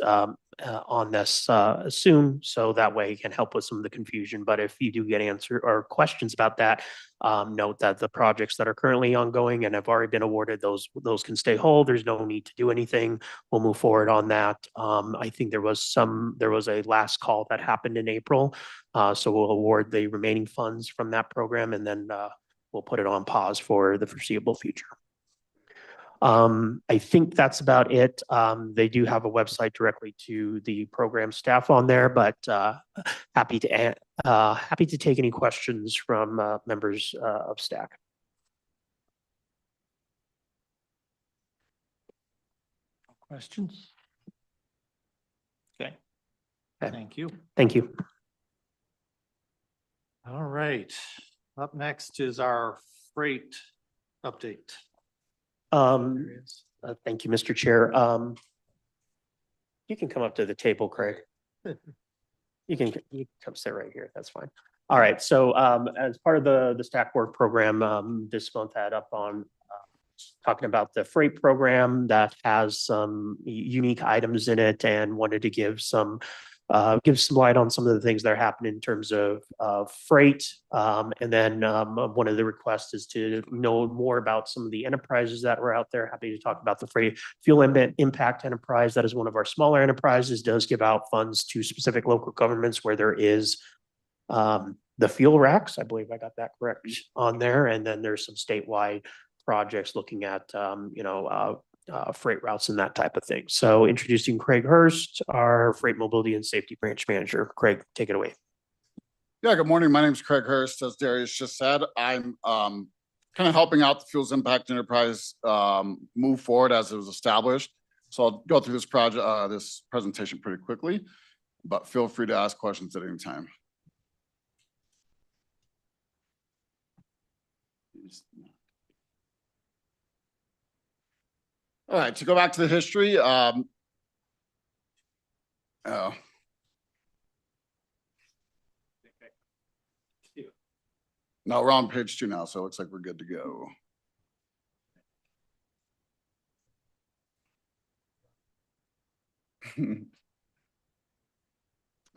on this soon, so that way it can help with some of the confusion. But if you do get answer or questions about that, note that the projects that are currently ongoing and have already been awarded, those can stay whole. There's no need to do anything. We'll move forward on that. I think there was a last call that happened in April, so we'll award the remaining funds from that program, and then we'll put it on pause for the foreseeable future. I think that's about it. They do have a website directly to the program staff on there, but happy to take any questions from members of STAC. Questions? Okay. Thank you. Thank you. All right. Up next is our freight update. Thank you, Mr. Chair. You can come up to the table, Craig. You can come sit right here. That's fine. All right. So as part of the STAC work program, this month had up on talking about the freight program that has some unique items in it, and wanted to give some light on some of the things that are happening in terms of freight. And then one of the requests is to know more about some of the enterprises that were out there. Happy to talk about the freight fuel impact enterprise. That is one of our smaller enterprises, does give out funds to specific local governments where there is the fuel racks. I believe I got that correct on there. And then there's some statewide projects looking at, freight routes and that type of thing. So introducing Craig Hurst, our Freight Mobility and Safety Branch Manager. Craig, take it away. Yeah, good morning. My name is Craig Hurst. As Darius just said, I'm kind of helping out the Fuels Impact Enterprise move forward as it was established. So I'll go through this project, this presentation pretty quickly, but feel free to ask questions at any time. All right, to go back to the history, oh. No, we're on page 2 now, so it looks like we're good to go.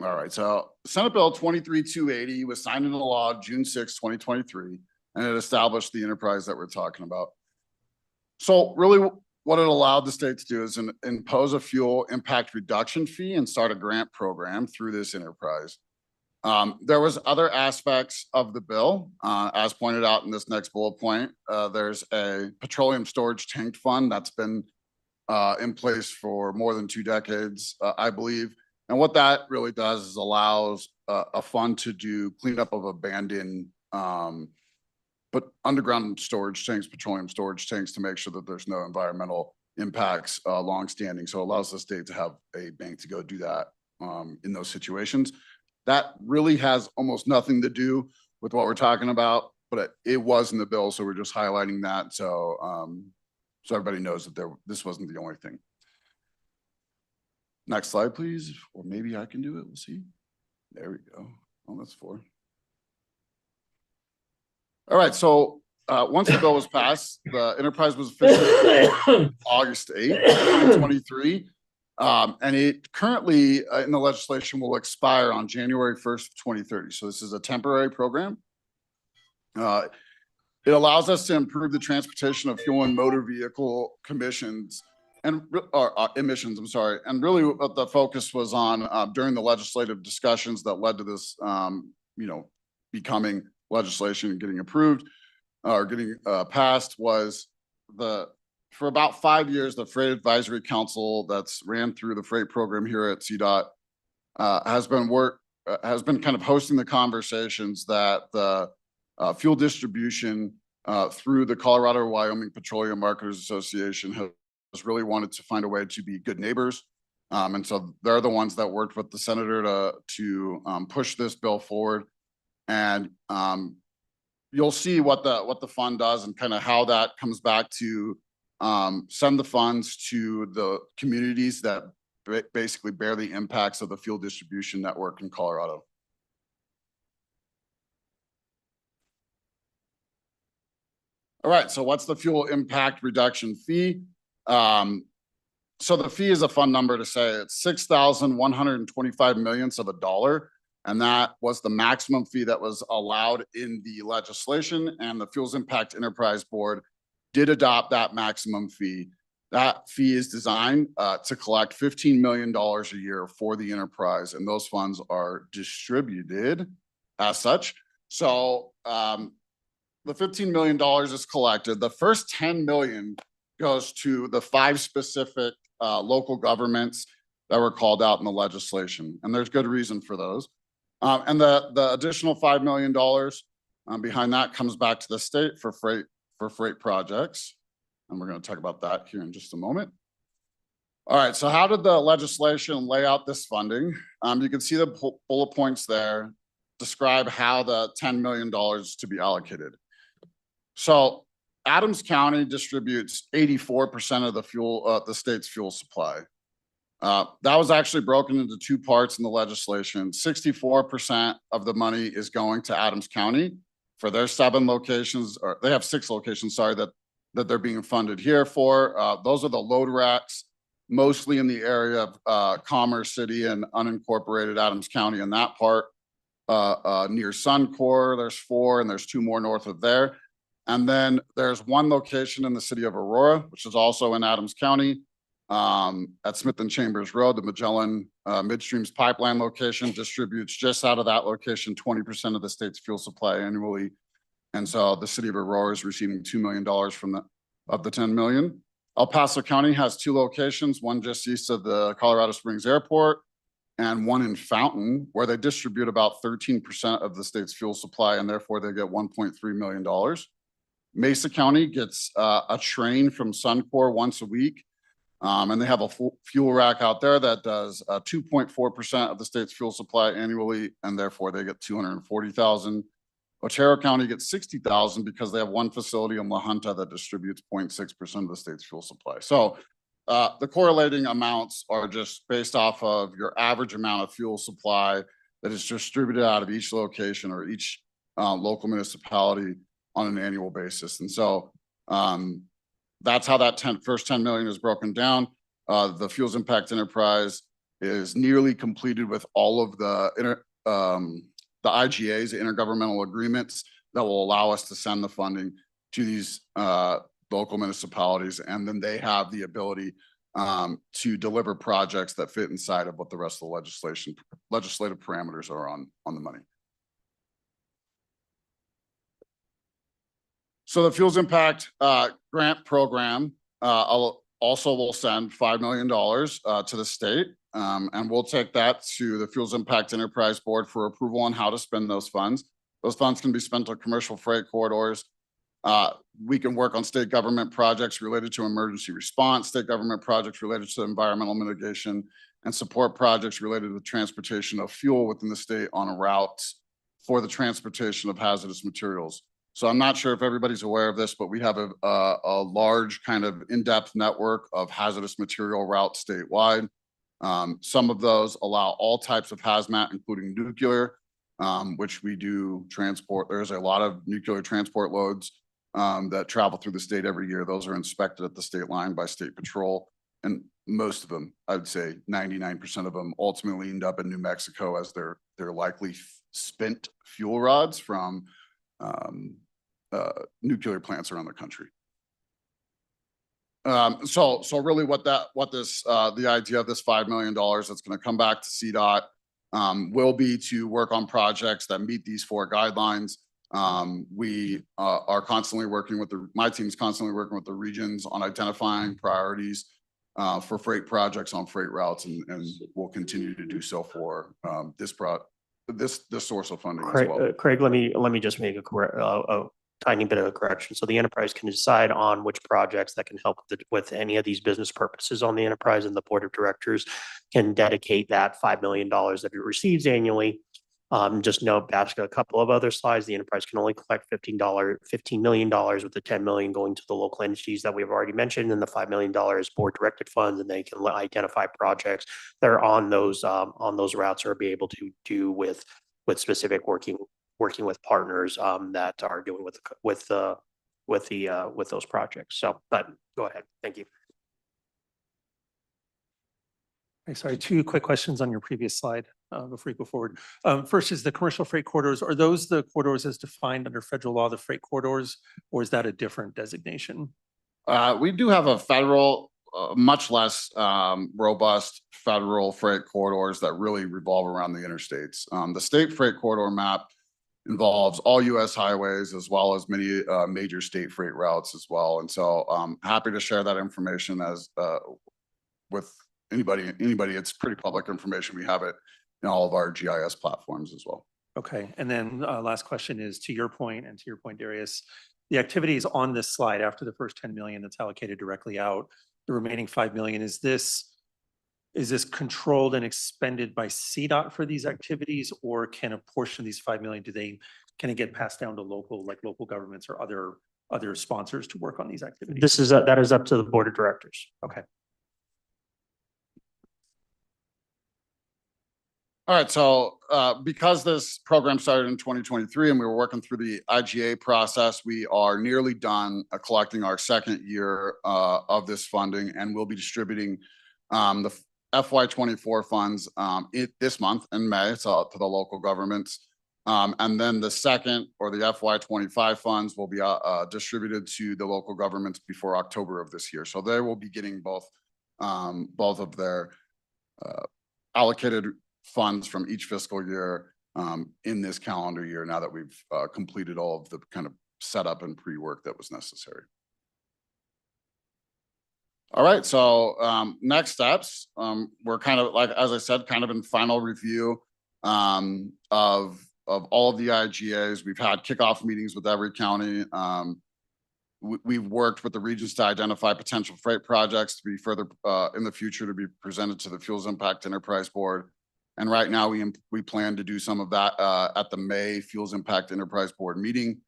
All right, so Senate Bill 23-280 was signed into law June 6, 2023, and it established the enterprise that we're talking about. So really what it allowed the state to do is impose a fuel impact reduction fee and start a grant program through this enterprise. There was other aspects of the bill, as pointed out in this next bullet point. There's a petroleum storage tank fund that's been in place for more than 2 decades, I believe. And what that really does is allows a fund to do cleanup of abandoned but underground storage tanks, petroleum storage tanks, to make sure that there's no environmental impacts longstanding. So it allows the state to have a bank to go do that in those situations. That really has almost nothing to do with what we're talking about, but it was in the bill, so we're just highlighting that so so everybody knows that this wasn't the only thing. Next slide, please, or maybe I can do it. We'll see. There we go. Oh, that's 4. All right, so once the bill was passed, the enterprise was officially August 8, 2023. And it currently in the legislation will expire on January 1st, 2030. So this is a temporary program. It allows us to improve the transportation of fuel and motor vehicle emissions, and emissions, I'm sorry. And really what the focus was on during the legislative discussions that led to this, becoming legislation and getting approved or getting passed was for about 5 years, the Freight Advisory Council that's ran through the freight program here at CDOT has been kind of hosting the conversations that the fuel distribution through the Colorado-Wyoming Petroleum Marketers Association has really wanted to find a way to be good neighbors. And so they're the ones that worked with the senator to push this bill forward. And you'll see what the fund does and kind of how that comes back to send the funds to the communities that basically bear the impacts of the fuel distribution network in Colorado. All right, so what's the fuel impact reduction fee? So the fee is a fun number to say. It's 6,125 millionths of a dollar. And that was the maximum fee that was allowed in the legislation, and the Fuels Impact Enterprise Board did adopt that maximum fee. That fee is designed to collect $15 million a year for the enterprise, and those funds are distributed as such. So the $15 million is collected. The first $10 million goes to the 5 specific local governments that were called out in the legislation, and there's good reason for those. And the additional $5 million behind that comes back to the state for freight projects. And we're going to talk about that here in just a moment. All right, so how did the legislation lay out this funding? You can see the bullet points there describe how the $10 million to be allocated. So Adams County distributes 84% of the state's fuel supply. That was actually broken into 2 parts in the legislation. 64% of the money is going to Adams County for their 7 locations, or they have 6 locations, sorry, that they're being funded here for. Those are the load racks, mostly in the area of Commerce City and unincorporated Adams County in that part. Near Suncor, there's 4, and there's 2 more north of there. And then there's 1 location in the city of Aurora, which is also in Adams County. At Smith and Chambers Road, the Magellan Midstream's pipeline location distributes just out of that location 20% of the state's fuel supply annually. And so the city of Aurora is receiving $2 million of the 10 million. El Paso County has 2 locations, one just east of the Colorado Springs Airport and one in Fountain, where they distribute about 13% of the state's fuel supply, and therefore they get $1.3 million. Mesa County gets a train from Suncor once a week. And they have a fuel rack out there that does 2.4% of the state's fuel supply annually, and therefore they get $240,000. Otero County gets 60,000 because they have one facility in La Junta that distributes 0.6% of the state's fuel supply. So the correlating amounts are just based off of your average amount of fuel supply that is distributed out of each location or each local municipality on an annual basis. And so that's how that first 10 million is broken down. The Fuels Impact Enterprise is nearly completed with all of the IGAs, the intergovernmental agreements that will allow us to send the funding to these local municipalities, and then they have the ability to deliver projects that fit inside of what the rest of the legislative parameters are on the money. So the Fuels Impact Grant Program also will send $5 million to the state, and we'll take that to the Fuels Impact Enterprise Board for approval on how to spend those funds. Those funds can be spent on commercial freight corridors. We can work on state government projects related to emergency response, state government projects related to environmental mitigation, and support projects related to the transportation of fuel within the state on a route for the transportation of hazardous materials. So I'm not sure if everybody's aware of this, but we have a large kind of in-depth network of hazardous material routes statewide. Some of those allow all types of hazmat, including nuclear, which we do transport. There's a lot of nuclear transport loads that travel through the state every year. Those are inspected at the state line by State Patrol. And most of them, I would say 99% of them, ultimately end up in New Mexico as they're likely spent fuel rods from nuclear plants around the country. So really the idea of this $5 million that's going to come back to CDOT will be to work on projects that meet these 4 guidelines. We are constantly working with my team's constantly working with the regions on identifying priorities for freight projects on freight routes, and we'll continue to do so for this source of funding as well. Craig, let me just make a tiny bit of a correction. So the enterprise can decide on which projects that can help with any of these business purposes on the enterprise, and the board of directors can dedicate that $5 million that it receives annually. Just note, back a couple of other slides, the enterprise can only collect $15 million, with the 10 million going to the local entities that we've already mentioned, and the $5 million board directed funds, and they can identify projects that are on those routes, or be able to do with specific working with partners that are doing with those projects. So, but go ahead. Thank you. Hey, sorry, 2 quick questions on your previous slide before we go forward. First is the commercial freight corridors. Are those the corridors as defined under federal law, the freight corridors, or is that a different designation? We do have a federal, much less robust federal freight corridors that really revolve around the interstates. The state freight corridor map involves all U.S. highways as well as many major state freight routes as well. And so I'm happy to share that information with anybody. It's pretty public information. We have it in all of our GIS platforms as well. Okay. And then last question is to your point, and to your point, Darius, the activities on this slide after the first 10 million that's allocated directly out, the remaining 5 million, is this controlled and expended by CDOT for these activities, or can a portion of these 5 million, can it get passed down to local governments or other sponsors to work on these activities? That is up to the board of directors. Okay. All right, so because this program started in 2023 and we were working through the IGA process, we are nearly done collecting our second year of this funding, and we'll be distributing the FY24 funds this month in May to the local governments. And then the second, or the FY25 funds, will be distributed to the local governments before October of this year. So they will be getting both of their allocated funds from each fiscal year in this calendar year, now that we've completed all of the kind of setup and pre-work that was necessary. All right, so next steps, we're kind of, like, as I said, kind of in final review of all of the IGAs. We've had kickoff meetings with every county. We've worked with the regions to identify potential freight projects to be further in the future to be presented to the Fuels Impact Enterprise Board. And right now, we plan to do some of that at the May Fuels Impact Enterprise Board meeting.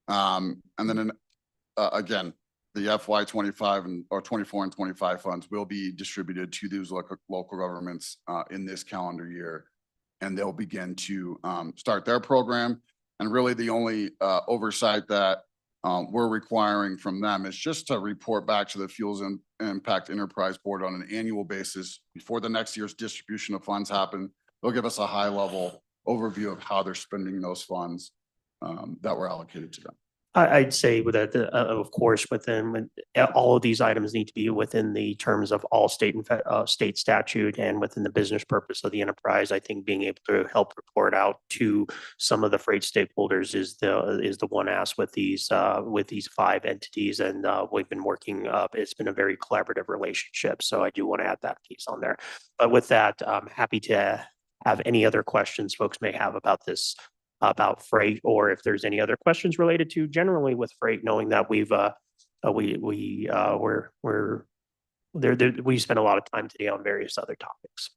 And then again, the FY 25 or 24 and 25 funds will be distributed to these local governments in this calendar year. And they'll begin to start their program. And really the only oversight that we're requiring from them is just to report back to the Fuels Impact Enterprise Board on an annual basis before the next year's distribution of funds happen. They'll give us a high level overview of how they're spending those funds that were allocated to them. I'd say with that, of course, all of these items need to be within the terms of all state and state statute and within the business purpose of the enterprise. I think being able to help report out to some of the freight stakeholders is the one ask with these 5 entities, and we've been working. It's been a very collaborative relationship, so I do want to add that piece on there. But with that, I'm happy to have any other questions folks may have about this. About freight, or if there's any other questions related to generally with freight, knowing that we spent a lot of time today on various other topics.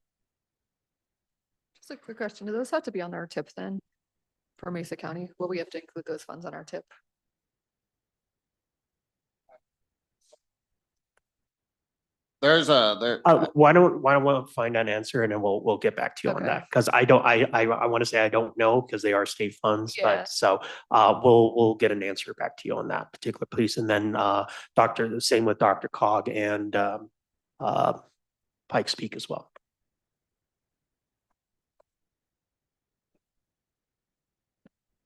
Just a quick question. Do those have to be on our tip then for Mesa County? Will we have to include those funds on our tip? There's why don't we find an answer and then we'll get back to you on that, because I want to say I don't know because they are state funds, but so we'll get an answer back to you on that particular piece, and then same with Dr. Cog and Pike speak as well.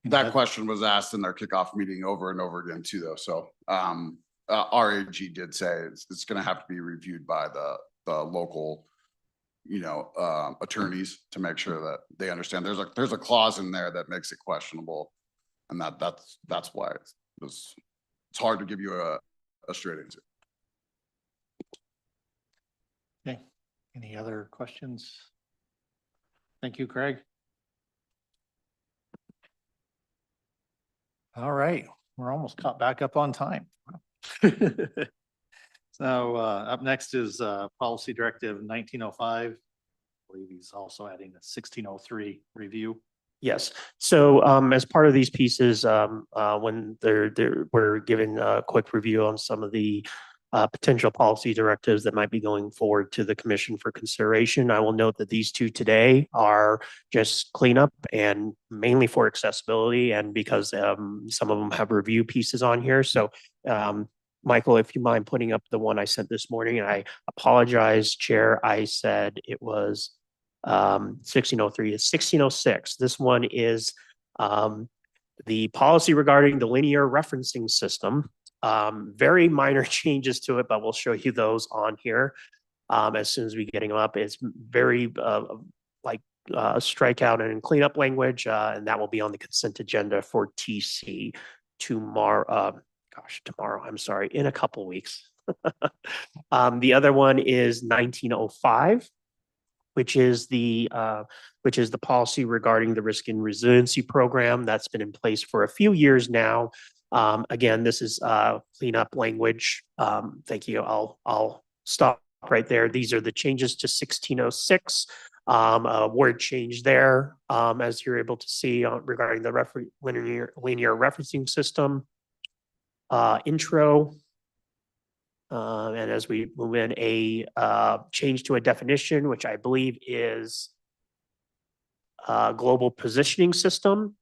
That question was asked in their kickoff meeting over and over again too, though. So RAG did say it's going to have to be reviewed by the local, attorneys to make sure that they understand. There's a clause in there that makes it questionable, and that's why it's hard to give you a straight answer. Okay. Any other questions? Thank you, Craig. All right, we're almost caught back up on time. So up next is Policy Directive 1905. I believe he's also adding a 1603 review. Yes. So as part of these pieces, when we're given a quick review on some of the potential policy directives that might be going forward to the commission for consideration, I will note that these 2 today are just cleanup and mainly for accessibility, and because some of them have review pieces on here. So Michael, if you mind putting up the one I sent this morning, and I apologize, Chair, I said it was 1603 is 1606. This one is the policy regarding the linear referencing system. Very minor changes to it, but we'll show you those on here as soon as we get them up. It's very strikeout and cleanup language, and that will be on the consent agenda for TC tomorrow. I'm sorry, in a couple weeks. The other one is 1905, which is the policy regarding the risk and resiliency program that's been in place for a few years now. Again, this is cleanup language. Thank you. I'll stop right there. These are the changes to 1606. Word change there, as you're able to see regarding the linear referencing system. Intro. And as we move in, a change to a definition, which I believe is global positioning system,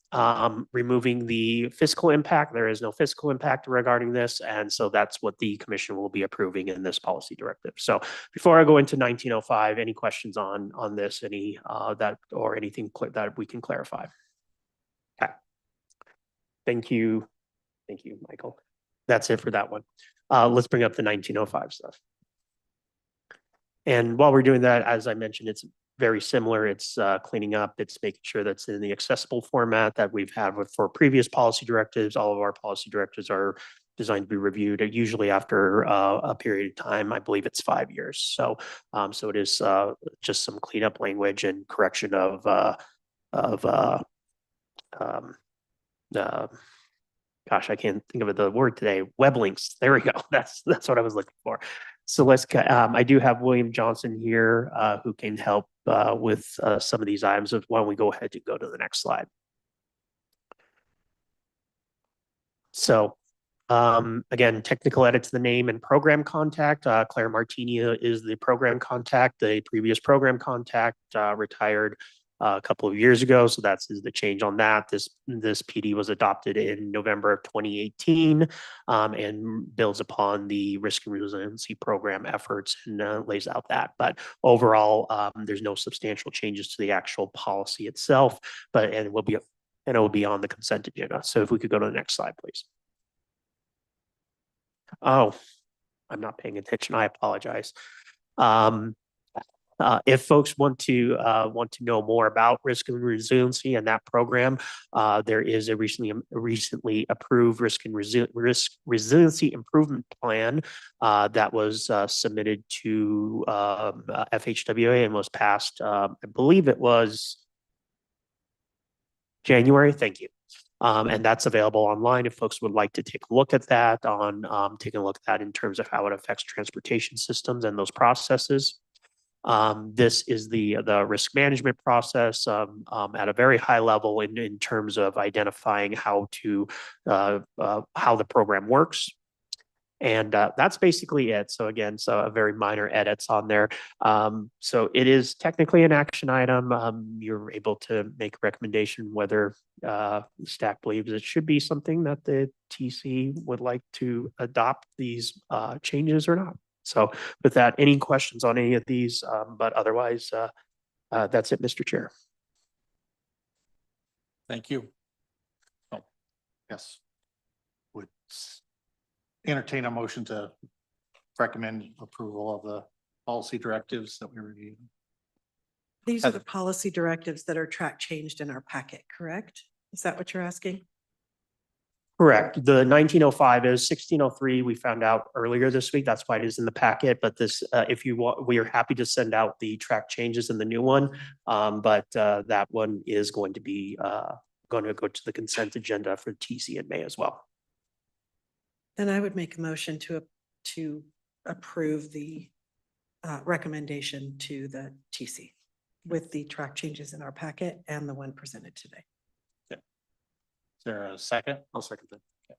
removing the fiscal impact. There is no fiscal impact regarding this, and so that's what the commission will be approving in this policy directive. So before I go into 1905, any questions on this, any or anything that we can clarify? Okay. Thank you, Michael. That's it for that one. Let's bring up the 1905 stuff. And while we're doing that, as I mentioned, it's very similar. It's cleaning up. It's making sure that's in the accessible format that we've had for previous policy directives. All of our policy directives are designed to be reviewed usually after a period of time. I believe it's 5 years. So it is just some cleanup language and correction of gosh, I can't think of the word today. Web links. There we go. That's what I was looking for. So I do have William Johnson here, who can help, with, some of these items. Why don't we go ahead and go to the next slide? So, again, technical edit to the name and program contact. Claire Martini is the program contact. The previous program contact, retired a couple of years ago. So that's the change on that. This PD was adopted in November of 2018, and builds upon the risk and resiliency program efforts and lays out that. But overall, there's no substantial changes to the actual policy itself, and it will be on the consent agenda. So if we could go to the next slide, please. Oh, I'm not paying attention. I apologize. If folks want to know more about risk and resiliency and that program, there is a recently approved risk resiliency improvement plan that was submitted to FHWA and was passed. I believe it was January. Thank you. And that's available online if folks would like to take a look at that taking a look at that in terms of how it affects transportation systems and those processes. This is the risk management process at a very high level in terms of identifying how the program works. And that's basically it. So again, a very minor edits on there. So it is technically an action item. You're able to make a recommendation whether STAC believes it should be something that the TC would like to adopt these changes or not. So with that, any questions on any of these? But otherwise, that's it, Mr. Chair. Thank you. Oh, yes. Would entertain a motion to recommend approval of the policy directives that we reviewed. These are the policy directives that are track changed in our packet, correct? Is that what you're asking? Correct. The 1905 is 1603. We found out earlier this week. That's why it is in the packet. But this, if you want, we are happy to send out the track changes in the new one. But that one is going to be going to go to the consent agenda for TC in May as well. Then I would make a motion to approve the recommendation to the TC with the track changes in our packet and the one presented today. Is there a second? I'll second that. Okay.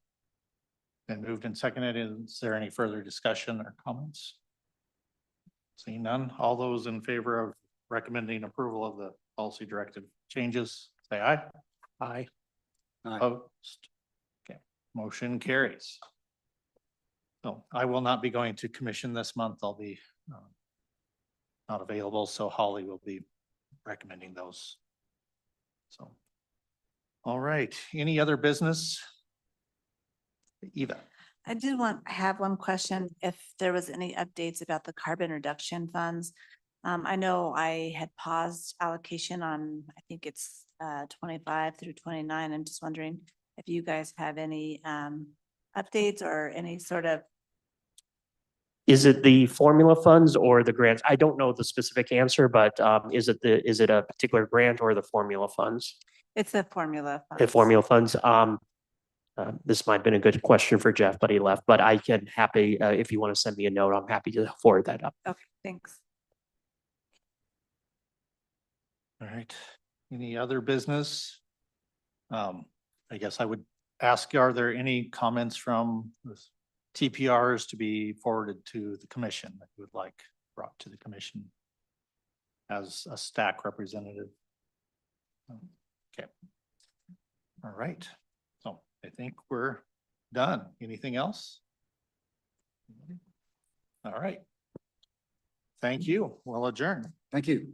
Been moved and seconded. Is there any further discussion or comments? Seeing none, all those in favor of recommending approval of the policy directive changes, say aye. Aye. Opposed? Okay, motion carries. So I will not be going to commission this month. I'll be not available, so Holly will be recommending those. So. All right, any other business? Eva. I have one question. If there was any updates about the carbon reduction funds. I know I had paused allocation on, I think it's 25 through 29. I'm just wondering if you guys have any updates or any sort of. Is it the formula funds or the grants? I don't know the specific answer, but is it a particular grant or the formula funds? It's a formula. The formula funds. This might have been a good question for Jeff, but he left. But I can if you want to send me a note, I'm happy to forward that up. Okay, thanks. All right, any other business? I guess I would ask, are there any comments from the TPRs to be forwarded to the commission that you would like brought to the commission as a STAC representative? Okay. All right. So I think we're done. Anything else? All right. Thank you. We'll adjourn. Thank you.